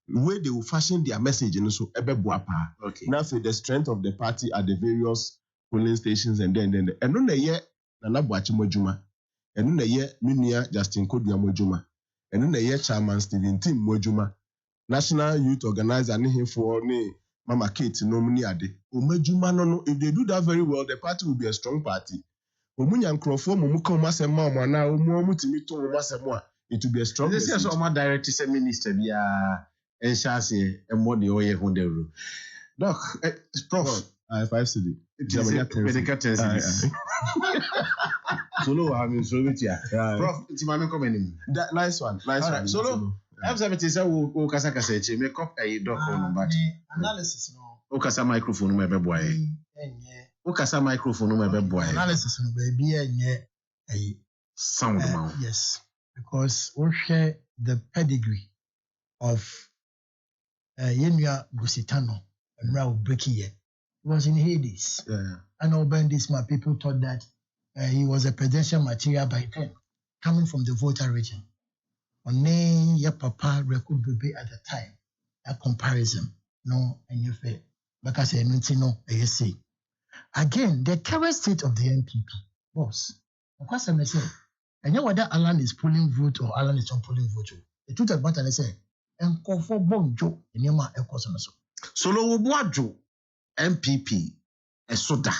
way they will fashion their message and so okay. Now for the strength of the party at the various polling stations and then and on the year Nana Boachi Mojuma and on the year Minia Justin Kodua Mojuma and on the year Chairman Stephen Tim Mojuma National Youth Organizer ni for ni Mama Kate nominee ade Omejuma no if they do that very well the party will be a strong party. Omunya nkrofo mumuka omasema omana omutimi to omasema it will be a strong. This is all my director say minister bia enshase emode oye honderu. Doc, prof, 5 cedi. Medical test. Solo I mean so with ya. Prof, ti ma me come anim. Nice one. Solo. I'm saying say wo kasa kasa eche make up doc on back. Analysis no. O kasa microphone mo ebe boy. O kasa microphone mo ebe boy. Analysis no baby enye sound man. Yes, because we share the pedigree of Yenua Gusitano and Rao Breaking here. He was in Hades. Yeah. And Oben this my people thought that he was a presidential material by then, coming from the Volta region. On name your papa record baby at the time. That comparison, no, and you fail. Because I no, I say. Again, the current state of the NPP was, of course, I say, and you know whether Alan is pulling vote or Alan is not pulling vote. The truth about it, I say, and call for Bong Joe and your man, Solo Wobuajo, MPP, a soda.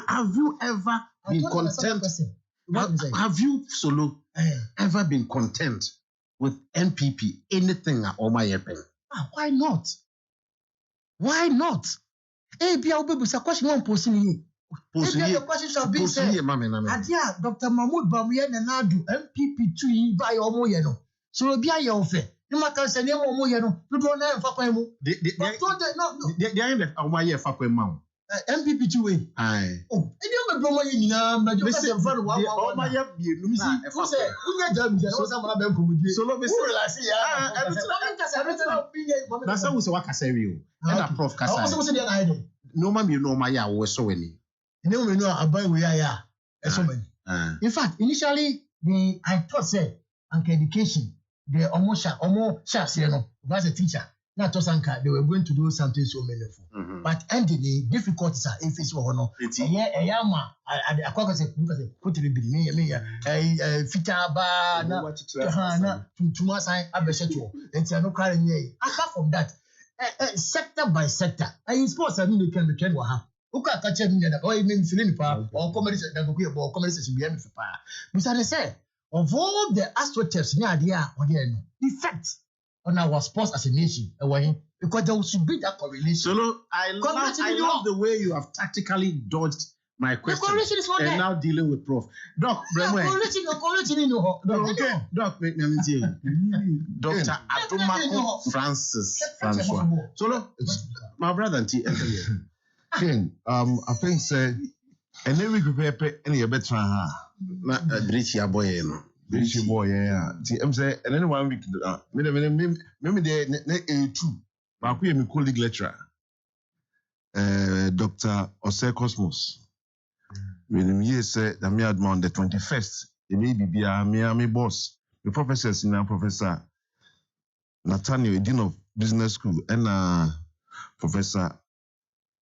Have you ever been content? Have you, Solo, ever been content with MPP? Anything at all my happen? Why not? Why not? Hey, be our baby, a question on posting. The question shall be said. Adia, Dr. Mahmoud Bamiyan and Nadu, MPP 2 by Omoyeno. So be a yofe. You matter say name Omoyeno. You don't know Fakwemu. They are in the Omoye Fakwemu. MPP 2 Aye. Oh, and you have Bromoyina, but you say very well. Omoye you say, who get them? So some of them come with Solo be say, that's how we say Wakaseri. And a prof Kasa. Also say the idea. No man you know my ya we so any. No we know about we are so many. In fact, initially I thought say anke education the almost share you know as a teacher Not Tosanka, they were going to do something so meaningful. But ending the difficulties are in face of honor. A yama, I put it in me, Fitaba, Tumasai, Abeshetu, and Tiano Carine. Apart from that, sector by sector, I suppose I mean you can return what happened. Uka catch him in the oil mean Philippa or commerce or commerce in the fire. Besides, I say, of all the astroturfs near the air or the effect on our sports as a nation, because there should be that correlation. Solo, I love the way you have tactically dodged my question. The correlation is not and there. Now dealing with Prof. Doc, correlation in your Doc, make me tell you. Dr. Atomako Francis Francois. Solo, my brother and Ken, I think say, and then we prepare any better. Na Bridge boy, Bridge boy, yeah. I'm say, and then 1 week, maybe they two. But we have a colleague lecturer, Dr. Ose Cosmos. When he said that me had on the 21st, it may be Miami boss, the professors in Professor Nathaniel, Dean of Business School, and Professor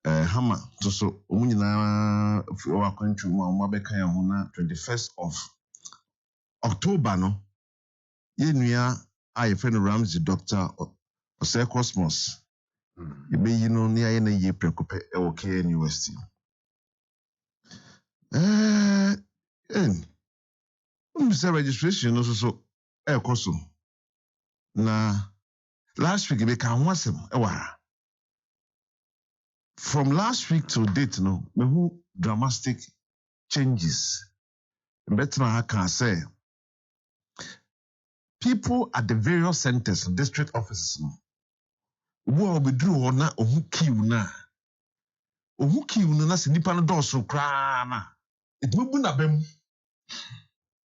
Hammer. So, Omunina, our country, Mabeka Yamuna, 21st of October, no? Yenuya, I friend Ramsey, Dr. Ose Cosmos. You may near any year precope OK University. Registration also so Koso. Na last week they can once from last week to date, no, me who dramatic changes. Better I can say people at the various centers, district offices, no. Wo be drew on na ohu kiu na se nipa no dɔɔso kraa na etumubu na bem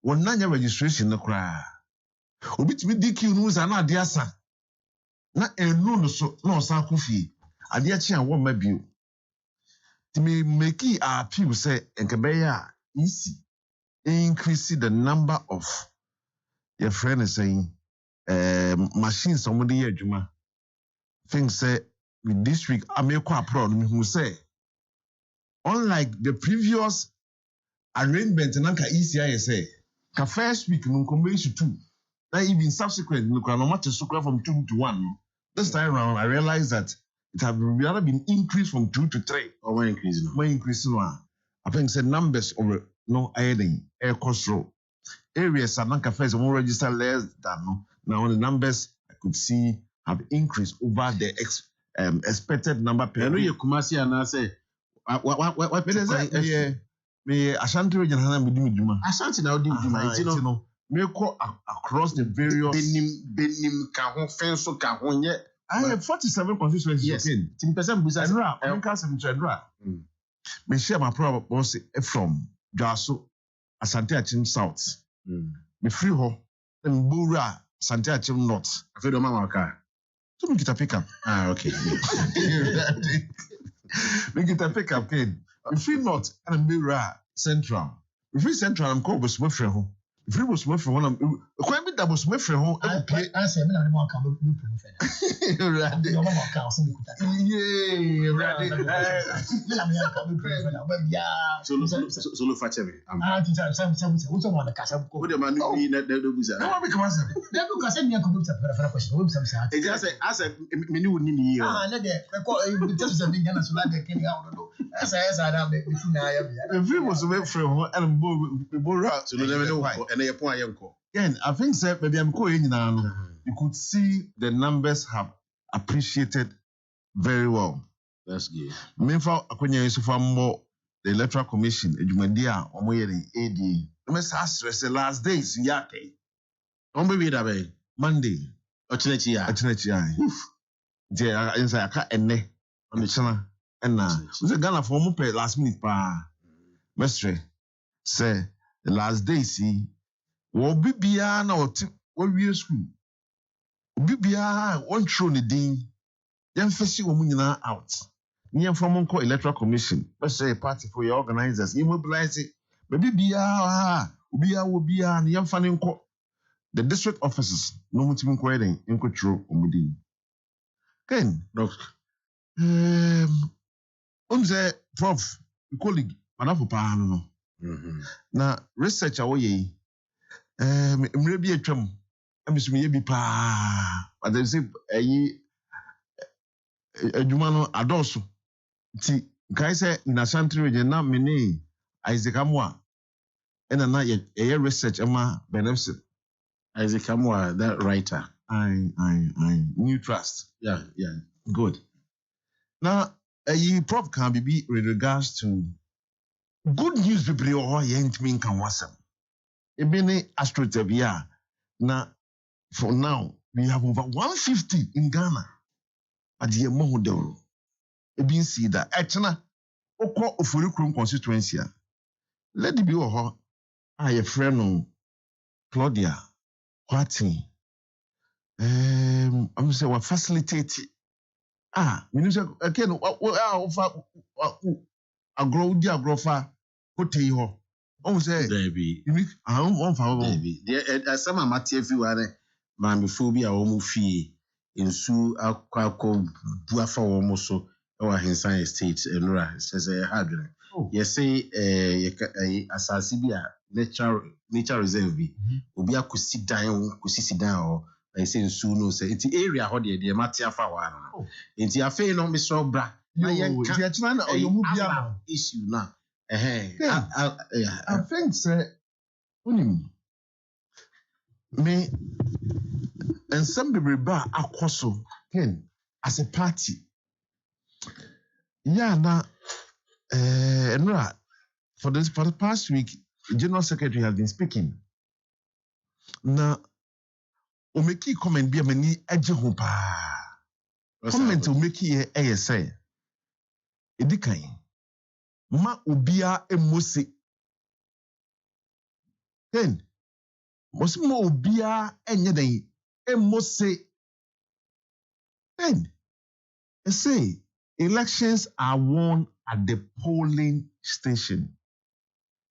wɔn nanya registration no kraa obi tumi di kiu no za na ade asa na enu no so na ɔsan kɔ fie ade akyi a wɔn ma bio timi make appeal say nkebɛyɛ a easy increase the number of your friend is saying machines somebody yɛ adwuma things say with this week I make quite proud who say unlike the previous arrangement nanka ECI say ka first week no combination 2 that even subsequent no no much from 2 to 1 no. This time around I realized that it have rather been increased from 2 to 3 or one increase no I think said numbers of no adding air cost row areas are nanka first more register less than no now the numbers I could see have increased over the expected number per week. Kumasi and I say, what me Ashanti region has been doing Juma. Ashanti now do Juma. Me call across the various Benim Kahon Fenso Kahon yet. I have 47 constituencies. Yes, 10% Busa. I'm casting Chandra. Me share my problem boss from Jaso Asante Achim South. Me free ho and Bura Asante Achim North. I feel the mama car. So we get a pickup. Okay. We get a pickup, kid. If we not, and be rare central. If we central, I'm called with Smith. If we was Smith, one of quite a bit that was Smith. I said, I'm not coming to Solo Fatchery. I'm someone the Casa. What am I doing that the Busa? No, because I said, I'm going to question. It just as a menu would need you. Just a big so like a king out. As I don't make me if we was Smith and Bora, so never know why. And they point uncle. Again, I think that maybe I'm going now. You could see the numbers have appreciated very well. That's good. Meanwhile, Akonya is for more the Electoral Commission, Ejumadia, Omoyeri, AD. I must ask the last days, Yake. On baby that way. Monday. Ochinechia. There inside a cat and ne on the channel. And now, was a Ghana for more last minute pa. Mestre say the last day, see, will be beyond our what we school. Bibia one throw the ding. Then first you out. Near from Uncle Electoral Commission. Let's say a party for your organizers. You mobilize it. Baby Bia will be a young fan. The district offices no much inquiring in control. Ken, Doc. say Prof, colleague, manafo pa no. Na research away yi. Mre bi atwam. Amisumi ye bi pa. But they say adwuma no adoso. Ti kai say na Ashanti region na mene Isaac Amwa. Ena na ye research ama benefit. Isaac Amwa, that writer. I New Trust. Yeah. Good. Now, Prof can be with regards to good news people or yent mean can wasam. Ebene astrotevia. Now, for now, we have over 150 in Ghana. At the Mohudoro. Ebin see that. Actually, Oko Ofurikrum constituency. Let it be a friend Claudia. Whatting? I'm saying what facilitate. Minister again, agro fa hotel ho. On say There be. On fa. There some amateur fi ware maamefo bi a wɔn fie nsu akɔ buafa wɔn so ɛwɔ Hensan estate enura sɛ hadwene. Yɛsɛ asase bi a nature reserve bi obi akosi dan ho. I say nsu no say it's area ho de mate afa wa no. Enti afei no me so bra. Na Yen na oyomu bia issue na. I think say unim me and some people ba akoso Ken as a party. Yeah na enra for the past week the General Secretary has been speaking. Na o make comment bi amani agye ho pa. Comment o make here say edikan ma obia emose. Ken Mosimo obia enye den emose. Ken they say elections are won at the polling station.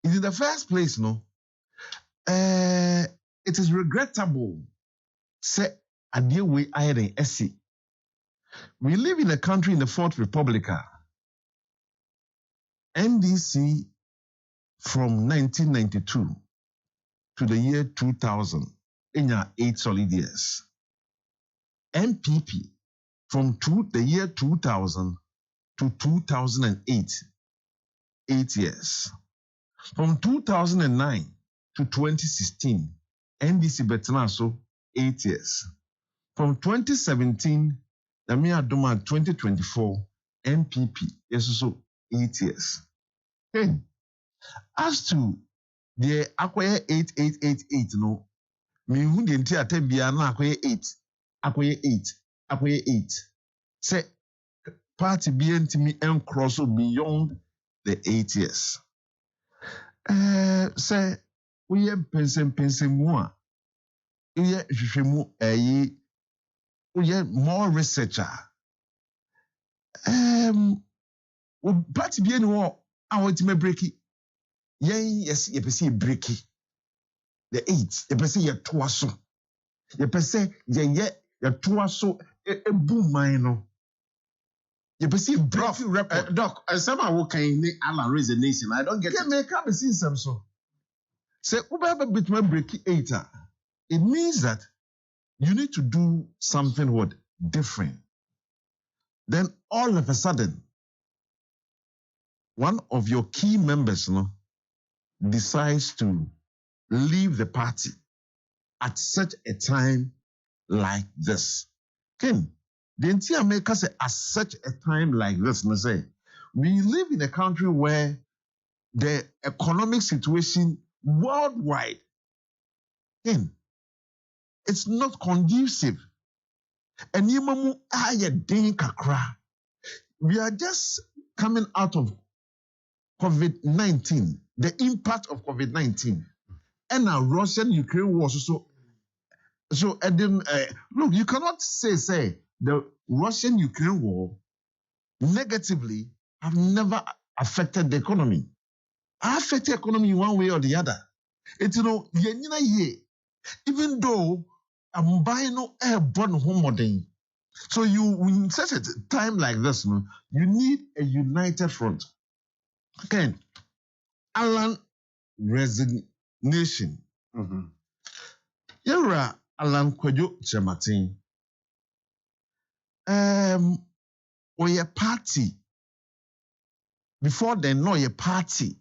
In the first place, no, it is regrettable. Say, we live in a country in the Fourth Republic. NDC from 1992 to the year 2000, in your 8 solid years. MPP from the year 2000 to 2008, 8 years. From 2009 to 2016, NDC Betanaso, 8 years. From 2017, Namia Doma 2024, MPP, yes, so 8 years. Okay. As to the acquire 8888, no, me who the entire Tebiana acquire 8. Say, party BNT and cross beyond the 8 years. Say, we have pensem more. We have more researcher. Party BNT, I want to break it. Yes, you see break it. The 8, you per se your twaso. You per se your twaso a boom mine. You per se break record. Doc, some are working Alan raise the nation. I don't get it. Make up a system so. Say, Uber bit my break 8. It means that you need to do something different. Then all of a sudden, one of your key members, decides to leave the party at such a time like this. Ken, the entire maker say at such a time like this, say, we live in a country where the economic situation worldwide, Ken, it's not conducive. And we are just coming out of COVID-19, the impact of COVID-19, and our Russian-Ukraine war. So look, you cannot say the Russian-Ukraine war negatively have never affected the economy. Affected the economy in one way or the other. It's even though I'm buying no airborne home modern, So in such a time like this, you need a united front. Okay. Alan resignation. Yera Alan Kwadwo Chematin. Or your party. Before they know your party.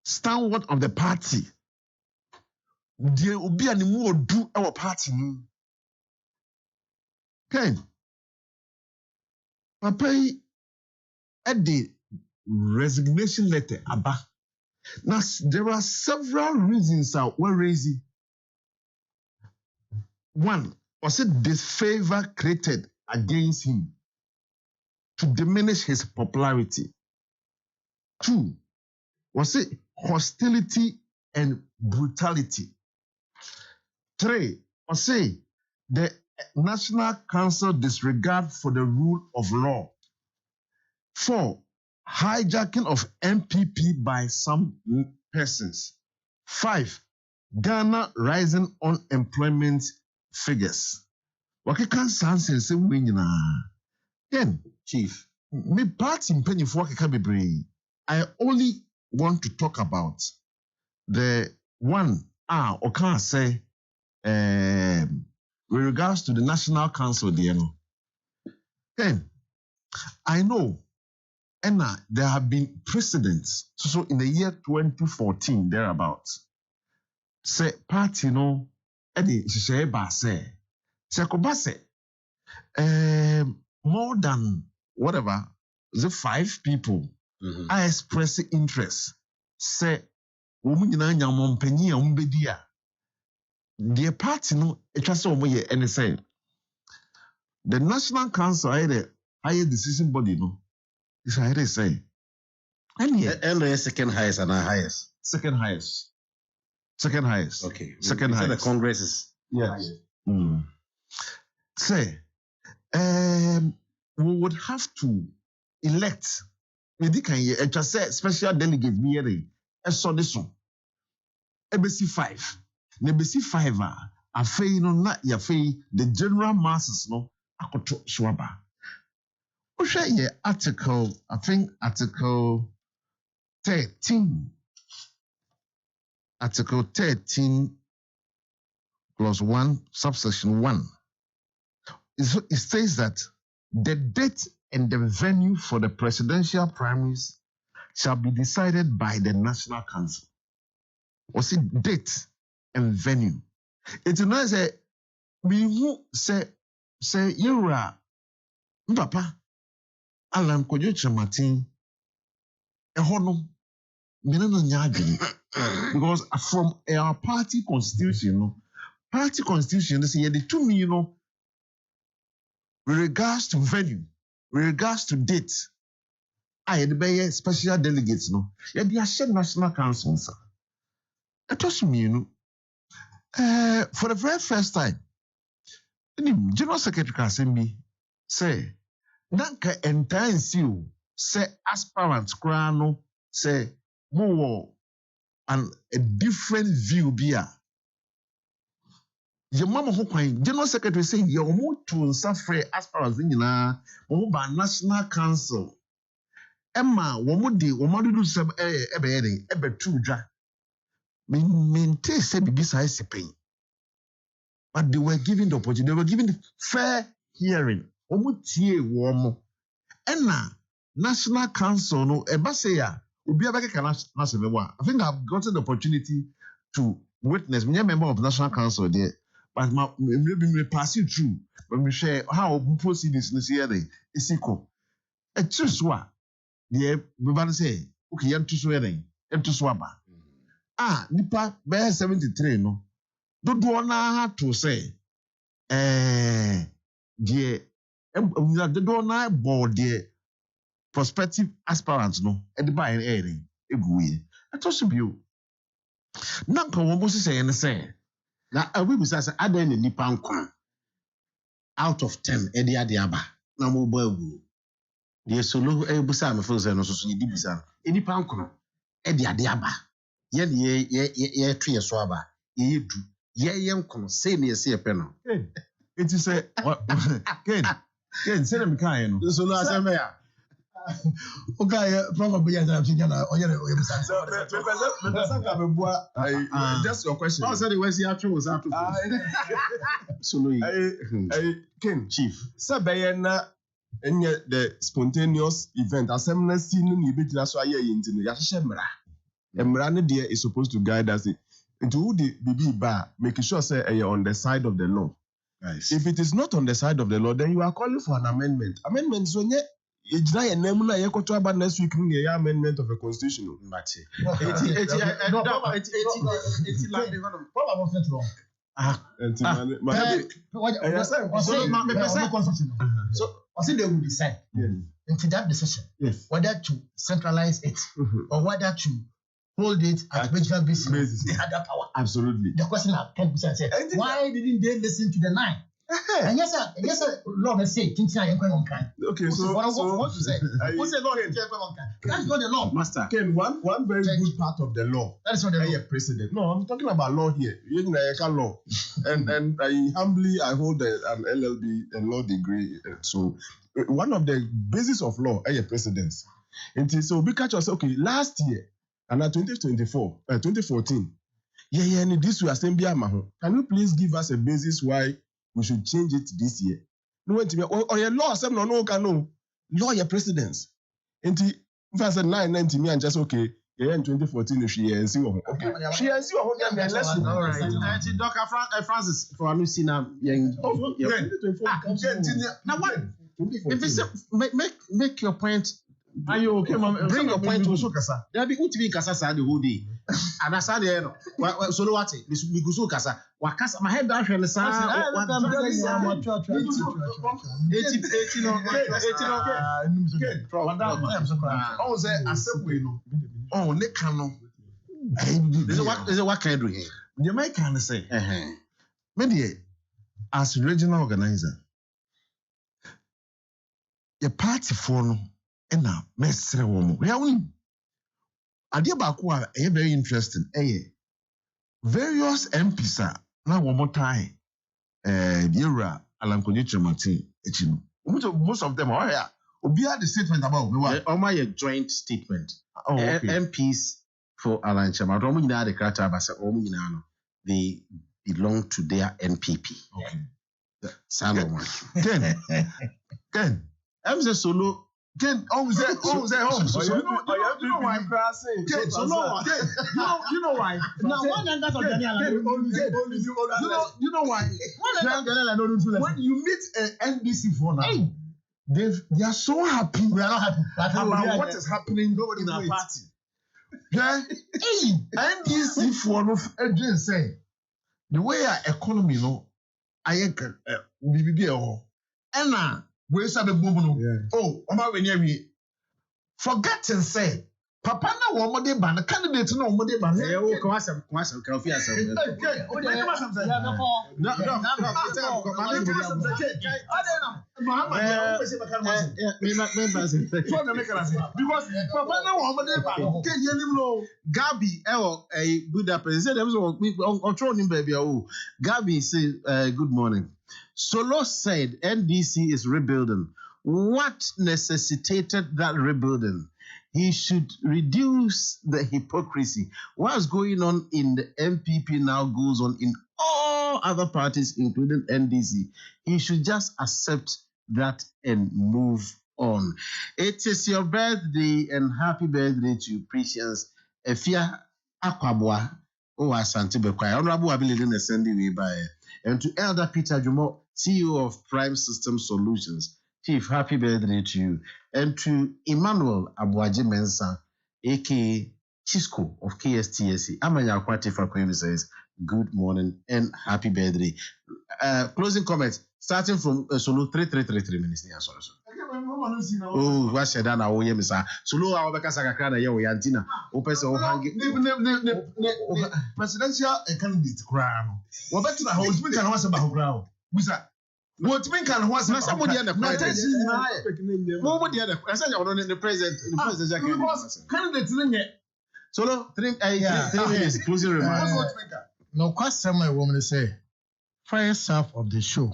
Stalwart of the party. There will be any more do our party. Okay. Papa at the resignation letter aba. Now there are several reasons we're raising. One, was it disfavor created against him to diminish his popularity? Two, was it hostility and brutality? Three, was it the National Council disregard for the rule of law? Four, hijacking of MPP by some persons. Five, Ghana rising unemployment figures. Wakeka sansen se winyina. Then, Chief, me party mpanyifo wakeka bebre. I only want to talk about the one okan say with regards to the National Council there. Then, I know there have been precedents. So in the year 2014, thereabouts, say party no, Eddie Sheba say, more than whatever, the 5 people are expressing interest. Say, woman in Anya Montpellier, Umbedia. The party no, it was over here and say, the National Council, the higher decision body, no. Is I say. And yet, second highest and our highest. Second highest. Second highest. Okay. Second highest. The Congress is. Yes. Say, we would have to elect. We just say special delegate be here. I saw this one. ABC 5. ABC 5 a fei no na ya fei the general masses no akoto swaba. Oshye article, I think article 13. Article 13 clause 1 subsection 1. It says that the date and the venue for the presidential primaries shall be decided by the National Council. Was it date and venue? It's not say we who say you're Papa Alan Kwadwo Chematin because from our party constitution, they say the 2 million with regards to venue, with regards to date, I had the special delegates, no. Yeah, they are shared National Council, sir. It was me, for the very first time, the General Secretary Kasembi say, Nanka entire seal, say aspirants, crano, say more and a different view beer. Your mama who General Secretary saying your more to suffer aspirants in by National Council. Emma, Womudi, Womadu some ebe 2 dra. Maintain say besides pain. But they were given the opportunity, they were given the fair hearing. Omutie womo. Enna National Council no ebaseya obi abeka national one. I think I've gotten the opportunity to witness. Me a member of National Council there, but me pass you through. But me share how proceed this year day. Isiko. E tuswa. The we say okay yan tuswa then. Yan tuswa ba. Nipa be 73 no. Dodo na to say the don't know about the prospective aspirants no at the buy area eguye I told you nanka wo mo say and say na we be say adan ni nipa nkwa out of 10 e dia dia ba na mo ba egu the solo e busa me feel say no so ye di bisa e nipa nkwa e dia dia ba ye twe so aba ye du ye nkwa say na ye se pe no It is a Ken, send them kind. So no asemea. Okay, probably just your question. I said the West Yatro was out of so Ken Chief. Sabayana and yet the spontaneous event assembly scene in the so aye into the Yashemra. Emrana dear is supposed to guide us into the BB bar, making sure say you're on the side of the law. Nice. If it is not on the side of the law, then you are calling for an amendment. Amendment so yeah. It's not a name na ye koto about next week ni ye amendment of a constitution. Mate. So I think they will decide into that decision whether to centralize it or whether to hold it at regional basis. They had that power. Absolutely. The question I can say, why didn't they listen to the 9? And yes, sir, Lord, let's say, okay, so what to say? What's the law? That's not the law. Master. Ken, one very good part of the law. That is not the law. Precedent. No, I'm talking about law here. You know, law. and I hold an LLB and law degree. So one of the basis of law is precedence. And so we catch us, okay, last year, and at 2014, this was assembly. Can you please give us a basis why we should change it this year? No, your law, some no can know. Law, your precedence. And if I said 990 me and just okay, in 2014, she and see one. Okay, she and see one. All right. Dr. Francis, for Alusina, now what? If it's make your point. Are you okay, ma'am? Bring your point to Kasa. There be uti Kasa the whole day. And I said, solo what? Migusu Kasa. Wakasa, my head down here. The sound. Is it what can I do here? The mic can say, maybe as regional organizer, the party for na mesre womo ya woni ade baako a very interesting various MPs na womo tai Dira Alankonye Chemati echino most of them are here obi had the statement about me what a joint statement. Okay. MPs for Alan Chemati omo nyina de krata ba se omo nyina no they belong to their NPP. Okay. Sound one. Ken I'm say solo Ken, home. You know why? You know why? Now, one and that's you know why? When you meet an NBC for now, they are so happy. We are not happy about what is happening in our party. Yeah, NBC for no again say the way our economy I can be and we said the oh, Oma Wenyewi. Forgetting say, Papa na woman de ban, candidate no woman de ban. Kwasam, Kofi asem. Because Papa na woman de ban. Can you know? Gabi, a Budapest. Said there was on him baby. Oh, Gabi said, good morning. Solo said NDC is rebuilding. What necessitated that rebuilding? He should reduce the hypocrisy. What's going on in the MPP now goes on in all other parties, including NDC. He should just accept that and move on. It is your birthday and happy birthday to Precious Efia Akwabwa. Oh, Asante Bekwai. Honorable Ability in the sending way by. And to Elder Peter Jumo, CEO of Prime System Solutions. Chief, happy birthday to you. And to Emmanuel Abuaji Mensa, a.k.a. Chisco of KSTSC. Amanya Akwati Fakwemi says, good morning and happy birthday. Closing comments, starting from Solo 3333 minutes. Oh, what's your dana? Oh, yes, sir. Solo, our Bakasaka, yo, Yantina, Opesa, presidential candidate crown. What better than how we can answer about ground? What we can was somebody other the president, candidates. Solo 3 minutes, closing remarks. No question, my woman say, first half of the show,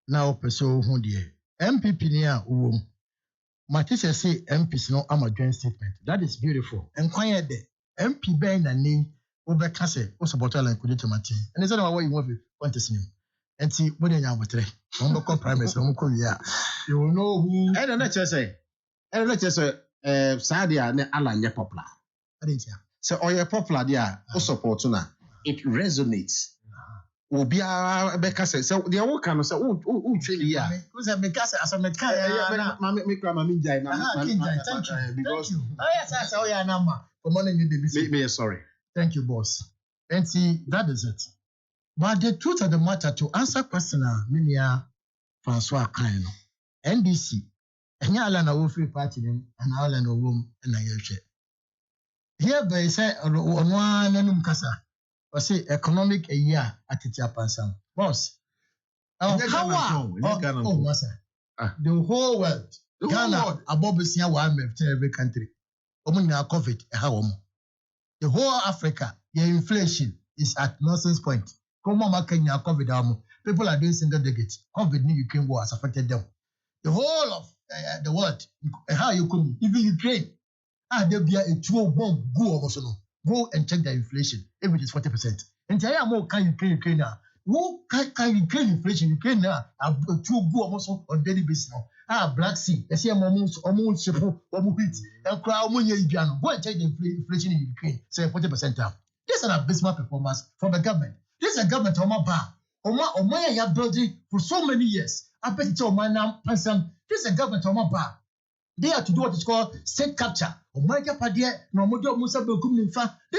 Now person who the MPP near Matisse say MPs no am a joint statement. That is beautiful. And quiet there. MP Ben and name over Casse or support like Kudita Martin. And it's not what you want to see him. And see what they are with three. Primaries, you will know who. I don't know what say. I don't know what say. Sadia ne Alanya popular. I didn't hear. So or your popular there, o support na. It resonates. Obi a beka say so the work can say o tweli ya. Because I make us as a mechanic. Me grandma me jai na. Thank you. Because yes, I your number. For money you baby. Me sorry. Thank you, boss. And see, that is it. But the truth of the matter, to answer question, Minia Francois Kaino, NDC, and Yalan a free party name, and Alan a room, and I share. Here by say on one and Casa, or say economic a year at the Japan. Boss, the whole world, Ghana, above the one every country. COVID, the whole Africa, the inflation is at nonsense point. Come on, Kenya, COVID, people are doing single digit. COVID, Ukraine war has affected them. The whole of the world, how you could, even Ukraine, there be a 2-bomb go and check the inflation, if it is 40%. And I am more can Ukraine now. Who can Ukraine inflation? Ukraine now, 2 go almost on daily basis now. Black Sea, I see almost ship, wheat, and crowd money. Go and check the inflation in Ukraine, say 40% down. This is an abysmal performance from the government. This is a government on my bar. Oma ya building for so many years. I bet it's on my now. This is a government on my bar. They are to do what is called state capture. This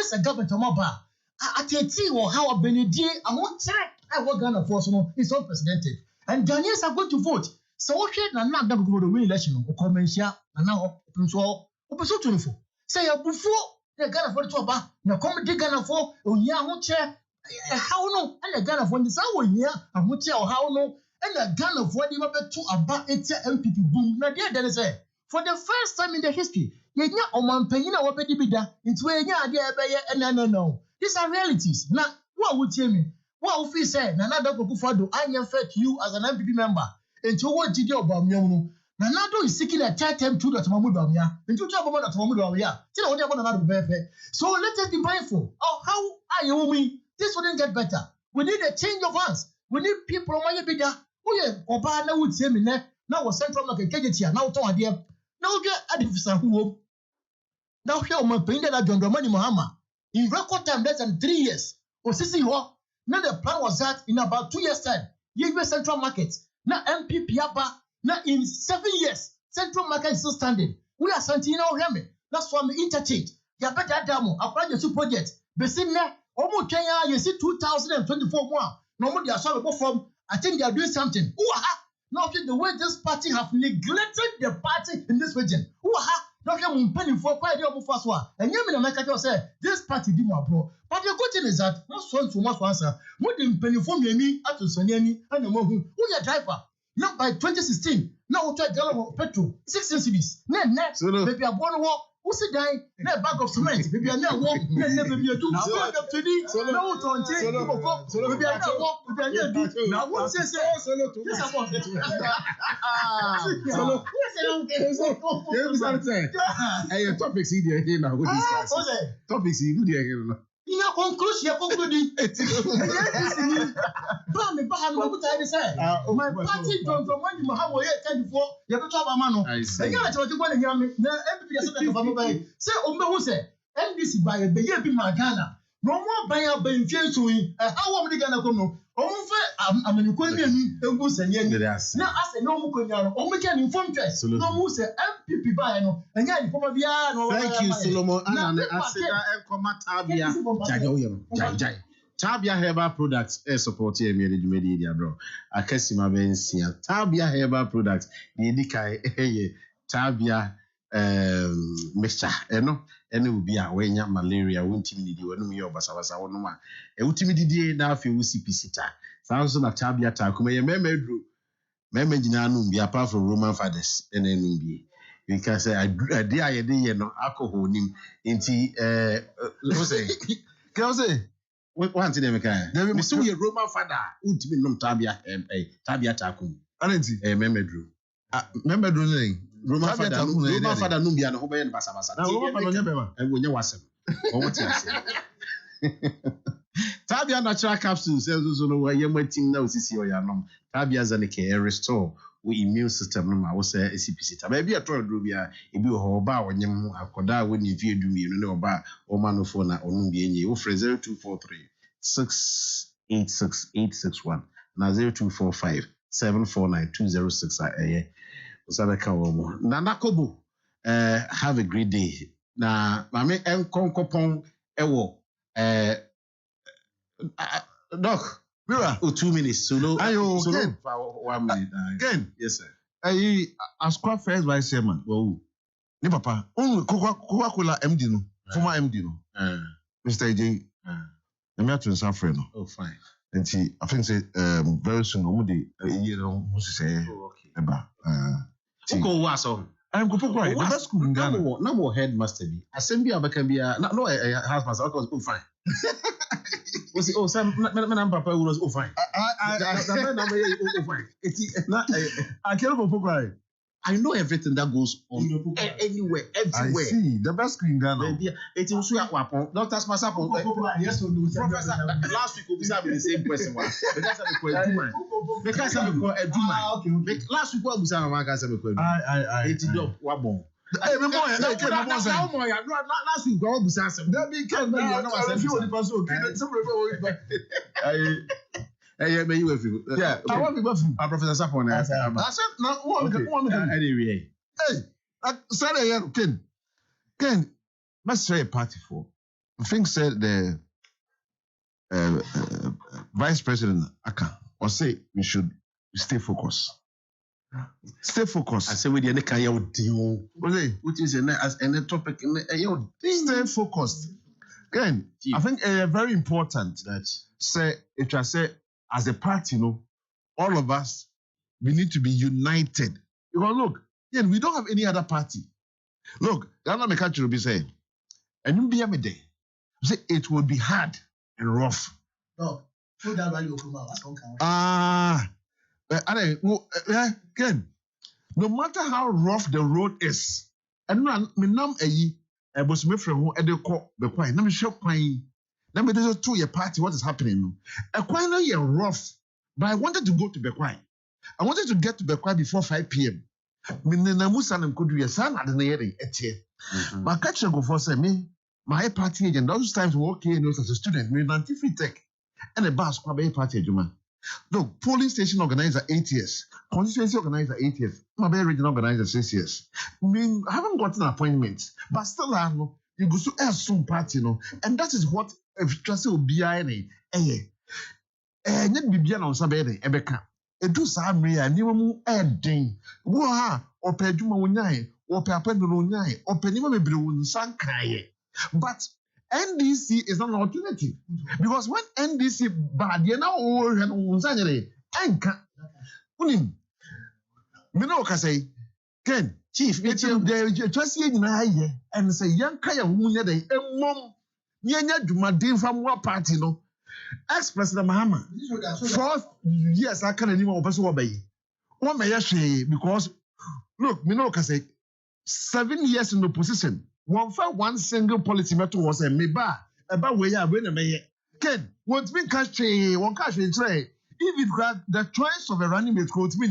is a government on my bar. At a tea or how a Benedict, I won't check. I work on a force, it's unprecedented. And Ghanaians are going to vote. So, okay, I'm not going to go to win election or commencia, and now open so 24. Say a before the Ghana for the top, now come to Ghana for Onya chair. How no, and the Ghana for this hour here, and what tell how no, and the Ghana for the to about 8 MPP boom. Now, there is a for the first time in the history, you're not on one penny or what bidda, it's where you're there, and no. These are realities. Now, what would tell me? What would you say? Nanado Kokufado, I am fair to you as an MPP member. And to what did you about me? Nanado is seeking a tight time to that Mamudamia, and to talk about that Mamudamia. Tell what about another baby. So let us be mindful of how are you me? This wouldn't get better. We need a change of hands. We need people on my bigger. Oh, yeah, Obana would say me now was central market here. Now, to idea. Now, get Adifisa who now here on my pain that I don't know money, Muhammad. In record time, less than 3 years. Or see what? Now the plan was that in about 2 years' time, US central market. Now MPP Yaba. Now in 7 years, central market is still standing. We are Santino Remy. That's why we interchange. You better demo. Apply the super project. Besina, almost Kenya, you see 2024 more. No more they are sorry from. I think they are doing something. Now the way this party have neglected the party in this region. Now you're penny for quite the first one. And you mean America say this party did more bro. But the good thing is that most one to most answer. More than penny for me at Sonyani and the Mohu. Who your driver? Now by 2016, now we try to petrol 16 cities. Next, maybe a born war. Who said die? No bag of cement. Maybe a no walk. Never be a two. Bag of today. No to change. Maybe a no walk. Maybe a no do. Now what says solo? This is what. Solo. Hey, topics here now. What is topics here? In a conclusion, my party don't want you how we can for you have to have a man. I say, say, who say, NDC by a baby Magana. No more by a benefit. How am I going to come? I'm an equation and goose and yen. Now, I say, no more, only can inform us. No more say, MPP by no, and yet, thank you, Solomon. And I said, Tabia, Tabia Herbal Products, support here, media, bro. I can see my bensia. Tabia Herbal Products, the Indica, Tabia mixture, and it will be a way malaria, won't timidity, when we are Basavasa or no one. A timidity now if you see Pisita. Thousand of Tabia Takuma, Memejinanum be apart from Roman fathers and NB. Because I did no alcohol in Girls, One thing they can. We see a Roman father who to be nom Tabia Takum. Anenti. Memedru. Memedru. Roman father Numbia and Hobe and Basabasa. Roman father and when you was him. Tabia natural capsules says where you're waiting now to see your nom. Tabia Zanike restore we immune system no ma wo say ACPC ta ba bia to adrobia e bi ho ba wonyem akoda woni vie dumi no ne oba o ma no phone na onu bi enyi wo frɛ 0243 686861 na 0245 749206 aye usabeka wo mo na nakobo have a great day na mame enkonkopon ewo doc Mira, 2 minutes. Solo. Ayo, solo. Ken. 1 minute. Ken. Yes, sir. As first vice chairman. Oh. Ni papa. Coca-Cola MD no. Former MD no. Mr. AJ. I'm here to answer no. Oh, fine. And see, I think say very soon. Year no. Who say? Oh, okay. Eba. Uko waso. I'm go for the best school in Ghana. No more headmaster bi. Assembly abaka bia. No housemaster. Okay, was fine. Was it? Oh, Sam. Man, papa was fine. I can't go for I know everything that goes on anywhere, everywhere. I see the best screen Ghana. It was so wapon. Doctor Masapon. Professor, last week we said the same person. Because I'm called Eduma. Last week we said I'm called I. It is wabon. Hey, me boy, last week we all said that be can be a few of the person. Hey, may you with yeah, I want to go for Professor Sapon. I said, no, one anyway. Hey, sorry, Ken, let's say a party for. I think said the Vice President Aka or say we should stay focused. Stay focused. I say we the can you deal. Which is as any topic in stay focused. Ken, I think very important that say it was say as a party, all of us, we need to be united. Because look, we don't have any other party. Look, Ghana Mekachi will be saying, and you be a day. Say it will be hard and rough. No, that value Ken, no matter how rough the road is, and was me from who the quite. Let me show quite. Let me just to your party what is happening. A quite rough, but I wanted to go to Bekwai. I wanted to get to Bekwai before 5 p.m. Minnamusan could be a son at the near but catch go for say me, my party agent, those times working as a student, me free tech and a bus party agent. Look, polling station organizer 8 years, constituency organizer 8 years, my regional organizer 6 years. I haven't gotten an appointment, but still I know you go to soon party, and that is what if trust will be any net bibia na osabede ebeka edu sa amre ya niwa mu eden wo ha opedwuma wonyae opapendo wonyae openima mebre won sankaye. But NDC is not an alternative because when NDC bad you now won sanyere enka unim me no ka say Ken chief the trust ye nyina aye and say yanka ya wunya den emmom nyanya dwumaden fa mo party no ex-president Mahama 4 years I can't anymore person obey one may say because look me no can say 7 years in opposition one single policy matter was a me ba about where you when me Ken won't be cash one cash in tray if it grab the choice of a running mate coach me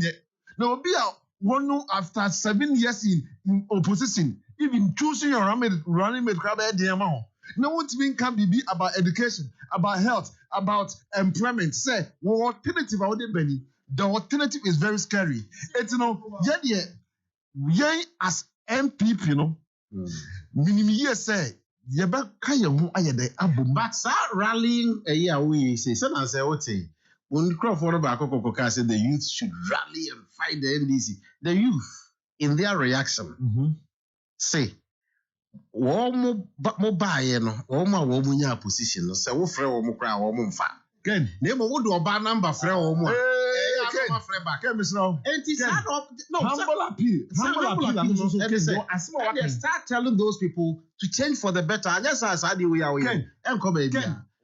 no be a one after 7 years in opposition even choosing your running mate grab the amount. No one can be about education, about health, about employment. Say, what alternative are they benny? The alternative is very scary. It's as MPP, minimum years say, Yaba Kayamu Ayade Abon. But rallying a year we say, son, I say, what when Crawford about Akoko said the youth should rally and fight the NDC. The youth, in their reaction, say, wo mo baaye no wo ma wo nya position no se wo frɛ wo mo kra wo mo mfa Ken na mo wo do oba number frɛ wo mo Ken frɛ back Ken misro enti humble appeal and start telling those people to change for the better. I just as I do we are Ken Ken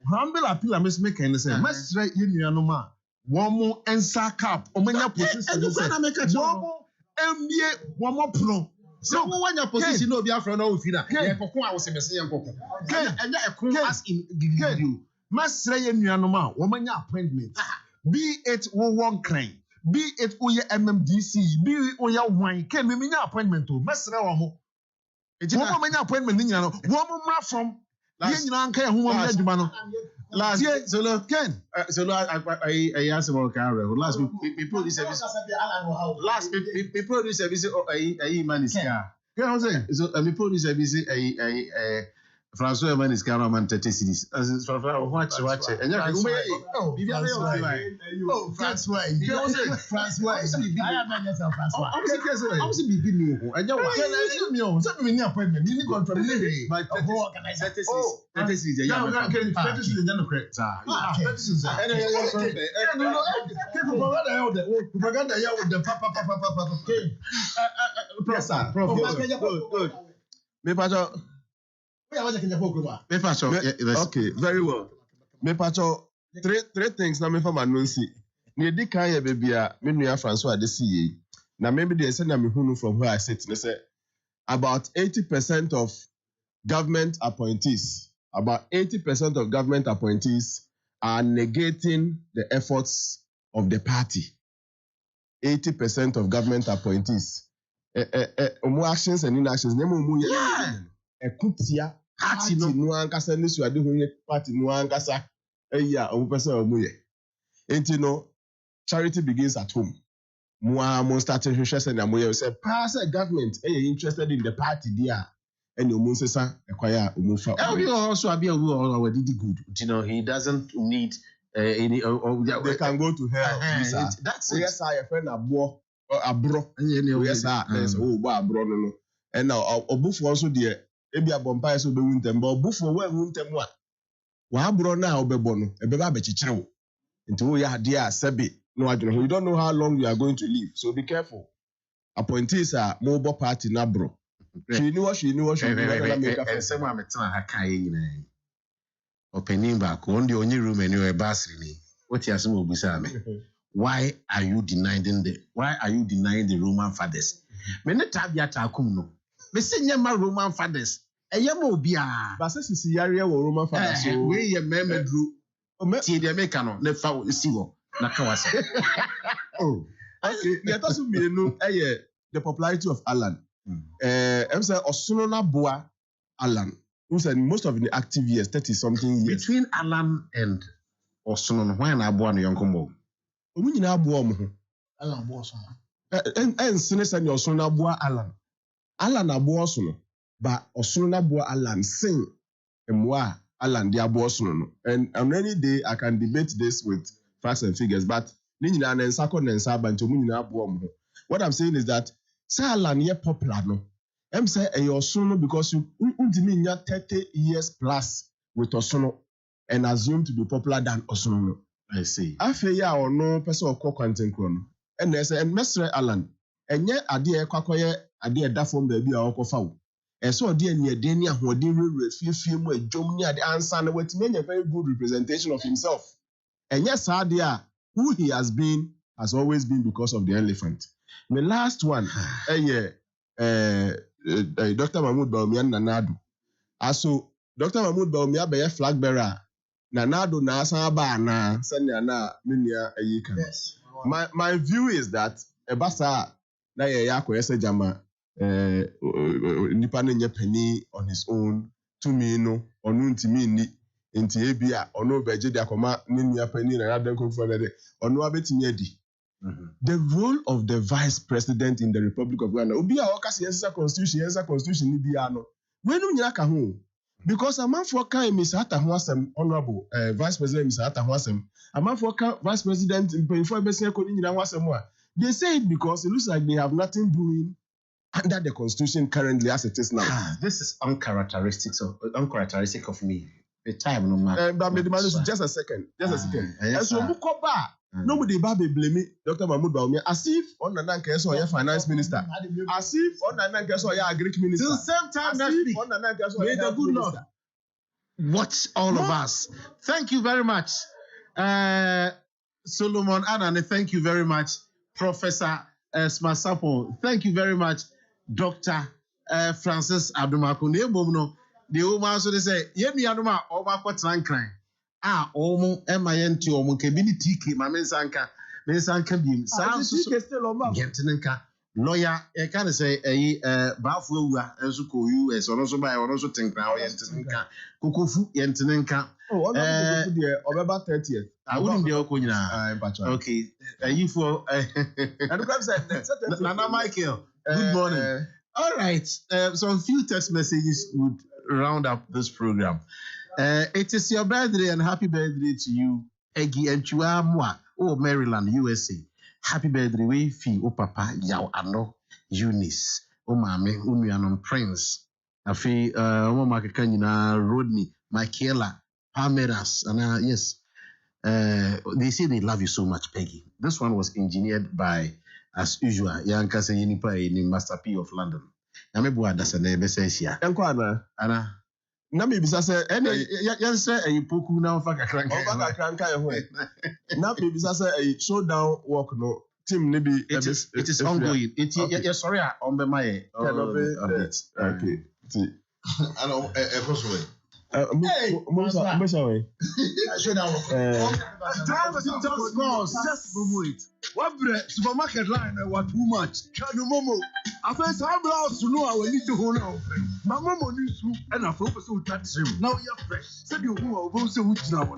humble appeal I'm making and say, Master Unianoma, one and sack up, Omania position, MBA, one more pro. So, when your position no be after no fina, I was a messiah. And I could ask in you, Master Unianoma, woman appointment, be it one crane, be it Oya MMDC, be it Oya wine, came me appointment to Master Wamo. It's one appointment, one more from. Last year, so Ken, so I asked about Carol. Last we produce service. Last we produce service. Man is car. Can I say? So we produce service. François man is car man 30 cities. As watch. And France way. France way. I am myself France way. I'm saying be new. I don't want. Some me appointment. Me contract. But organization. That is the young. That is the young correct. That is propaganda here with the papa. Good. Me pacho. Okay, very well. Me pacho three things na me for manunsi. Ni di kan ye baby a me nua François de see. Na maybe they say na me hunu from where I sit. They say about 80% of government appointees are negating the efforts of the party. 80% of government appointees. Actions and inactions. Ekutia party no ankasa ne suade ho party no ankasa eya omupese omuye. Enti no charity begins at home. Mo start to share say na mo say pass government interested in the party there. And Omunsesa acquire Umufa. He also be already good. You know, he doesn't need any. They can go to hell. That's it. Yes, I friend Abon or Abro. Yes, there's Abro no. And now Obufu also there. Ebi abompa so be wuntem, but Obufu we wuntem wa. Wa Abro na obebono. Ebeba bechichire. Nti wo ya dia sebe no adwene. You don't know how long you are going to live, so be careful. Appointees are mobile party na bro. She knew what. And someone met her kind. Opening back on the only room anyway, Basri. What you assume Busame? Why are you denying the Roman fathers? Menetabia Takuno. Messenya ma Roman fathers. Eyamo bia. Basasi Yaria or Roman fathers. We ye meme drew. Tia de Mecano, ne foul sigo. Nakawasa. Oh, okay. Let us be no the popularity of Alan. I'm saying Osunona Boa Alan, who said most of the active years, 30 something years. Between Alan and Osunona, when I born a young combo. We now born Alan Boson. And Senator Osunona Boa Alan. Alan Abosuno, but Osunona Boa Alan sing and moi Alan the Abosuno. And on any day I can debate this with facts and figures, but Nina and Sakon and Saban to Munina Boom. What I'm saying is that Alan ye popular no. I'm say Osuno because you mean 30 years plus with Osuno and assume to be popular than Osuno. I see. I feel ya or no person or content chrono. And there's a Mr. Alan. And yet idea kwakoye idea that from baby or kofa. And so dear near Dania who did feel more Jomnia the answer and what made a very good representation of himself. And yes, idea who he has always been because of the elephant. The last one, Dr. Mahmoud Baumia Nanado. Also, Dr. Mahmoud Baumia be a flag bearer. Nanado na asaba na sanya minia ayika. Yes. My view is that ebasa na yako yese jama nipa nye penny on his own tumi no onu ntimi ni nti ebia onu beje de akoma ninia penny na raden konfo na de onu abetimi adi. The role of the vice president in the Republic of Ghana. Obi a waka siasa constitution ni bia no. We no nyina ka ho. Because a man for kan Mr. Atahwasem honorable vice president Mr. Atahwasem. A man for vice president in before besia ko ni nyina wasem wa. They say it because it looks like they have nothing doing under the constitution currently as it is now. This is uncharacteristic of me. The time no man. Just a second. And so Mukoba nobody blame Dr. Mahmoud Baumia as if on Nana Keso your finance minister. As if on Nana Keso your Greek minister. Till same time next week. On Nana Keso your good Lord. watch all of us. Thank you very much. Solomon Anane, thank you very much. Professor Smasapo, thank you very much. Dr. Francis Abdumako. The woman so they say, Yemi Aduma, Oba Quatran. Omo, Mayenti, Omo, Kebini Tiki, Mamensanka, Mensanka Bim. Sounds Gentinenka. Lawyer, I can say Bafua, Ezuko, US, or also by or also think now, Yentinenka, Kukufu, Yentinenka. Oh, about 30th. I wouldn't be okay. You for Nana Michael. Good morning. All right. Some few text messages would round up this program. It is your birthday and happy birthday to you, Eggy and Chuamwa, Maryland, USA. Happy birthday, we fee, papa, yaw ano, Eunice, mame, Umianon Prince. Afi, Makakanyina, Rodney, Michaela, Palmeras, and yes. They say they love you so much, Peggy. This one was engineered by, as usual, Yanka Sayinipa in Master P of London. Namebua that's an Ebesia. Anna. Nami bisase Yansa a poku now for a crank. Nami bisase a showdown walk no team nibi. It is ongoing. Yes, sorry, on the my okay. I know a crossway. Supermarket line was too much. Momo. I first have blouse to know I will need to hold on. My mom needs to and I focus on touch him. Now you're fresh. Said you who are both so which now.